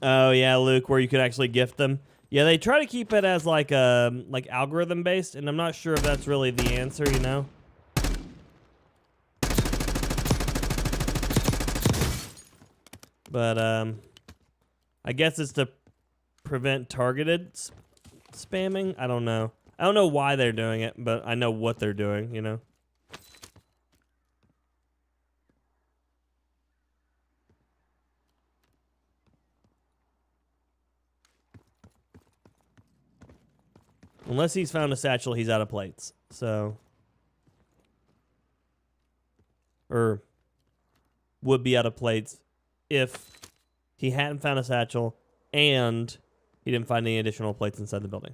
Speaker 1: Oh yeah, Luke, where you could actually gift them. Yeah, they try to keep it as like algorithm based, and I'm not sure if that's really the answer, you know. But I guess it's to prevent targeted spamming. I don't know. I don't know why they're doing it, but I know what they're doing, you know. Unless he's found a satchel, he's out of plates. So, or would be out of plates if he hadn't found a satchel and he didn't find any additional plates inside the building.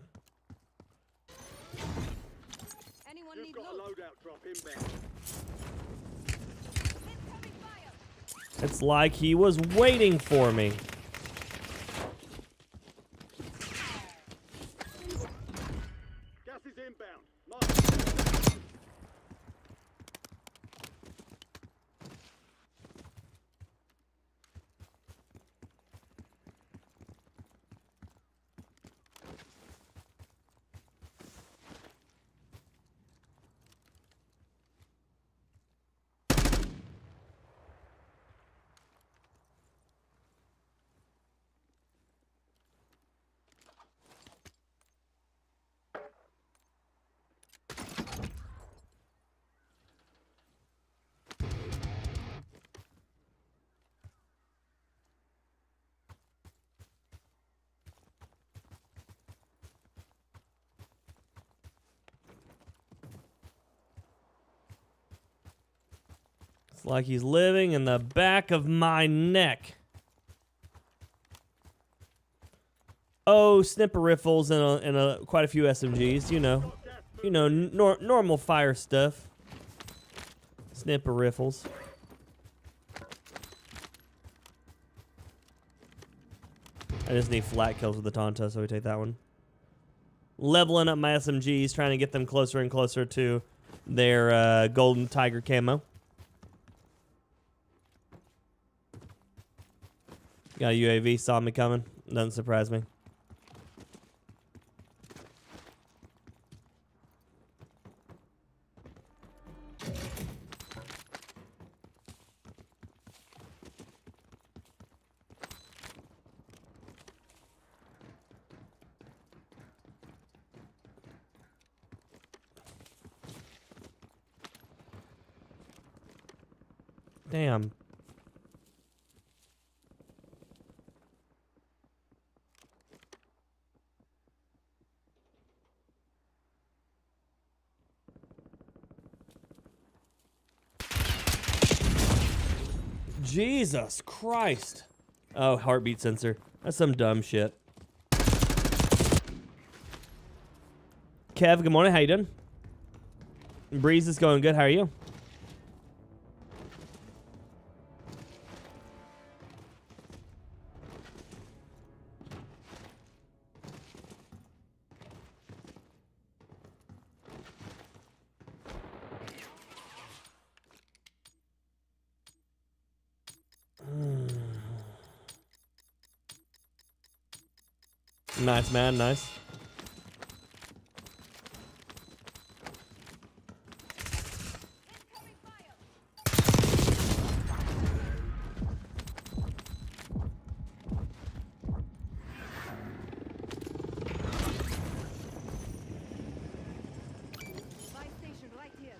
Speaker 5: Anyone
Speaker 2: You've
Speaker 5: need
Speaker 2: got a
Speaker 5: loot?
Speaker 2: loadout drop inbound.
Speaker 5: Incoming fire.
Speaker 1: It's like he was waiting for me.
Speaker 2: Gas is inbound. Mark.
Speaker 1: Like he's living in the back of my neck. Oh, snipper riffles and quite a few SMGs. Normal fire stuff. Snipper riffles. I just need flat kills with the Tonta, so we take that one. Leveling up my SMGs, trying to get them closer and closer to their golden tiger camo. Got a UAV, saw me coming. Doesn't surprise me. Damn. Jesus Christ. Oh, heartbeat sensor. That's some dumb shit. Kev, good morning. How you doing? Breeze is going good. How are you? Nice, man. Nice.
Speaker 5: Buy station right here.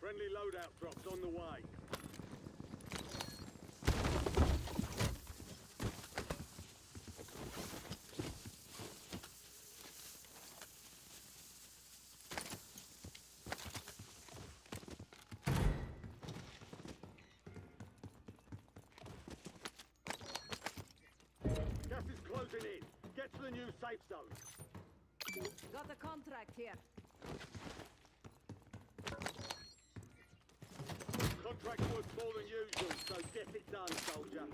Speaker 2: Friendly loadout drops on the way. Gas is closing in. Get to the new safe zone.
Speaker 5: Got a contract here.
Speaker 2: Contract worth more than usual, so get it done, soldier.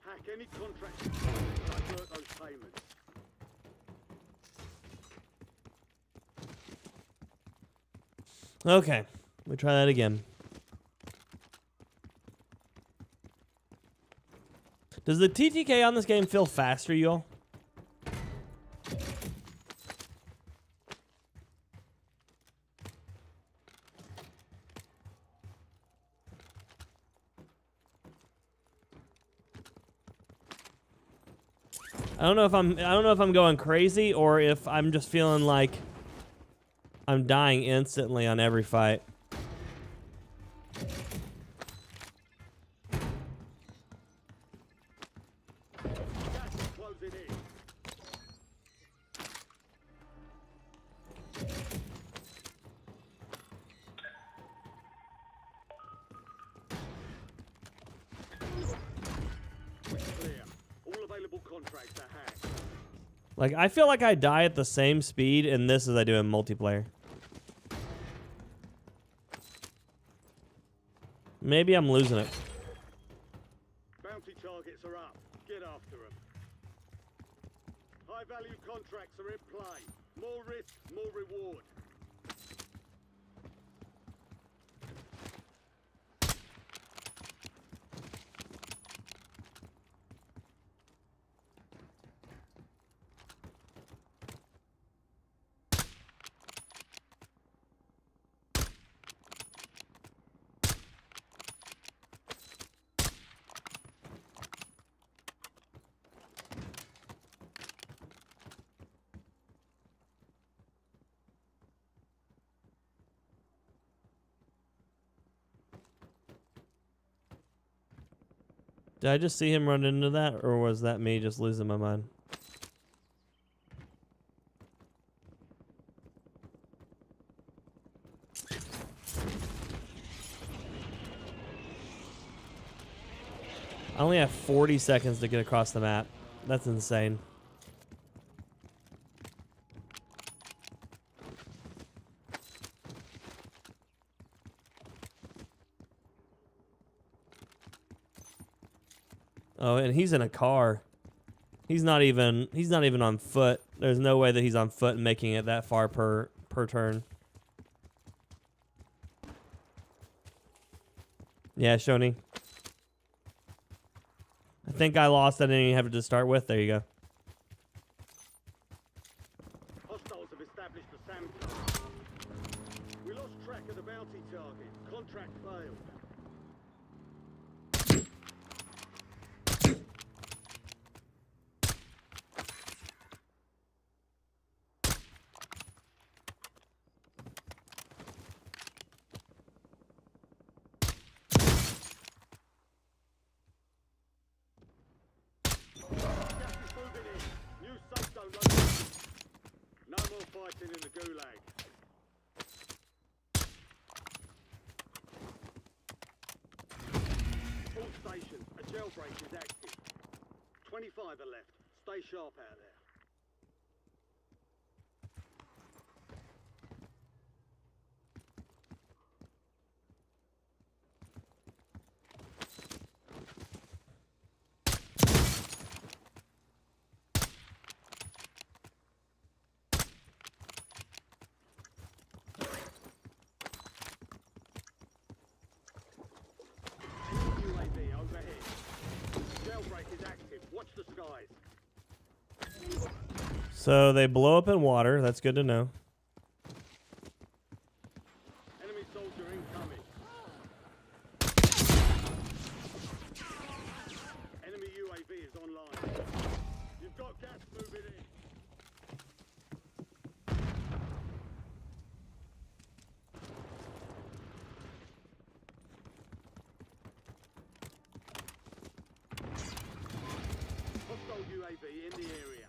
Speaker 2: Hack any contract you find and divert those payments.
Speaker 1: Okay. We try that again. Does the TTK on this game feel faster, y'all? I don't know if I'm going crazy or if I'm just feeling like I'm dying instantly on every fight.
Speaker 2: Gas is closing in. We're clear. All available contracts are hacked.
Speaker 1: Like, I feel like I die at the same speed in this as I do in multiplayer. Maybe I'm losing it.
Speaker 2: Bounty targets are up. Get after them. High-value contracts are in play. More risk, more reward.
Speaker 1: Did I just see him run into that, or was that me just losing my mind? I only have 40 seconds to get across the map. That's insane. Oh, and he's in a car. He's not even on foot. There's no way that he's on foot and making it that far per turn. Yeah, Shoni. I think I lost. I didn't even have to start with. There you go.
Speaker 2: Hostiles have established a SAM target. We lost track of the bounty target. Contract failed. Gas is moving in. New safe zone located. No more fighting in the gulag. All stations, a jailbreak is active. 25 are left. Stay sharp out there. UAV overhead. Jailbreak is active. Watch the skies.
Speaker 1: So they blow up in water. That's good to know.
Speaker 2: Enemy soldier incoming. Enemy UAV is online. You've got gas moving in. Hostile UAV in the area.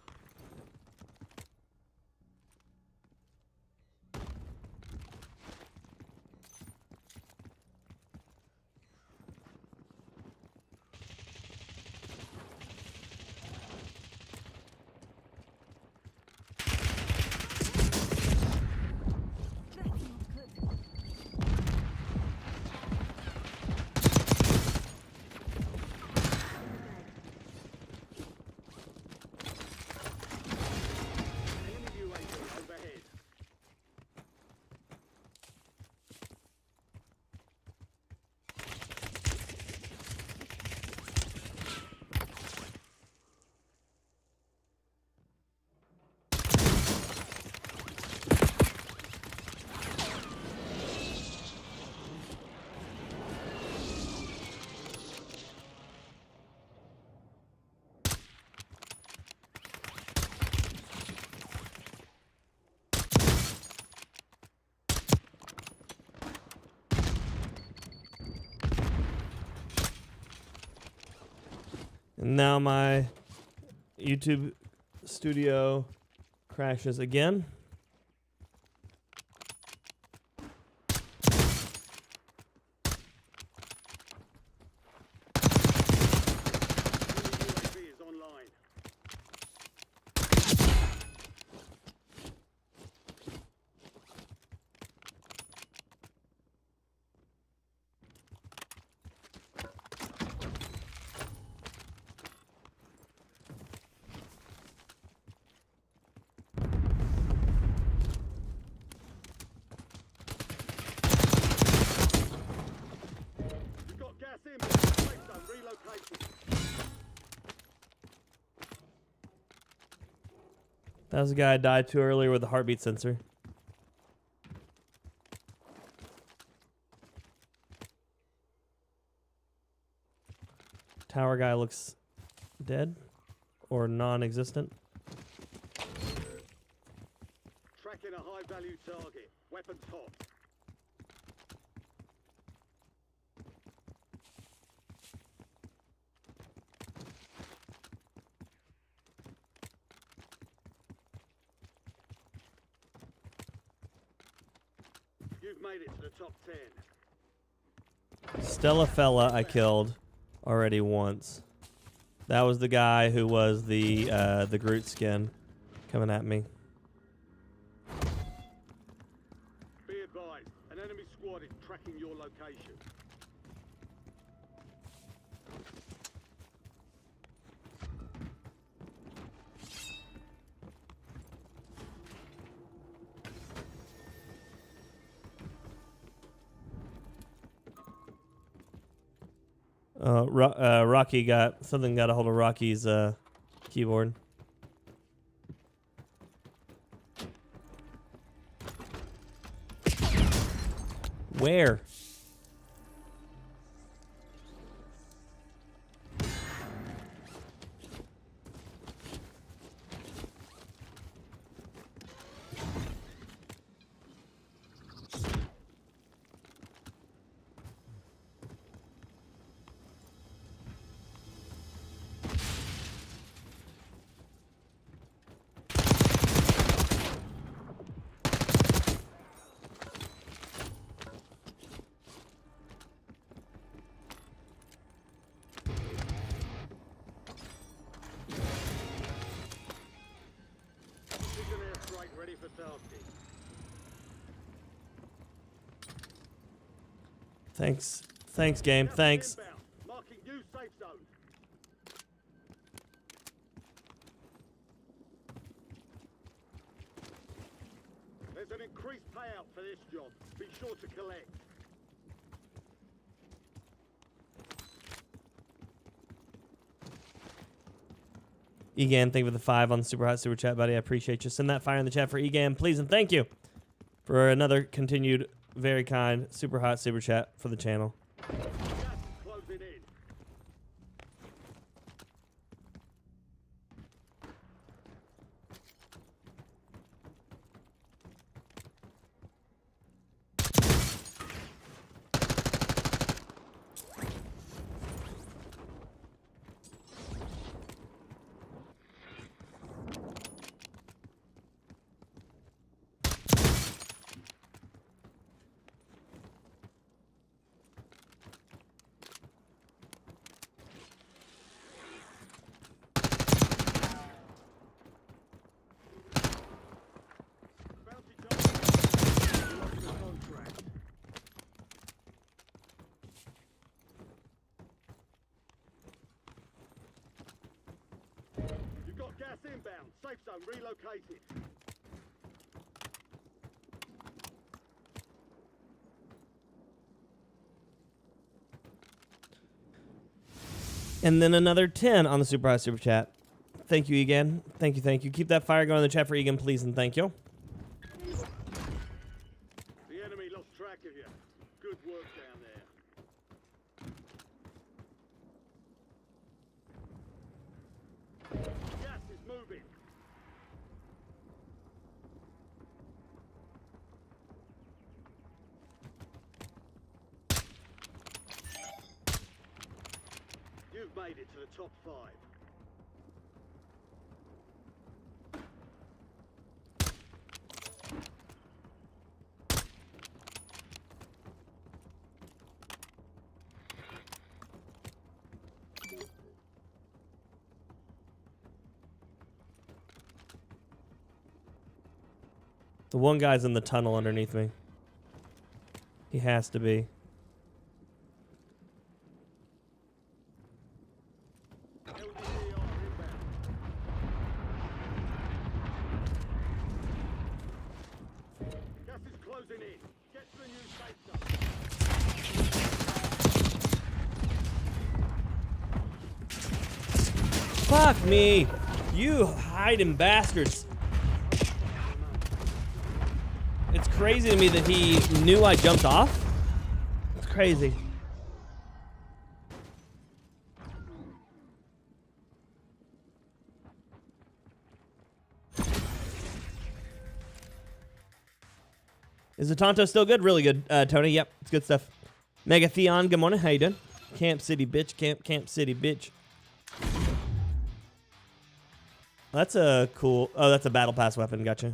Speaker 5: That's not good.
Speaker 2: Enemy UAV overhead.
Speaker 1: And now my YouTube studio crashes again.
Speaker 2: Enemy UAV is online. You've got gas inbound. Safe zone relocated.
Speaker 1: That was a guy I died to earlier with a heartbeat sensor. Tower guy looks dead or non-existent.
Speaker 2: Tracking a high-value target. Weapons hot. You've made it to the top 10.
Speaker 1: Stella fella I killed already once. That was the guy who was the Groot skin coming at me.
Speaker 2: Be advised, an enemy squad is tracking your location.
Speaker 1: Rocky got a hold of Rocky's keyboard. Where?
Speaker 2: Precision airstrike ready for tasking.
Speaker 1: Thanks. Thanks, game.
Speaker 2: Gas is
Speaker 1: Thanks.
Speaker 2: inbound, marking new safe zone. There's an increased payout for this job. Be sure to collect.
Speaker 1: Egan, thank you for the 5 on the super hot super chat, buddy. I appreciate you. Send that fire in the chat for Egan, please, and thank you for another continued very kind super hot super chat for the channel.
Speaker 2: Gas is closing in. Bounty target. You lost the contract. You've got gas inbound. Safe zone relocated.
Speaker 1: And then another 10 on the super hot super chat. Thank you, Egan. Thank you, thank you. Keep that fire going in the chat for Egan, please, and thank you.
Speaker 2: The enemy lost track of you. Good work down there. Gas is moving. You've made it to the top 5.
Speaker 1: The one guy's in the tunnel underneath me. He has to be.
Speaker 2: LDR inbound. Gas is closing in. Get to the new safe zone.
Speaker 1: Fuck me. You hiding bastards. It's crazy to me that he knew I jumped off. It's crazy. Is the Tonto still good? Really good, Tony. Yep, it's good stuff. Mega Theon, good morning. How you doing? Camp City, bitch. Camp City, bitch. That's a cool... Oh, that's a battle pass weapon. Gotcha.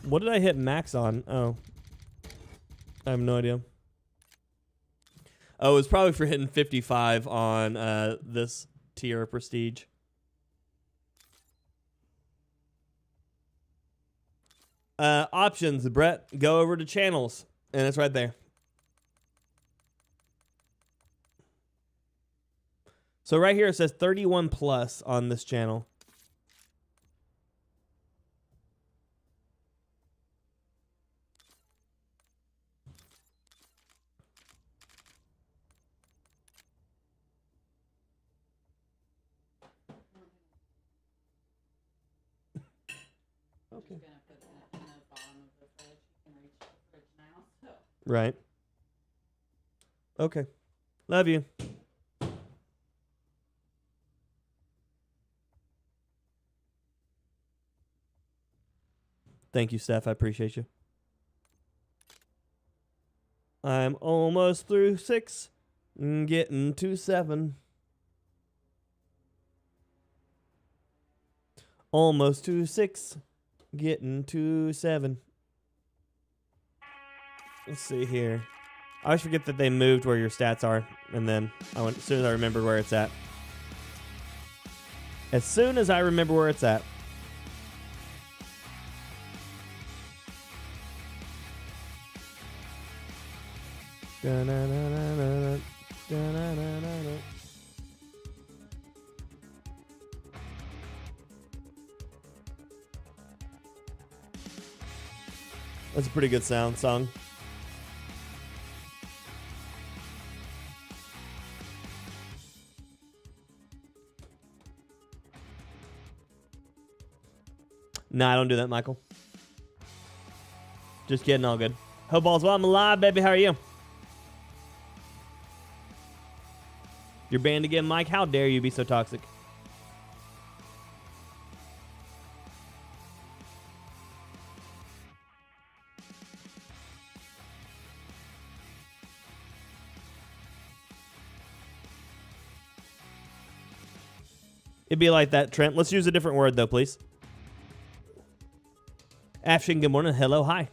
Speaker 1: What did I hit max on? Oh. I have no idea. Oh, it was probably for hitting 55 on this tier of prestige. Options, Brett. Go over to channels. And it's right there. So right here it says 31 plus on this channel. Okay. Right. Okay. Love you. Thank you, Steph. I appreciate you. I'm almost through 6. Getting to 7. Almost to 6. Getting to 7. Let's see here. I always forget that they moved where your stats are. And then I went as soon as I remember where it's at. As soon as I remember where it's at. Da-na-na-na-na, da-na-na-na-na. That's a pretty good sound song. Nah, I don't do that, Michael. Just kidding, all good. Hope all's well. I'm alive, baby. How are you? You're banned again, Mike. How dare you be so toxic? It'd be like that, Trent. Let's use a different word, though, please. Afshin, good morning. Hello, hi.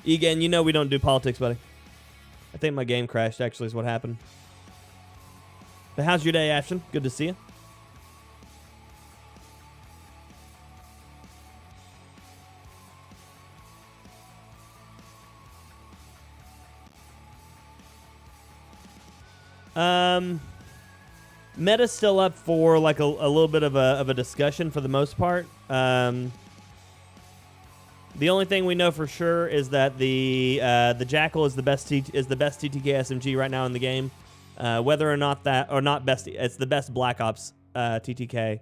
Speaker 1: Egan, you know we don't do politics, buddy. I think my game crashed, actually, is what happened. But how's your day, Ashton? Good to see you. Meta's still up for like a little bit of a discussion for the most part. The only thing we know for sure is that the Jackal is the best TTK SMG right now in the game. Whether or not it's the best Black Ops TTK.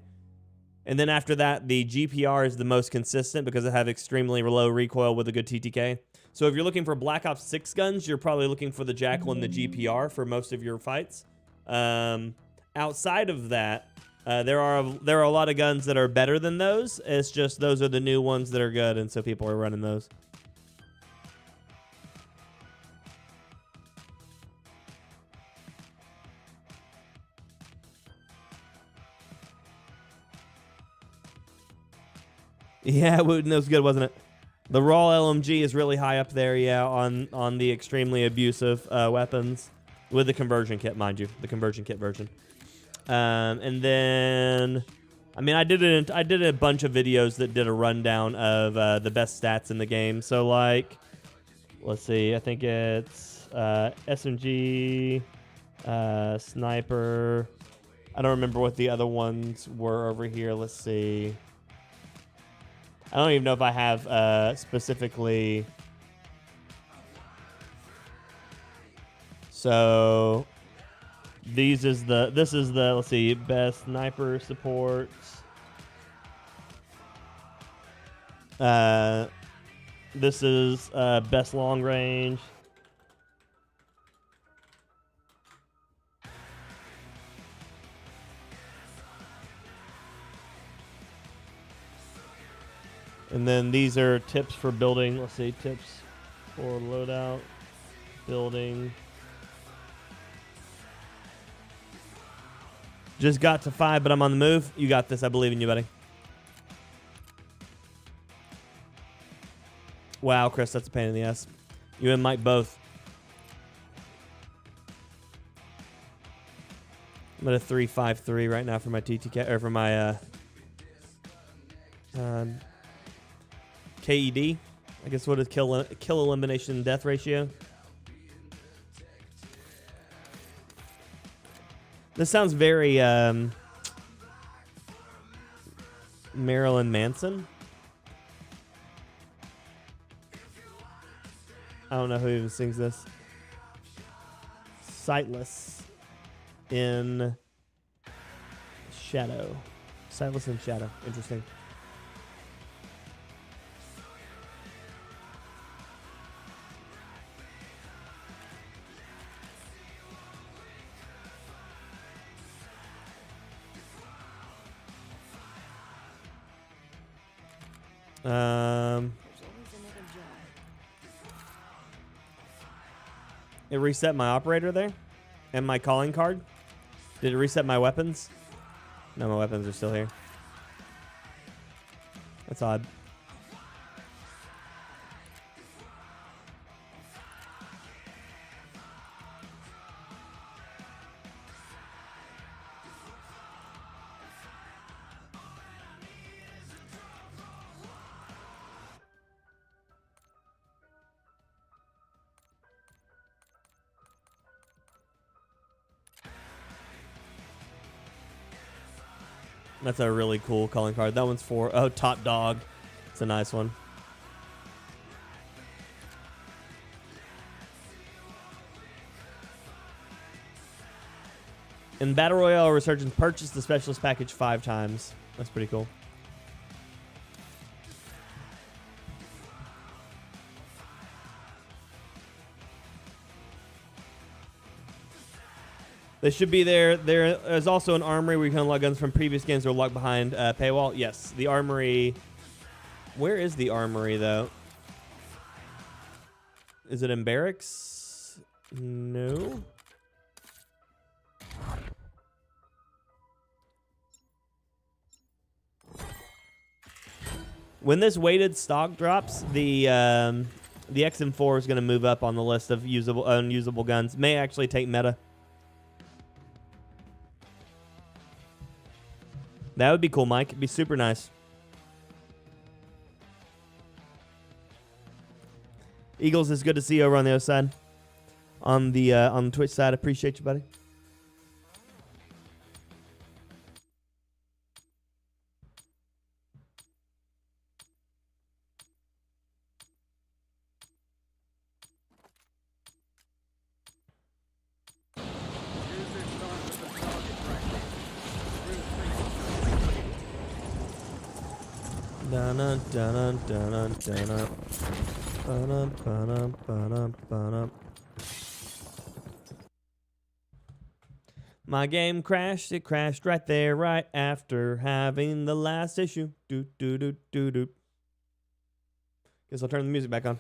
Speaker 1: And then after that, the GPR is the most consistent because it have extremely low recoil with a good TTK. So if you're looking for Black Ops 6 guns, you're probably looking for the Jackal and the GPR for most of your fights. Outside of that, there are a lot of guns that are better than those. It's just those are the new ones that are good, and so people are running those. Yeah, that was good, wasn't it? The raw LMG is really high up there, yeah, on the extremely abusive weapons with the conversion kit, mind you, the conversion kit version. And then, I mean, I did a bunch of videos that did a rundown of the best stats in the game. So, like, let's see, I think it's SMG, sniper. I don't remember what the other ones were over here. Let's see. I don't even know if I have specifically. So this is the let's see, best sniper supports. This is best long range. And then these are tips for building. Let's see, tips for loadout, building. Just got to 5, but I'm on the move. You got this. I believe in you, buddy. Wow, Chris, that's a pain in the ass. You and Mike both. I'm at a 3.53 right now for my TTK or for my KED. I guess what is kill elimination death ratio? This sounds very Marilyn Manson. I don't know who even sings this. Sightless in Shadow. Sightless in Shadow. Interesting. It reset my operator there and my calling card. Did it reset my weapons? No, my weapons are still here. That's odd. That's a really cool calling card. That one's for, oh, Top Dog. It's a nice one. In Battle Royale Resurgence, purchase the Specialist Package 5 times. That's pretty cool. They should be there. There is also an armory where you can unlock guns from previous games that are locked behind paywall. Yes, the armory. Where is the armory, though? Is it in barracks? No. When this weighted stock drops, the XM4 is going to move up on the list of unusable guns. May actually take meta. That would be cool, Mike. It'd be super nice. Eagles, is good to see you over on the other side. On the Twitch side. Appreciate you, buddy. My game crashed. It crashed right there, right after having the last issue. Guess I'll turn the music back on.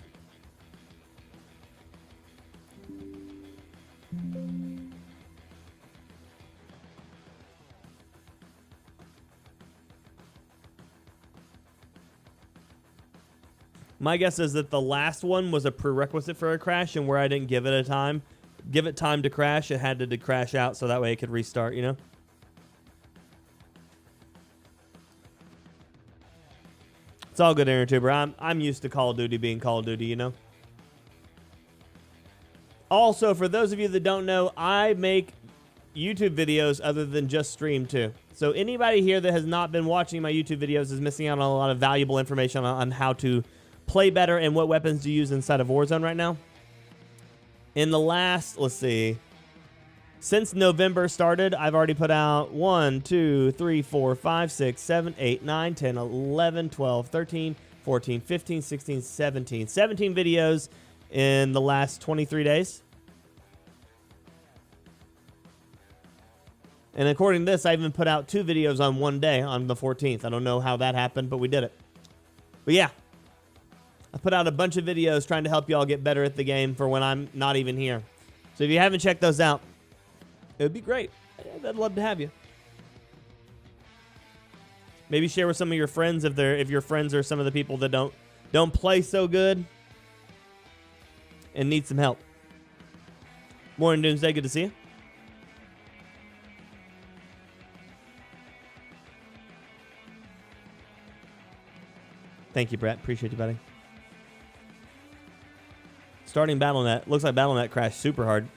Speaker 1: My guess is that the last one was a prerequisite for a crash, and where I didn't give it time to crash, it had to crash out so that way it could restart, you know? It's all good, Aaron. I'm used to Call of Duty being Call of Duty, you know? Also, for those of you that don't know, I make YouTube videos other than just stream too. So anybody here that has not been watching my YouTube videos is missing out on a lot of valuable information on how to play better and what weapons to use inside of Warzone right now. In the last, let's see, since November started, I've already put out 1, 2, 3, 4, 5, 6, 7, 8, 9, 10, 11, 12, 13, 14, 15, 16, 17. 17 videos in the last 23 days. And according to this, I even put out 2 videos on one day on the 14th. I don't know how that happened, but we did it. But yeah. I put out a bunch of videos trying to help y'all get better at the game for when I'm not even here. So if you haven't checked those out, it would be great. I'd love to have you. Maybe share with some of your friends if your friends are some of the people that don't play so good. and need some help. Morning, Doomsday. Good to see you. Thank you, Brett. Appreciate you, buddy. Starting BattleNet. Looks like BattleNet crashed super hard.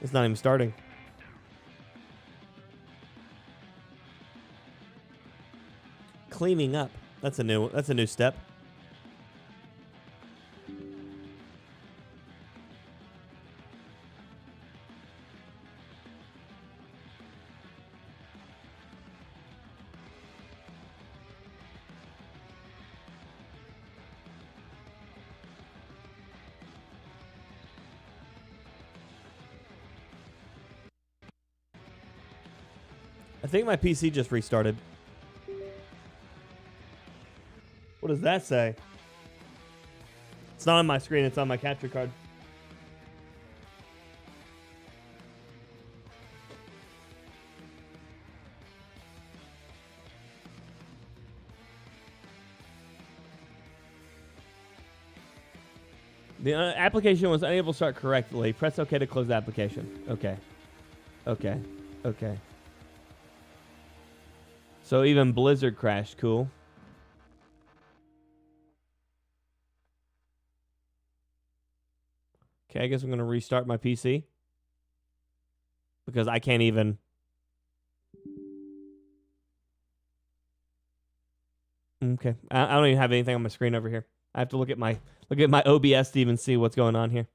Speaker 1: It's not even starting. Cleaning up. That's a new step. I think my PC just restarted. What does that say? It's not on my screen, it's on my capture card. The application was unable to start correctly. Press OK to close the application. Okay. Okay. Okay. So even Blizzard crashed. Cool. Okay, I guess I'm going to restart my PC. Because I can't even... Okay. I don't even have anything on my screen over here. I have to look at my OBS to even see what's going on here.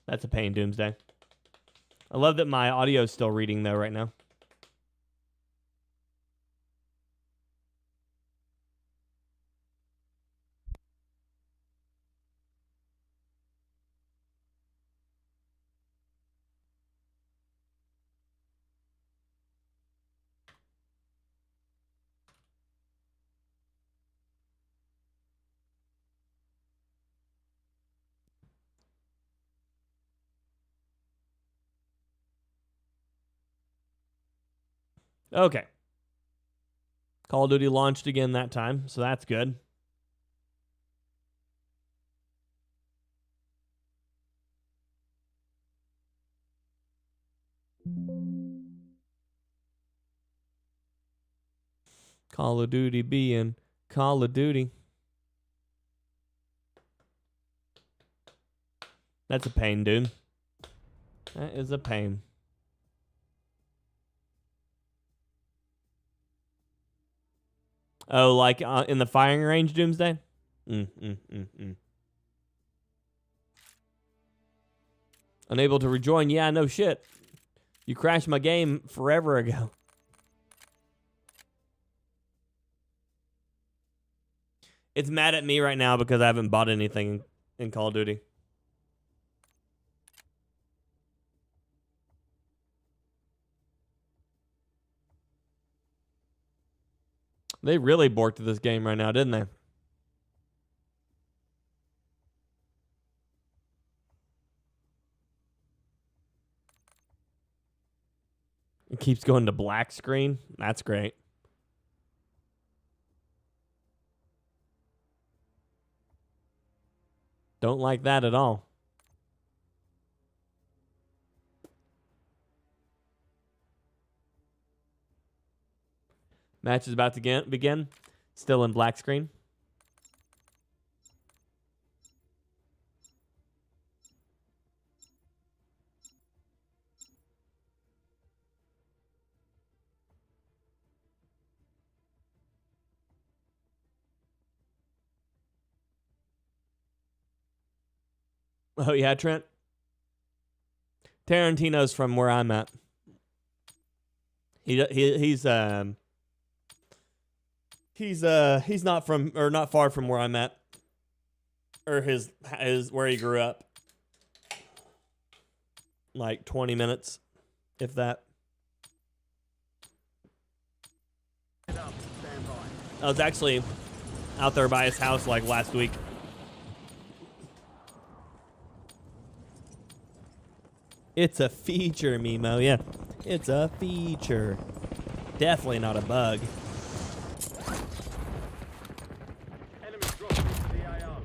Speaker 1: That's a pain, Doomsday. I love that my audio is still reading, though, right now. Okay. Call of Duty launched again that time, so that's good. Call of Duty being Call of Duty. That's a pain, dude. That is a pain. Oh, like in the firing range, Doomsday? Unable to rejoin? Yeah, no shit. You crashed my game forever ago. It's mad at me right now because I haven't bought anything in Call of Duty. They really borked this game right now, didn't they? It keeps going to black screen. That's great. Don't like that at all. Match is about to begin. Still in black screen. Oh yeah, Trent. Tarantino's from where I'm at. He's not from or not far from where I'm at, or his where he grew up. Like 20 minutes, if that. I was actually out there by his house like last week. It's a feature, Mimo. Yeah, it's a feature. Definitely not a bug.
Speaker 2: Enemy dropping into the AO.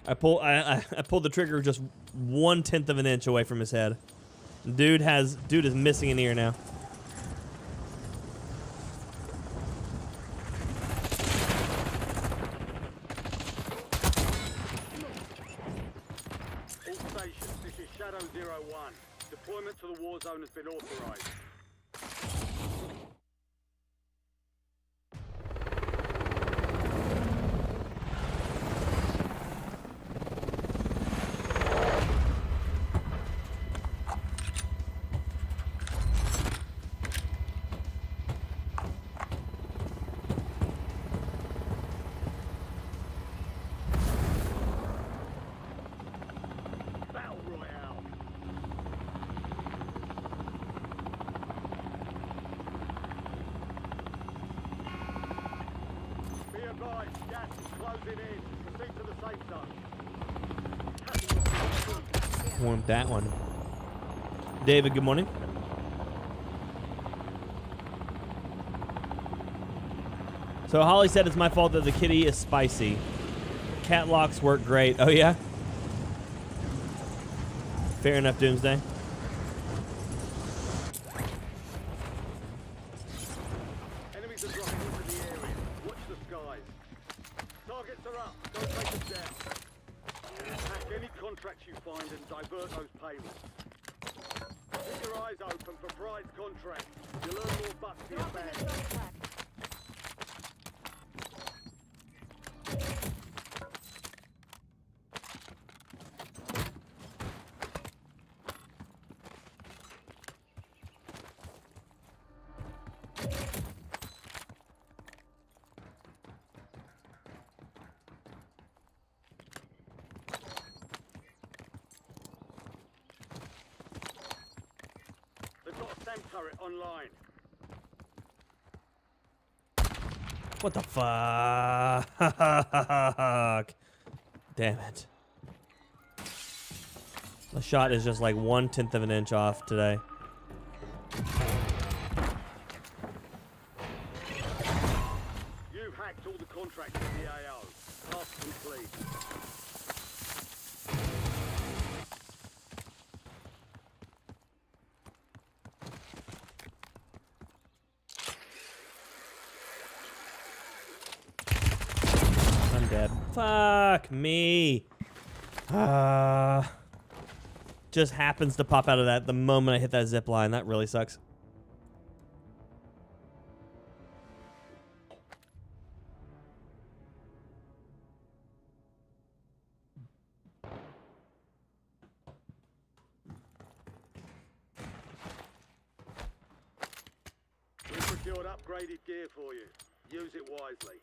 Speaker 1: I pulled the trigger just 1/10 of an inch away from his head. Dude is missing an ear now.
Speaker 2: All stations, this is Shadow 01. Deployment to the war zone has been authorized. Battle Royale. Be advised, gas is closing in. Proceed to the safe zone.
Speaker 1: Want that one. David, good morning. So Holly said it's my fault that the kitty is spicy. Cat locks work great. Oh yeah? Fair enough, Doomsday.
Speaker 2: Enemies are dropping into the area. Watch the skies. Targets are up. Don't take them down. Hack any contracts you find and divert those payments. Keep your eyes open for prize contracts. You'll earn more bucks for your
Speaker 5: Dropping a
Speaker 2: bag.
Speaker 5: contract.
Speaker 2: They've got a SAM turret online.
Speaker 1: What the fuck? Damn it. The shot is just like 1/10 of an inch off today.
Speaker 2: You hacked all the contracts in the AO. Task complete.
Speaker 1: I'm dead. Fuck me. Just happens to pop out of that the moment I hit that zip line. That really sucks.
Speaker 2: We've procured upgraded gear for you. Use it wisely.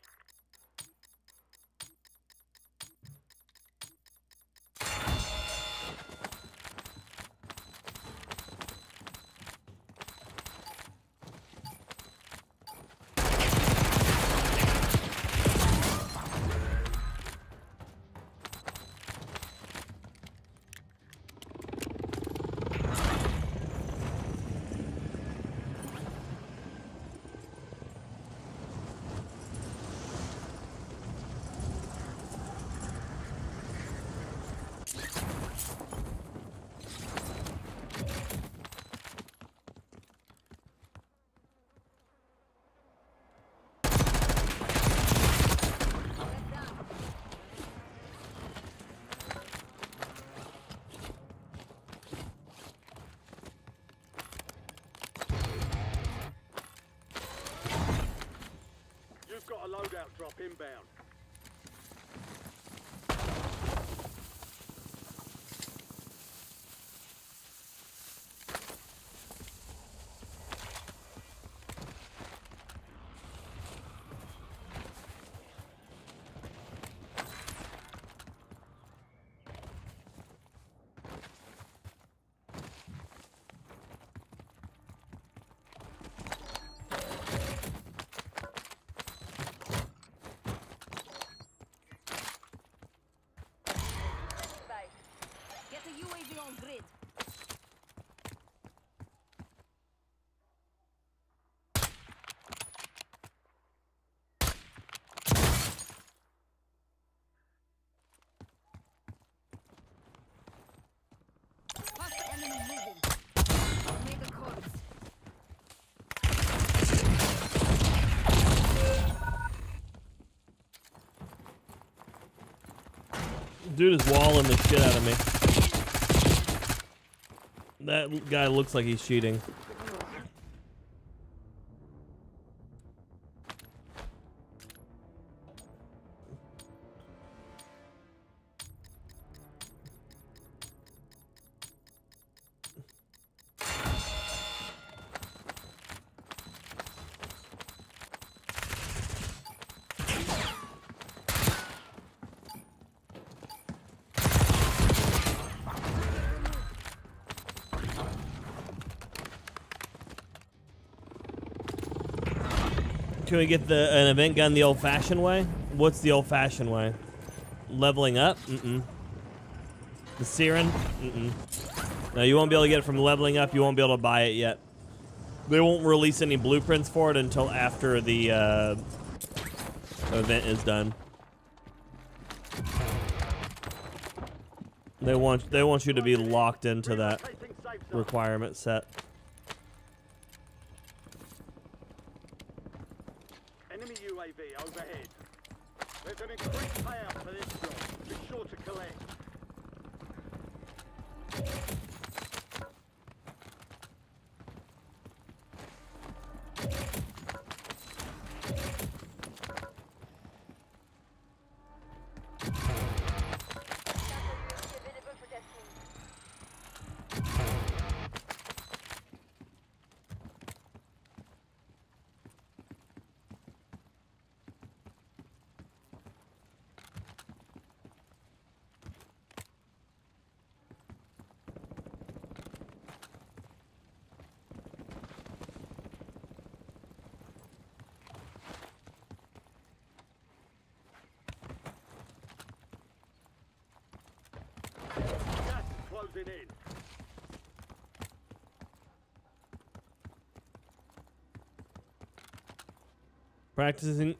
Speaker 2: You've got a loadout drop inbound.
Speaker 1: Dude is walling the shit out of me. That guy looks like he's cheating. Can we get an event gun the old-fashioned way? What's the old-fashioned way? Leveling up? Mm-mm. The Siren? Mm-mm. No, you won't be able to get it from leveling up. You won't be able to buy it yet. They won't release any blueprints for it until after the event is done. They want you to be locked into that requirement set.
Speaker 2: Enemy UAV overhead. There's an increased payout for this job. Be sure to collect.
Speaker 3: Available for testing.
Speaker 2: Gas is closing in.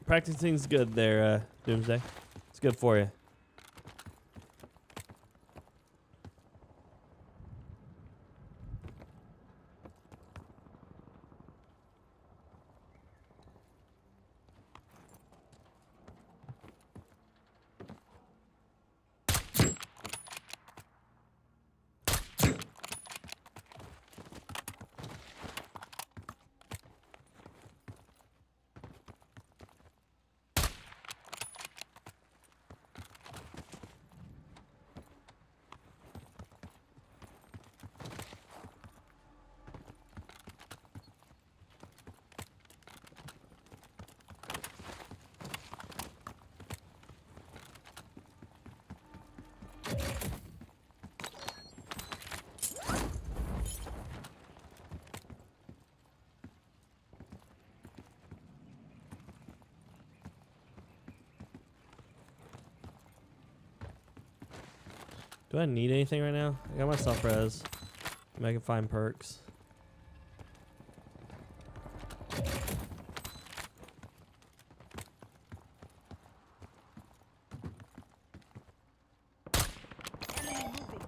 Speaker 1: Practicing's good there, Doomsday. It's good for you. Do I need anything right now? I got my self-res. I can find perks.
Speaker 5: Enemy moving.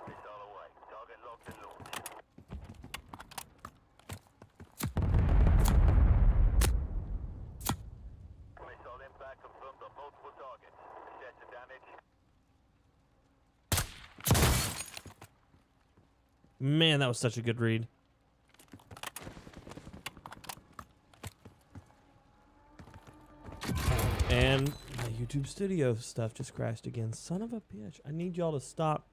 Speaker 4: Missile away. Target locked and launched. Missile impact confirmed on multiple targets. Assess the damage.
Speaker 1: Man, that was such a good read. And my YouTube studio stuff just crashed again. Son of a bitch. I need y'all to stop.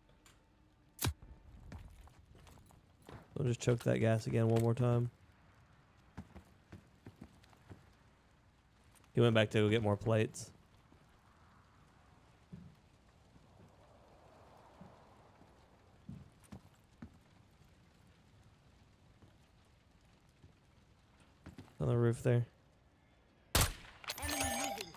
Speaker 1: I'll just choke that gas again one more time. He went back to go get more plates. On the roof there.
Speaker 5: Enemy moving.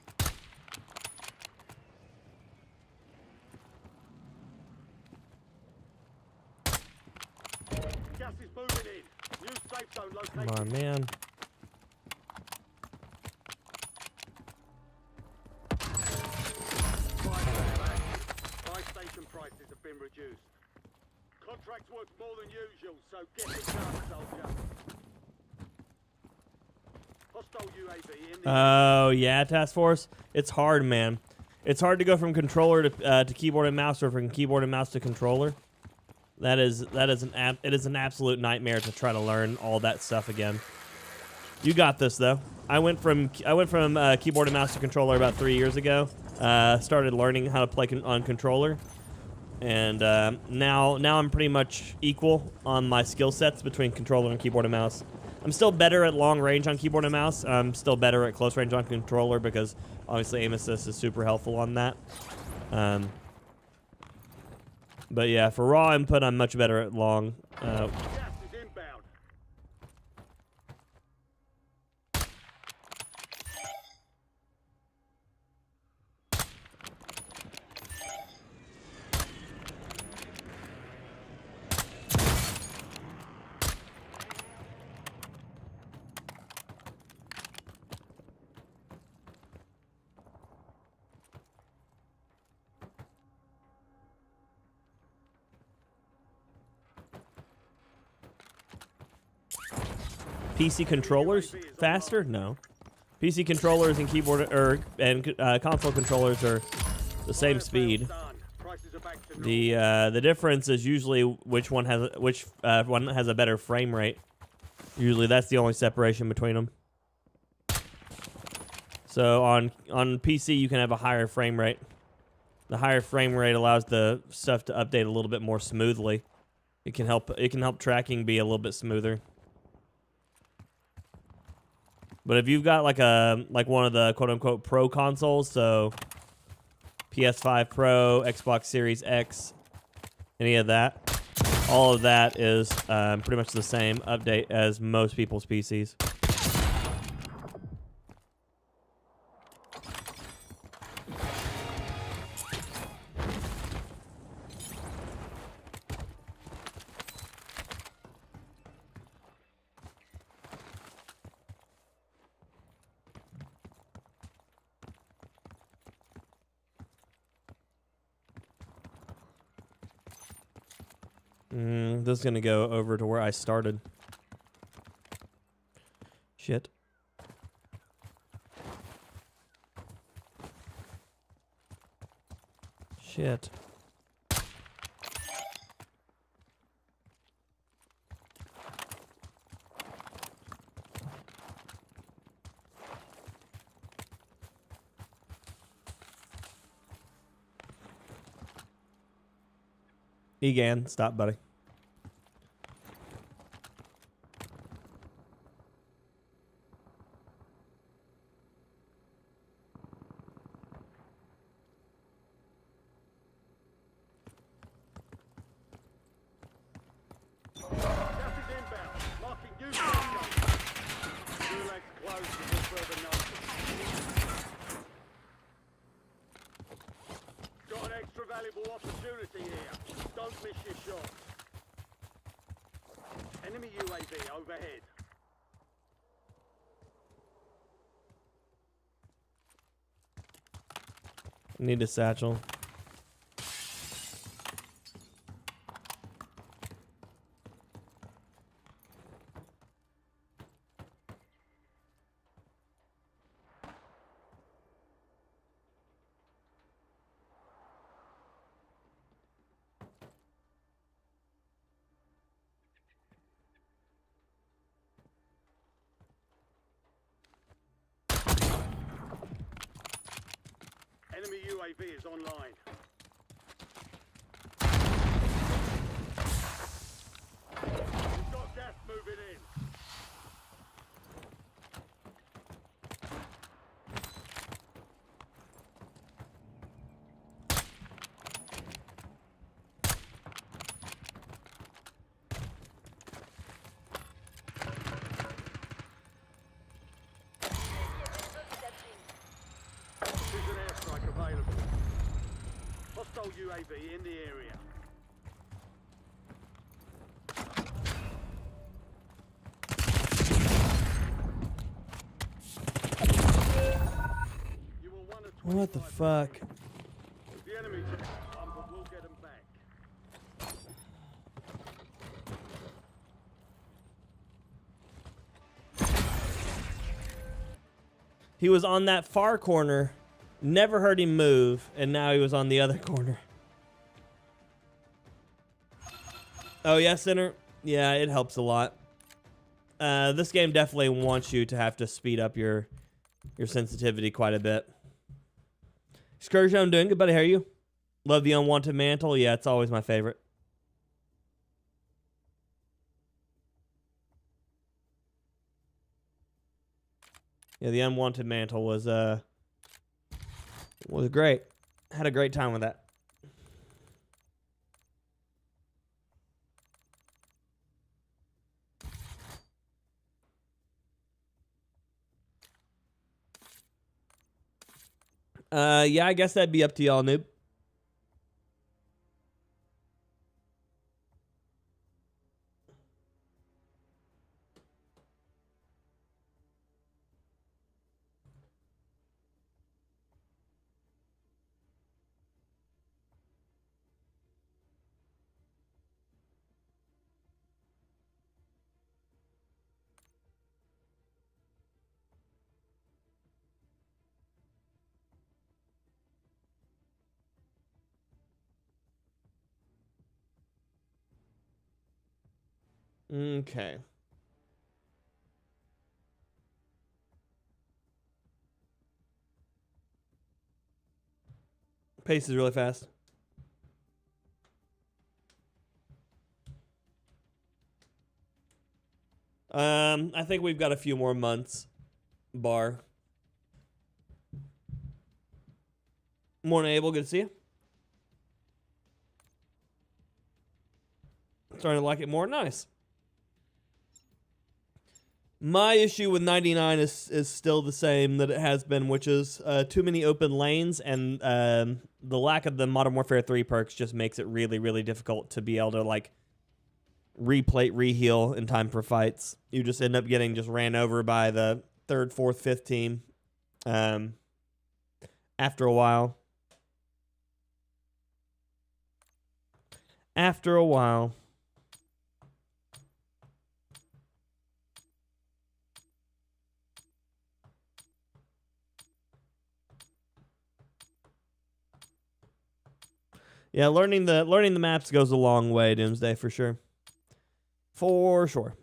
Speaker 2: Gas is moving in. New safe zone located.
Speaker 1: Come on, man.
Speaker 2: Buy station prices have been reduced. Contract worth more than usual, so get it done, soldier. UAV in the
Speaker 1: Oh yeah, task force. It's hard, man. It's hard to go from controller to keyboard and mouse, or from keyboard and mouse to controller. It is an absolute nightmare to try to learn all that stuff again. You got this though. I went from keyboard and mouse to controller about 3 years ago. Started learning how to play on controller, and now I'm pretty much equal on my skill sets between controller and keyboard and mouse. I'm still better at long range on keyboard and mouse. I'm still better at close range on controller because obviously aim assist is super helpful on that. But yeah, for raw input, I'm much better at long.
Speaker 2: gas is inbound.
Speaker 1: PC controllers faster? No. PC controllers and keyboard and console controllers are the same speed.
Speaker 2: Done. Prices are back to normal.
Speaker 1: The difference is usually which one has a better frame rate. Usually that's the only separation between them. So on PC you can have a higher frame rate. The higher frame rate allows the stuff to update a little bit more smoothly. It can help tracking be a little bit smoother. But if you've got like one of the quote unquote pro consoles, so PS5 Pro, Xbox Series X, any of that, all of that is pretty much the same update as most people's PCs. This is gonna go over to where I started. Shit. Shit. Egan, stop, buddy.
Speaker 2: Gas is inbound. Marking new contact. Gulag's closed until further notice. Got an extra valuable opportunity here. Don't miss your shot. Enemy UAV overhead.
Speaker 1: Need a satchel.
Speaker 2: Enemy UAV is online. We've got gas moving in. Precision airstrike available. Hostile UAV in the area. You were one of 25.
Speaker 1: What the fuck?
Speaker 2: The enemy took but we'll get them back.
Speaker 1: He was on that far corner, never heard him move, and now he was on the other corner. Oh yeah, center. Yeah, it helps a lot. This game definitely wants you to have to speed up your sensitivity quite a bit. Excursion, I'm doing good, buddy. How are you? Love the unwanted mantle. Yeah, it's always my favorite. Yeah, the unwanted mantle was great. Had a great time with that. Yeah, I guess that'd be up to y'all, noob. Okay. Pace is really fast. I think we've got a few more months. Bar. Morning, Abel. Good to see you. Starting to like it more. Nice. My issue with 99 is still the same that it has been, which is too many open lanes, and the lack of the Modern Warfare 3 perks just makes it really, really difficult to be able to, like, replate, reheal in time for fights. You just end up getting just ran over by the 3rd, 4th, 5th team after a while. After a while. Yeah, learning the maps goes a long way, Doomsday, for sure. For sure.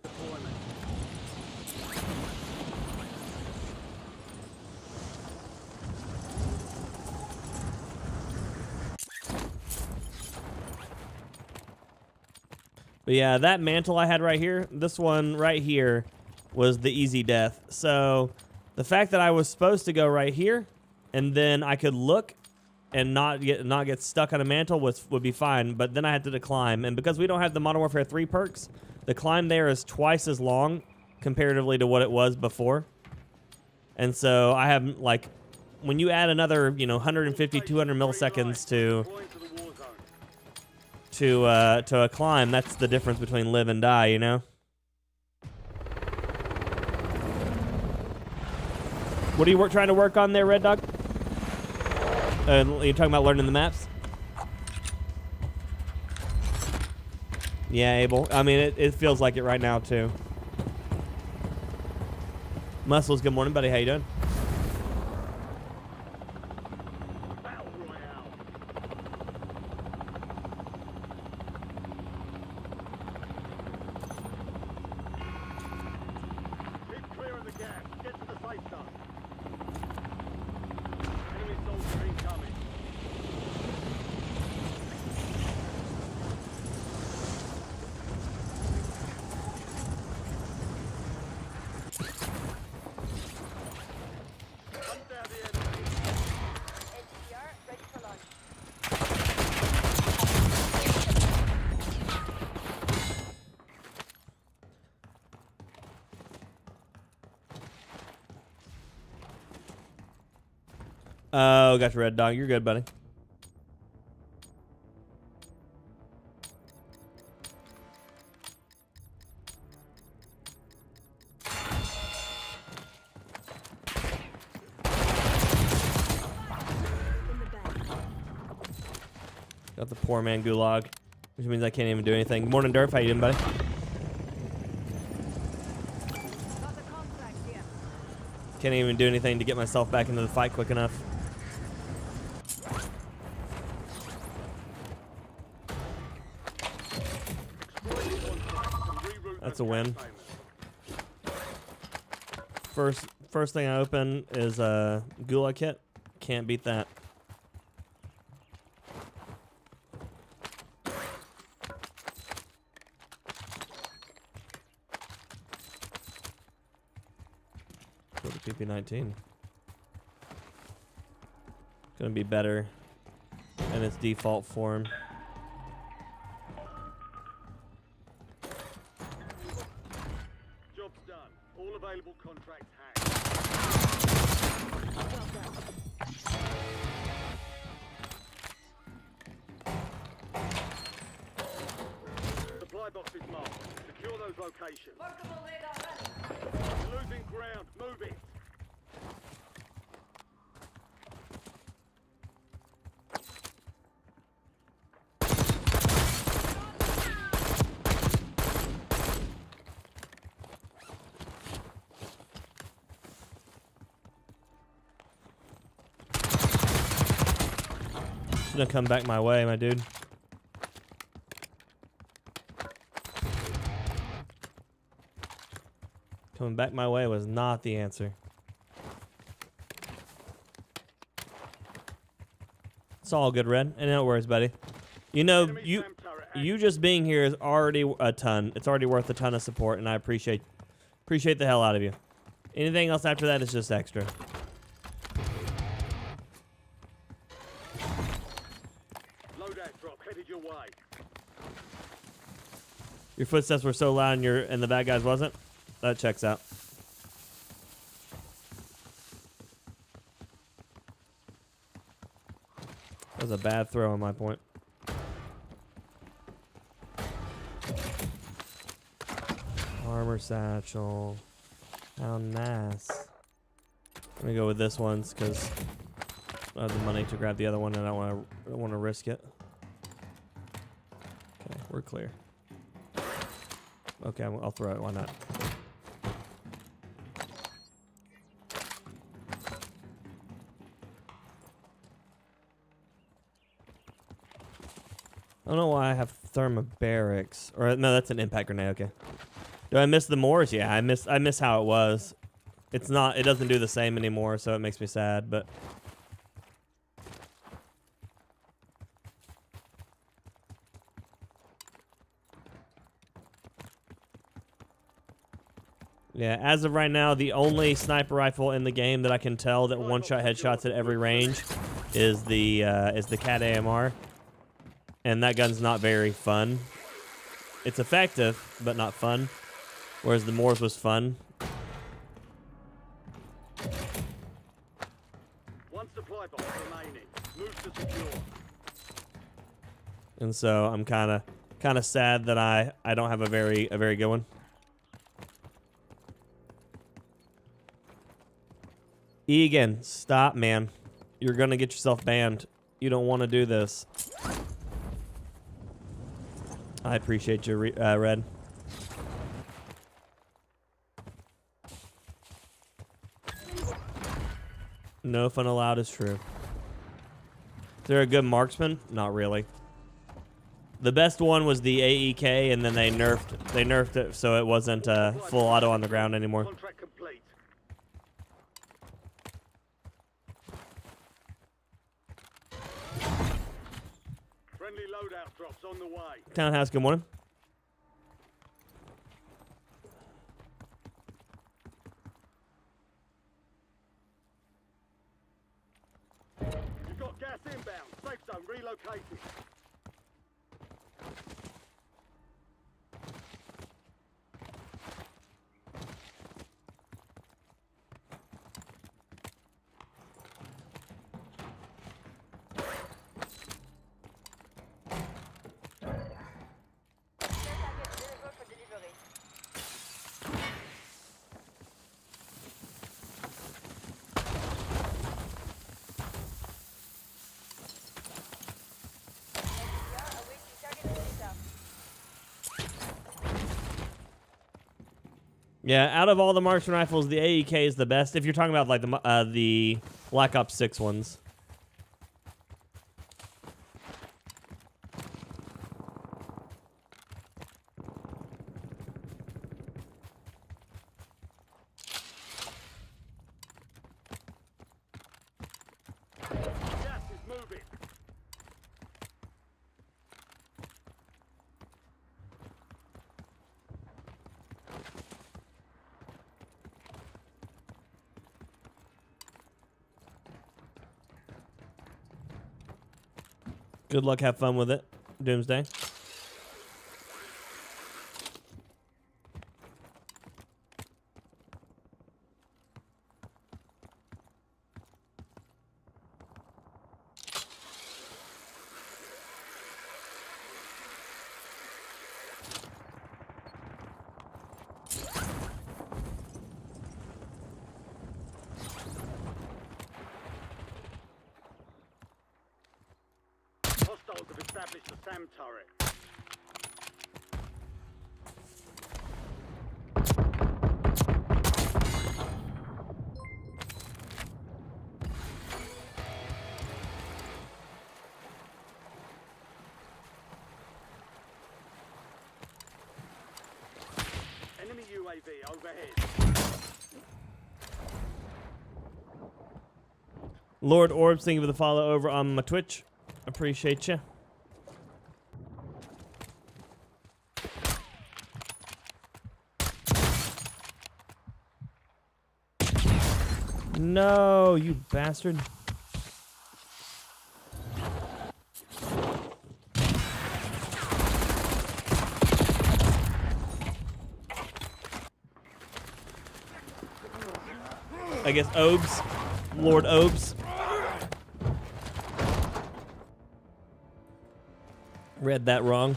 Speaker 1: But yeah, that mantle I had right here, this one right here was the easy death. So the fact that I was supposed to go right here and then I could look and not get stuck on a mantle would be fine, but then I had to climb, and because we don't have the Modern Warfare 3 perks, the climb there is twice as long comparatively to what it was before. And so I have, like, when you add another, 150, 200 milliseconds to a climb, that's the difference between live and die, you know? What are you trying to work on there, Red Dog? You're talking about learning the maps? Yeah, Abel. I mean, it feels like it right now, too. Muscles, good morning, buddy. How you doing?
Speaker 2: Keep clearing the gas. Get to the safe zone. Enemy soldier incoming. Hunt down the enemy.
Speaker 3: SDR ready for launch.
Speaker 1: Oh, gotcha, Red Dog. You're good, buddy. Got the poor man gulag, which means I can't even do anything. Good morning, Durf. How you doing, buddy?
Speaker 5: Got the contract here.
Speaker 1: Can't even do anything to get myself back into the fight quick enough. That's a win. First thing I open is a Gulag kit. Can't beat that. Go to PP19. Gonna be better in its default form.
Speaker 2: Job's done. All available contracts hacked. Supply box is marked. Secure those locations. Losing ground. Move it.
Speaker 1: It's gonna come back my way, my dude. Coming back my way was not the answer. It's all good, Red. And no worries, buddy. You know, you just being here is already a ton. It's already worth a ton of support, and I appreciate the hell out of you. Anything else after that is just extra.
Speaker 2: Loadout drop headed your way.
Speaker 1: Your footsteps were so loud and the bad guys wasn't? That checks out. That was a bad throw on my point. Armor satchel. How nice. Let me go with this one because I have the money to grab the other one and I don't want to risk it. Okay, we're clear. Okay, I'll throw it. Why not? I don't know why I have thermobarics. Or no, that's an impact grenade. Okay. Do I miss the Moors? Yeah, I miss how it was. It's not. It doesn't do the same anymore, so it makes me sad. But yeah, as of right now, the only sniper rifle in the game that I can tell that one-shot headshots at every range is the Cat AMR. And that gun's not very fun. It's effective, but not fun. Whereas the Moors was fun.
Speaker 2: One supply box remaining. Move to secure.
Speaker 1: And so I'm kind of sad that I don't have a very good one. Egan, stop, man. You're gonna get yourself banned. You don't want to do this. I appreciate you, Red. No fun allowed is true. Is there a good marksman? Not really. The best one was the AEK, and then they nerfed it so it wasn't full auto on the ground anymore.
Speaker 2: Contract complete. Friendly loadout drops on the way.
Speaker 1: Townhouse, good morning.
Speaker 2: You've got gas inbound. Safe zone relocated.
Speaker 1: Yeah, out of all the marksman rifles, the AEK is the best. If you're talking about like the Black Ops 6 ones.
Speaker 2: Gas is moving.
Speaker 1: Good luck, have fun with it, Doomsday.
Speaker 2: Hostiles have established a SAM turret. Enemy UAV overhead.
Speaker 1: Lord Orbs, thank you for the follow over on my Twitch. Appreciate you. No, you bastard. I guess Obes. Lord Obes. Read that wrong.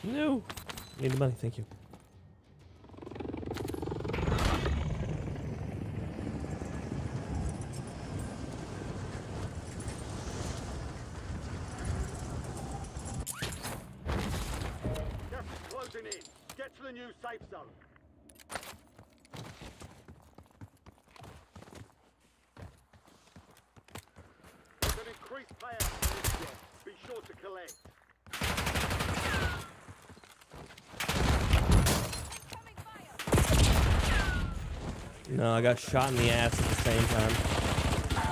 Speaker 1: No. Need the money, thank you.
Speaker 2: Gas is closing in. Get to the new safe zone. There's an increased payout for this job. Be sure to collect.
Speaker 1: No, I got shot in the ass at the same time.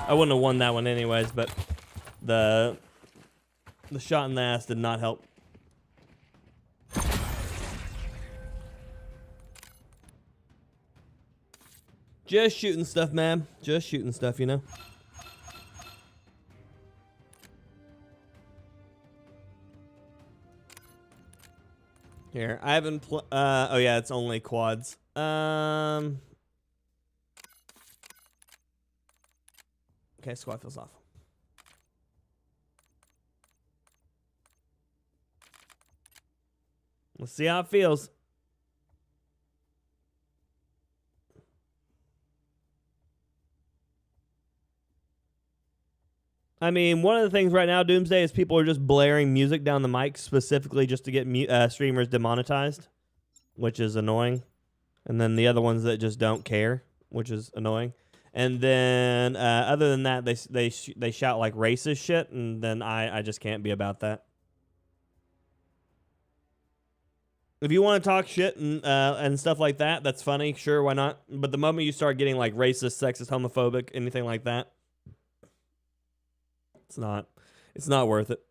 Speaker 1: I wouldn't have won that one anyways, but the shot in the ass did not help. Just shooting stuff, man. Just shooting stuff, you know. Here, I haven't oh yeah, it's only quads. Okay, squad feels off. Let's see how it feels. I mean, one of the things right now, Doomsday, is people are just blaring music down the mic specifically just to get streamers demonetized, which is annoying. And then the other ones that just don't care, which is annoying. And then other than that, they shout like racist shit, and then I just can't be about that. If you want to talk shit and stuff like that, that's funny, sure, why not? But the moment you start getting like racist, sexist, homophobic, anything like that, it's not worth it.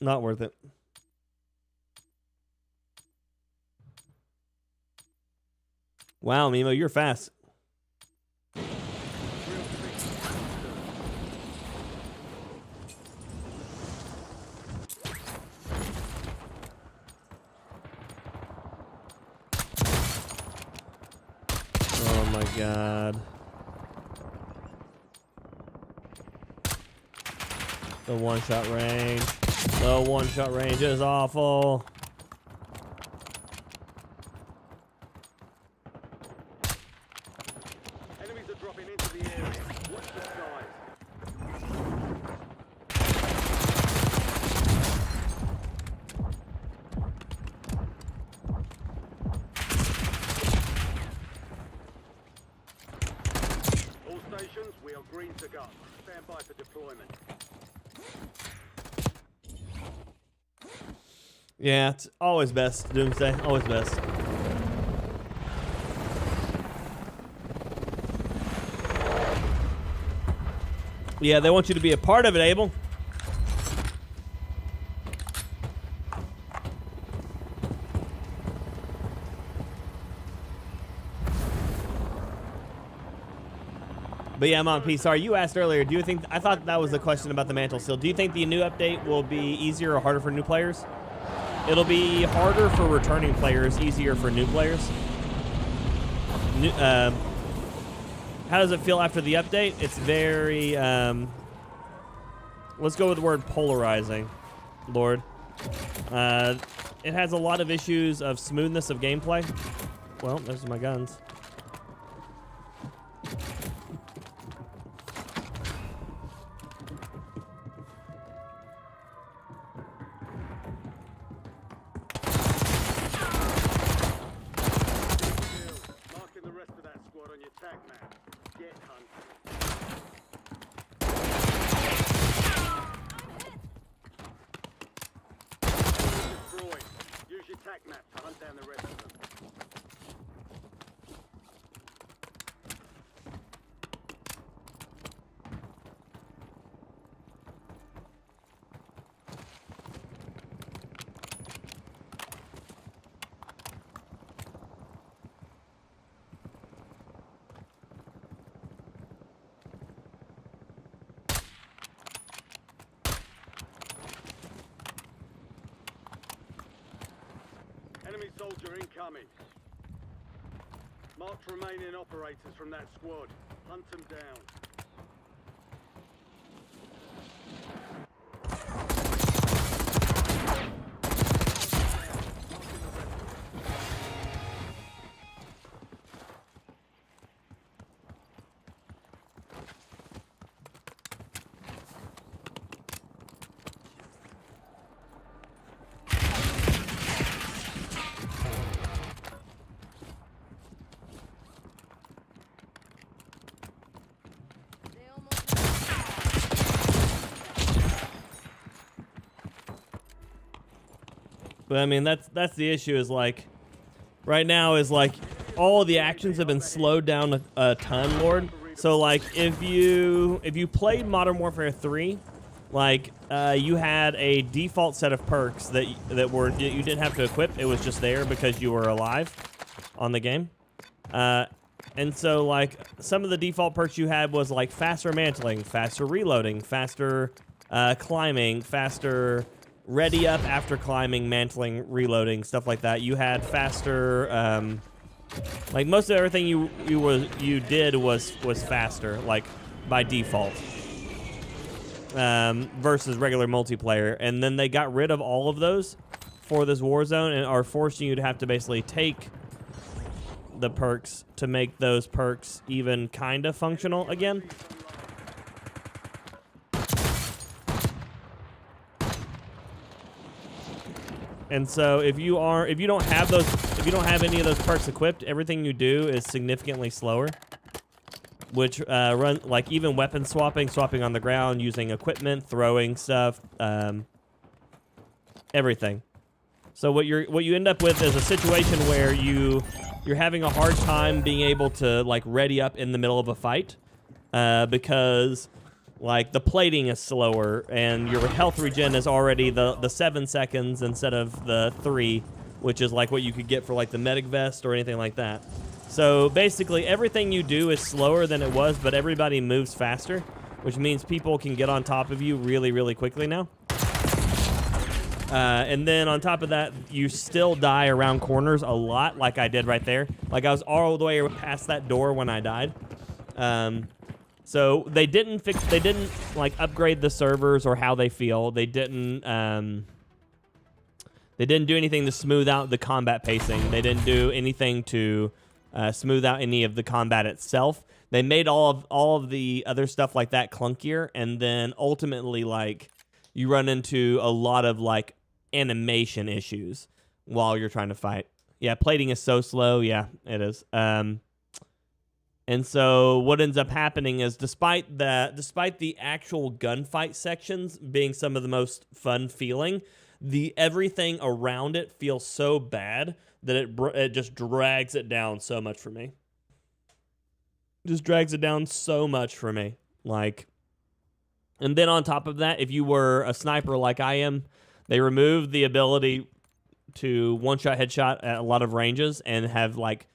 Speaker 1: Not worth it. Wow, Mimo, you're fast. my god. The one-shot range. The one-shot range is awful.
Speaker 2: Enemies are dropping into the area. Watch the skies. All stations, we are green to go. Stand by for deployment.
Speaker 1: Yeah, it's always best. Doomsday, always best. Yeah, they want you to be a part of it, Abel. But yeah, I'm on PSR. You asked earlier, do you think, I thought that was the question about the mantle seal. Do you think the new update will be easier or harder for new players? It'll be harder for returning players, easier for new players. How does it feel after the update? It's very, let's go with the word polarizing, Lord. It has a lot of issues of smoothness of gameplay. Well, those are my guns.
Speaker 2: Marking the rest of that squad on your tag map. Get hunting. Destroyed. Use your tag map to hunt down the rest of them. Enemy soldier incoming. Marked remaining operators from that squad. Hunt them down.
Speaker 5: They almost
Speaker 1: But I mean, that's the issue is like, right now is like, all the actions have been slowed down a ton, Lord. So like, if you played Modern Warfare 3, like, you had a default set of perks that you didn't have to equip. It was just there because you were alive on the game. And so like, some of the default perks you had was like faster mantling, faster reloading, faster climbing, faster ready up after climbing, mantling, reloading, stuff like that. You had faster, like most of everything you did was faster, like by default, versus regular multiplayer. And then they got rid of all of those for this Warzone and are forcing you to have to basically take the perks to make those perks even kind of functional again. And so if you don't have any of those perks equipped, everything you do is significantly slower. Which run like even weapon swapping on the ground, using equipment, throwing stuff, everything. So what you end up with is a situation where you're having a hard time being able to like ready up in the middle of a fight, because like the plating is slower and your health regen is already the 7 seconds instead of the 3, which is like what you could get for like the medic vest or anything like that. So basically everything you do is slower than it was, but everybody moves faster, which means people can get on top of you really, really quickly now. And then on top of that, you still die around corners a lot, like I did right there. Like I was all the way past that door when I died. So they didn't like upgrade the servers or how they feel. They didn't do anything to smooth out the combat pacing. They didn't do anything to smooth out any of the combat itself. They made all of the other stuff like that clunkier, and then ultimately like you run into a lot of like animation issues while you're trying to fight. Yeah, plating is so slow. Yeah, it is. And so what ends up happening is despite the actual gunfight sections being some of the most fun feeling, everything around it feels so bad that it just drags it down so much for me. Just drags it down so much for me. Like, and then on top of that, if you were a sniper like I am, they removed the ability to one-shot headshot at a lot of ranges and have like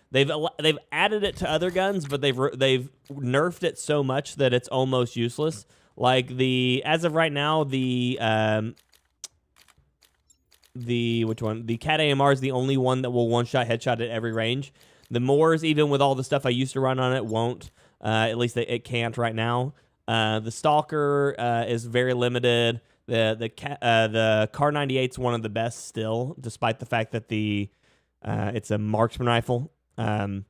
Speaker 1: they've added it to other guns, but they've nerfed it so much that it's almost useless. Like as of right now, the which one? The Cat AMR is the only one that will one-shot headshot at every range. The Moors, even with all the stuff I used to run on it, won't. At least it can't right now. The Stalker is very limited. The Car 98 is one of the best still, despite the fact that it's a marksman rifle. The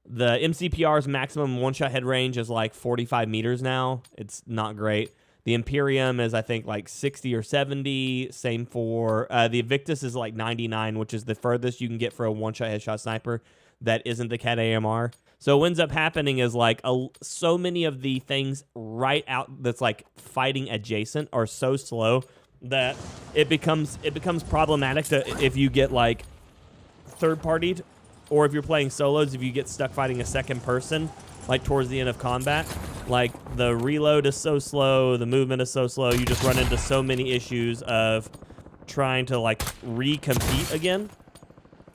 Speaker 1: MCPR's maximum one-shot head range is like 45 meters now. It's not great. The Imperium is, I think, like 60 or 70. Same for the Invictus is like 99, which is the furthest you can get for a one-shot headshot sniper that isn't the Cat AMR. So what ends up happening is like so many of the things right out that's like fighting adjacent are so slow that it becomes problematic if you get like third-partied, or if you're playing solos, if you get stuck fighting a second person like towards the end of combat. Like the reload is so slow, the movement is so slow, you just run into so many issues of trying to like recompete again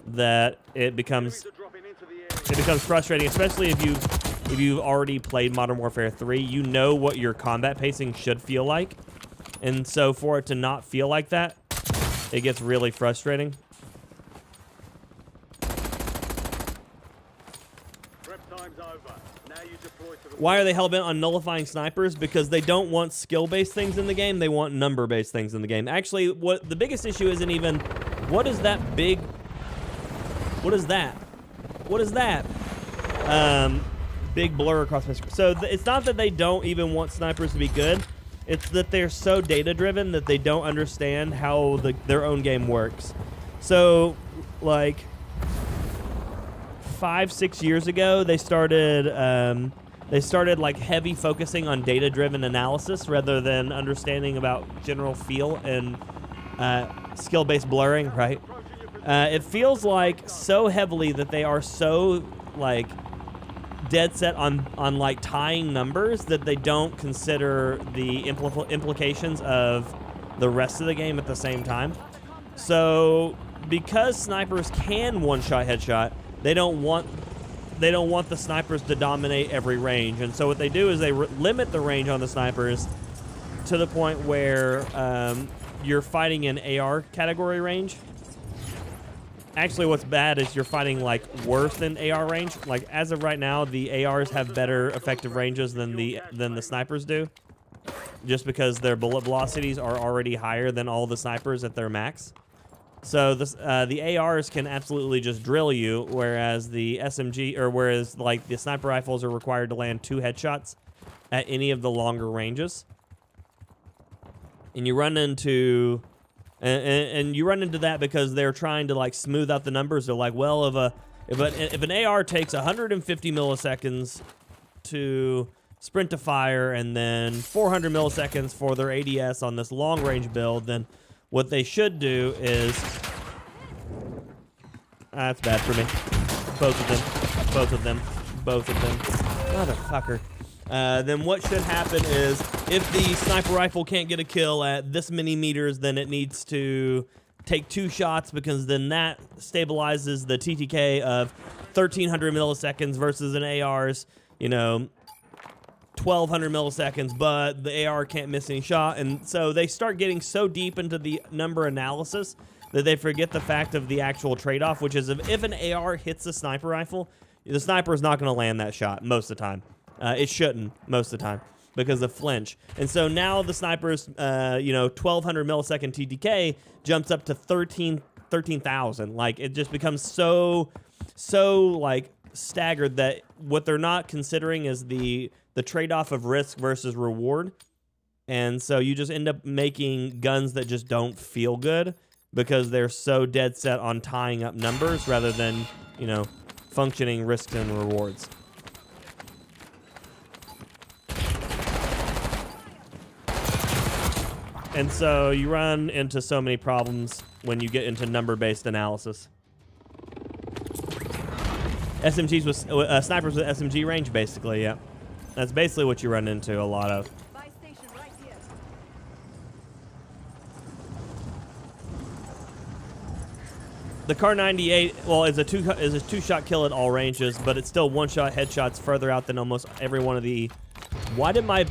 Speaker 1: that it becomes frustrating, especially if you've already played Modern Warfare 3. You know what your combat pacing should feel like, and so for it to not feel like that, it gets really frustrating. Why are they hellbent on nullifying snipers? Because they don't want skill-based things in the game. They want number-based things in the game. Actually, what the biggest issue isn't even what is that big. What is that? What is that? Big blur across my screen. So it's not that they don't even want snipers to be good. It's that they're so data-driven that they don't understand how their own game works. So, like 5-6 years ago, they started like heavy focusing on data-driven analysis rather than understanding about general feel and skill-based blurring, right? It feels like so heavily that they are so like dead set on like tying numbers that they don't consider the implications of the rest of the game at the same time. So because snipers can one-shot headshot, they don't want the snipers to dominate every range, and so what they do is they limit the range on the snipers to the point where you're fighting in AR category range. Actually, what's bad is you're fighting like worse than AR range. Like as of right now, the ARs have better effective ranges than the snipers do, just because their bullet velocities are already higher than all the snipers at their max. So the ARs can absolutely just drill you, whereas the like the sniper rifles are required to land 2 headshots at any of the longer ranges. And you run into and you run into that because they're trying to like smooth out the numbers. They're like, well, if an AR takes 150 milliseconds to sprint to fire and then 400 milliseconds for their ADS on this long range build, then what they should do is... That's bad for me. Both of them. Motherfucker. Then what should happen is, if the sniper rifle can't get a kill at this many meters, then it needs to take 2 shots, because then that stabilizes the TTK of 1300 milliseconds versus an AR's, 1200 milliseconds, but the AR can't miss any shot. And so they start getting so deep into the number analysis that they forget the fact of the actual trade-off, which is if an AR hits a sniper rifle, the sniper is not going to land that shot most of the time. It shouldn't most of the time because of flinch. And so now the sniper's, 1200 millisecond TDK jumps up to 13,000. Like, it just becomes so like staggered that what they're not considering is the trade-off of risk versus reward. And so you just end up making guns that just don't feel good because they're so dead set on tying up numbers rather than, functioning risks and rewards. And so you run into so many problems when you get into number-based analysis. SMGs with snipers with SMG range, basically, yeah. That's basically what you run into a lot of.
Speaker 5: Buy station right here.
Speaker 1: The Kar 98, well, is a two-shot kill at all ranges, but it's still one-shot headshots further out than almost every one of the. Why did my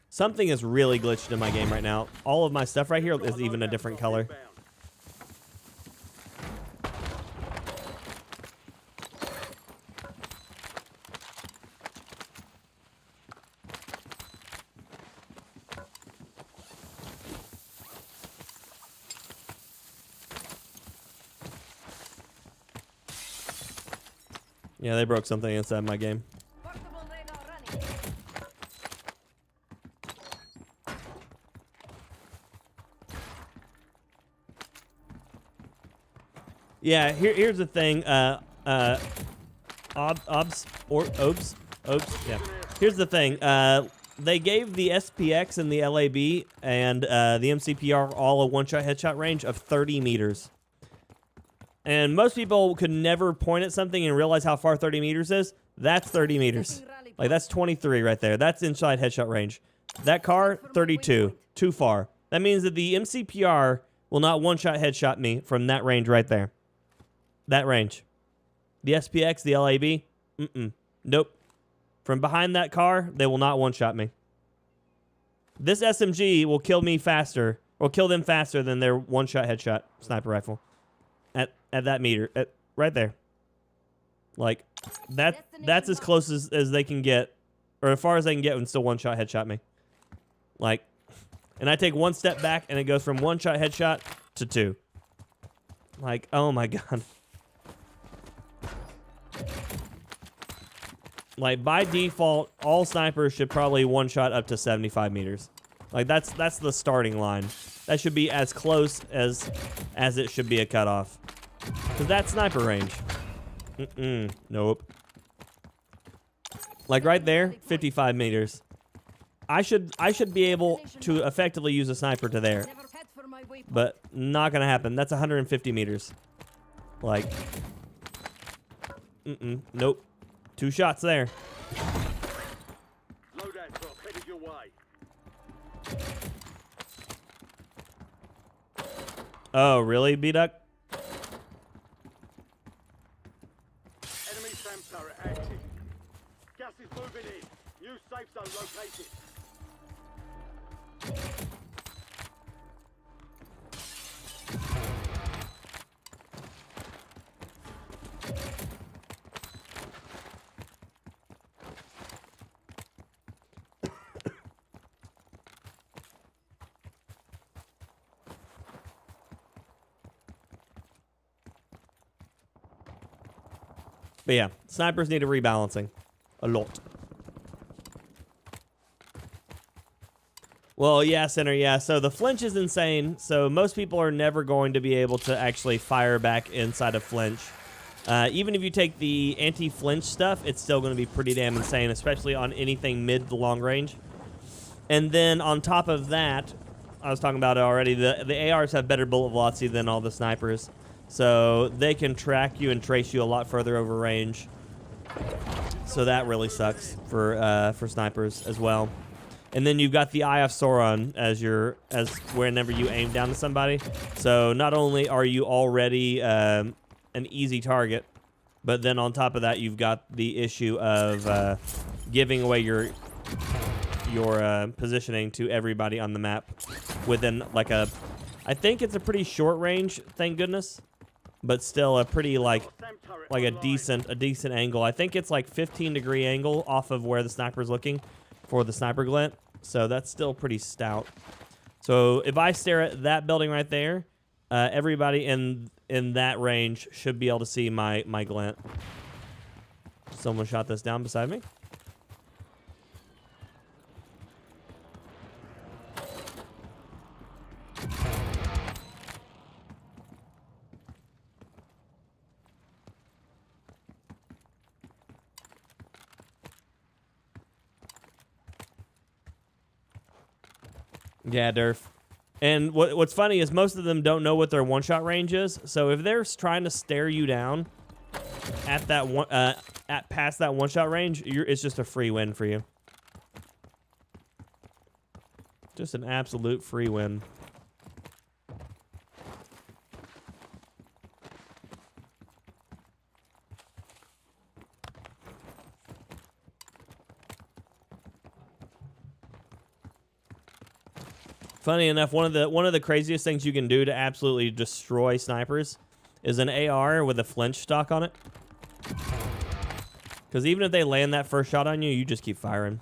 Speaker 1: something is really glitched in my game right now? All of my stuff right here is even a different color. Yeah, they broke something inside my game.
Speaker 5: Portable radar running.
Speaker 1: Yeah, here's the thing. Obs, yeah. Here's the thing. They gave the SPX and the LAB and the MCPR all a one-shot headshot range of 30 meters. And most people could never point at something and realize how far 30 meters is. That's 30 meters. Like, that's 23 right there. That's inside headshot range. That car, 32. Too far. That means that the MCPR will not one-shot headshot me from that range right there. That range. The SPX, the LAB, nope. From behind that car, they will not one-shot me. This SMG will kill me faster, or kill them faster than their one-shot headshot sniper rifle. At that meter, right there. Like, that's as close as they can get, or as far as they can get and still one-shot headshot me. Like, and I take one step back and it goes from one-shot headshot to two. Like, oh my god. Like, by default, all snipers should probably one-shot up to 75 meters. Like, that's the starting line. That should be as close as it should be a cutoff. Because that's sniper range. Nope. Like right there, 55 meters. I should be able to effectively use a sniper to there. But not gonna happen. That's 150 meters. Like, nope. 2 shots there.
Speaker 2: Loadout drop headed your way.
Speaker 1: Oh, really, B-Duck?
Speaker 2: Enemy SAM turret active. Gas is moving in. New safe zone located.
Speaker 1: But yeah, snipers need a rebalancing. A lot. Well, yeah, Center, yeah. So the flinch is insane. So most people are never going to be able to actually fire back inside of flinch. Even if you take the anti-flinch stuff, it's still going to be pretty damn insane, especially on anything mid to long range. And then on top of that, I was talking about it already, the ARs have better bullet velocity than all the snipers. So they can track you and trace you a lot further over range. So that really sucks for snipers as well. And then you've got the Eye of Sauron as whenever you aim down to somebody. So not only are you already an easy target, but then on top of that you've got the issue of giving away your your positioning to everybody on the map within like a, I think it's a pretty short range, thank goodness, but still a pretty like a decent angle. I think it's like 15-degree angle off of where the sniper's looking for the sniper glint, so that's still pretty stout. So if I stare at that building right there, everybody in that range should be able to see my glint. Someone shot this down beside me. Yeah, Durf. And what's funny is most of them don't know what their one-shot range is. So if they're trying to stare you down at that one, past that one-shot range, it's just a free win for you. Just an absolute free win. Funny enough, one of the craziest things you can do to absolutely destroy snipers is an AR with a flinch stock on it. Because even if they land that first shot on you, you just keep firing.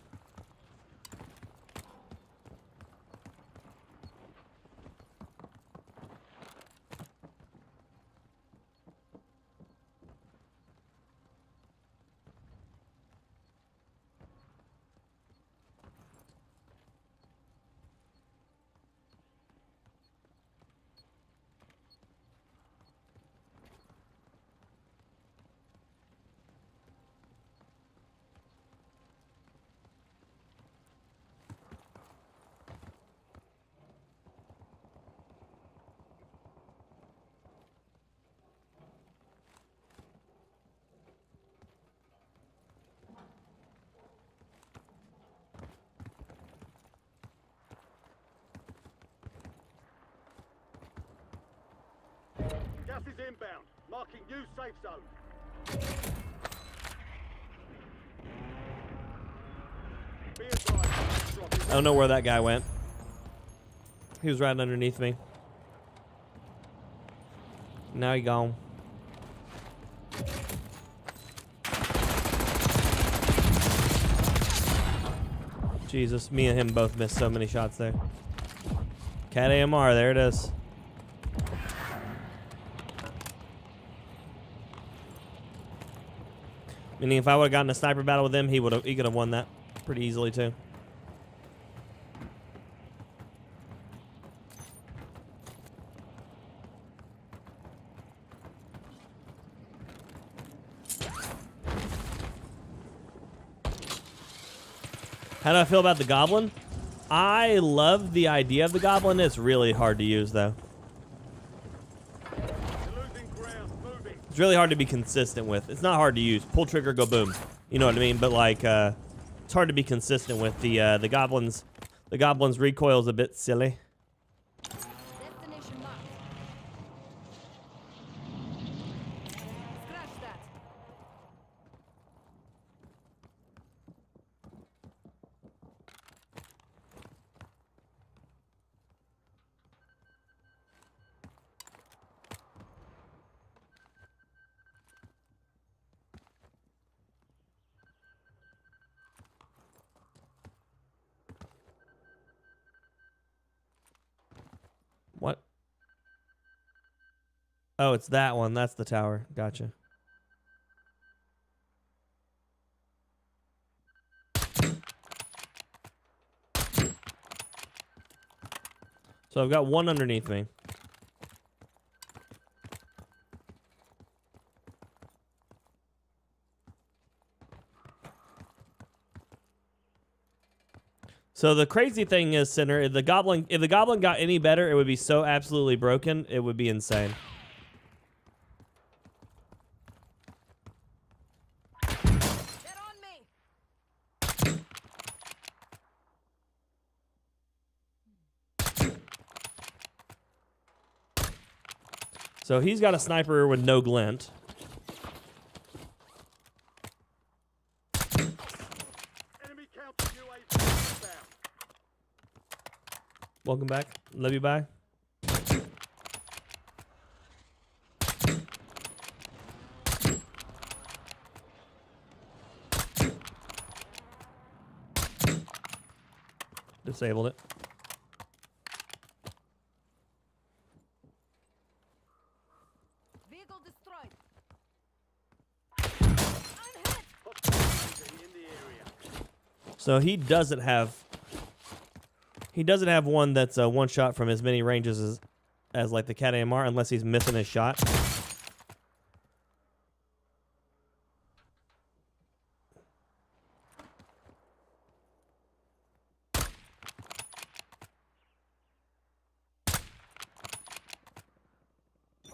Speaker 2: Gas is inbound. Marking new safe zone. Be advised.
Speaker 1: I don't know where that guy went. He was right underneath me. Now he gone. Jesus, me and him both missed so many shots there. Cat AMR, there it is. Meaning if I would have gotten a sniper battle with him, he could have won that pretty easily too. How do I feel about the goblin? I love the idea of the goblin. It's really hard to use though. It's really hard to be consistent with. It's not hard to use. Pull trigger, go boom. You know what I mean? But like, it's hard to be consistent with the goblins. The goblin's recoil is a bit silly.
Speaker 5: Destination marked. Scratch that.
Speaker 1: What? Oh, it's that one. That's the tower. Gotcha. So I've got one underneath me. So the crazy thing is, Sinner, if the goblin got any better, it would be so absolutely broken, it would be insane.
Speaker 5: They're on me.
Speaker 1: So he's got a sniper with no glint.
Speaker 2: Enemy counter UAV inbound.
Speaker 1: Welcome back. Love you, bye. Disabled it.
Speaker 5: Vehicle destroyed.
Speaker 2: In the area.
Speaker 1: So he doesn't have one that's one shot from as many ranges as like the Cat AMR, unless he's missing his shot.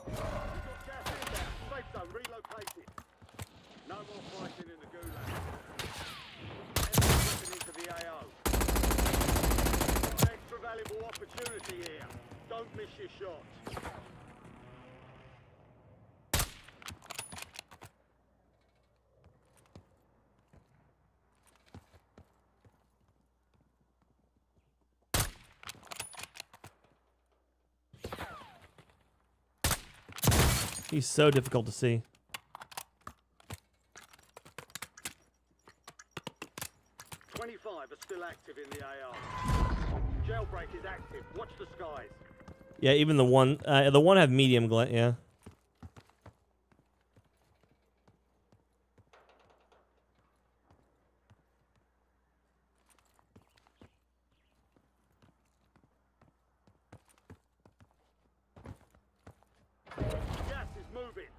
Speaker 2: We've got gas inbound. Safe zone relocated. No more fighting in the gulag. Enemies dropping into the AO. Extra valuable opportunity here. Don't miss your shot.
Speaker 1: He's so difficult to see.
Speaker 2: 25 are still active in the AO. Jailbreak is active. Watch the skies.
Speaker 1: Yeah, even the one have medium glint. Yeah.
Speaker 2: Gas is moving.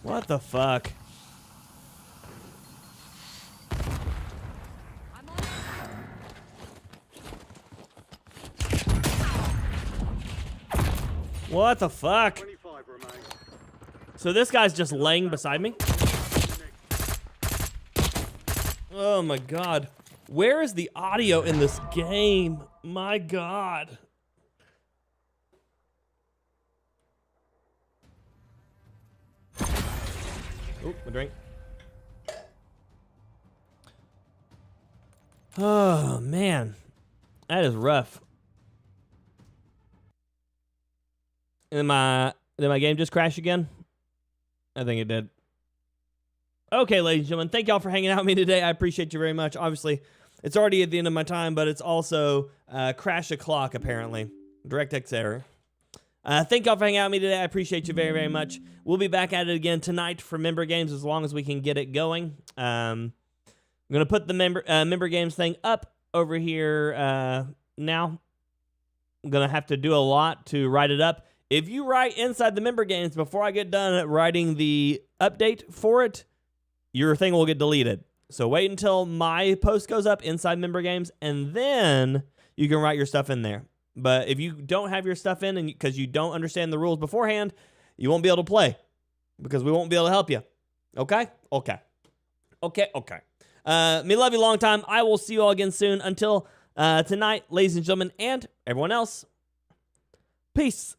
Speaker 1: What the fuck?
Speaker 5: I'm on it.
Speaker 1: What the fuck?
Speaker 2: 25 remain.
Speaker 1: So this guy's just laying beside me? Oh my god. Where is the audio in this game? My god. Oop, my drink. Oh man. That is rough. Did my game just crash again? I think it did. Okay, ladies and gentlemen, thank y'all for hanging out with me today. I appreciate you very much. Obviously, it's already at the end of my time, but it's also crash o'clock, apparently. DirectX error. Thank y'all for hanging out with me today. I appreciate you very, very much. We'll be back at it again tonight for member games as long as we can get it going. I'm going to put the member games thing up over here now. I'm going to have to do a lot to write it up. If you write inside the member games before I get done at writing the update for it, your thing will get deleted. So wait until my post goes up inside member games, and then you can write your stuff in there. But if you don't have your stuff in, and because you don't understand the rules beforehand, you won't be able to play because we won't be able to help you. Okay? Okay. Okay, okay. Me love you long time. I will see you all again soon. Until tonight, ladies and gentlemen, and everyone else, peace.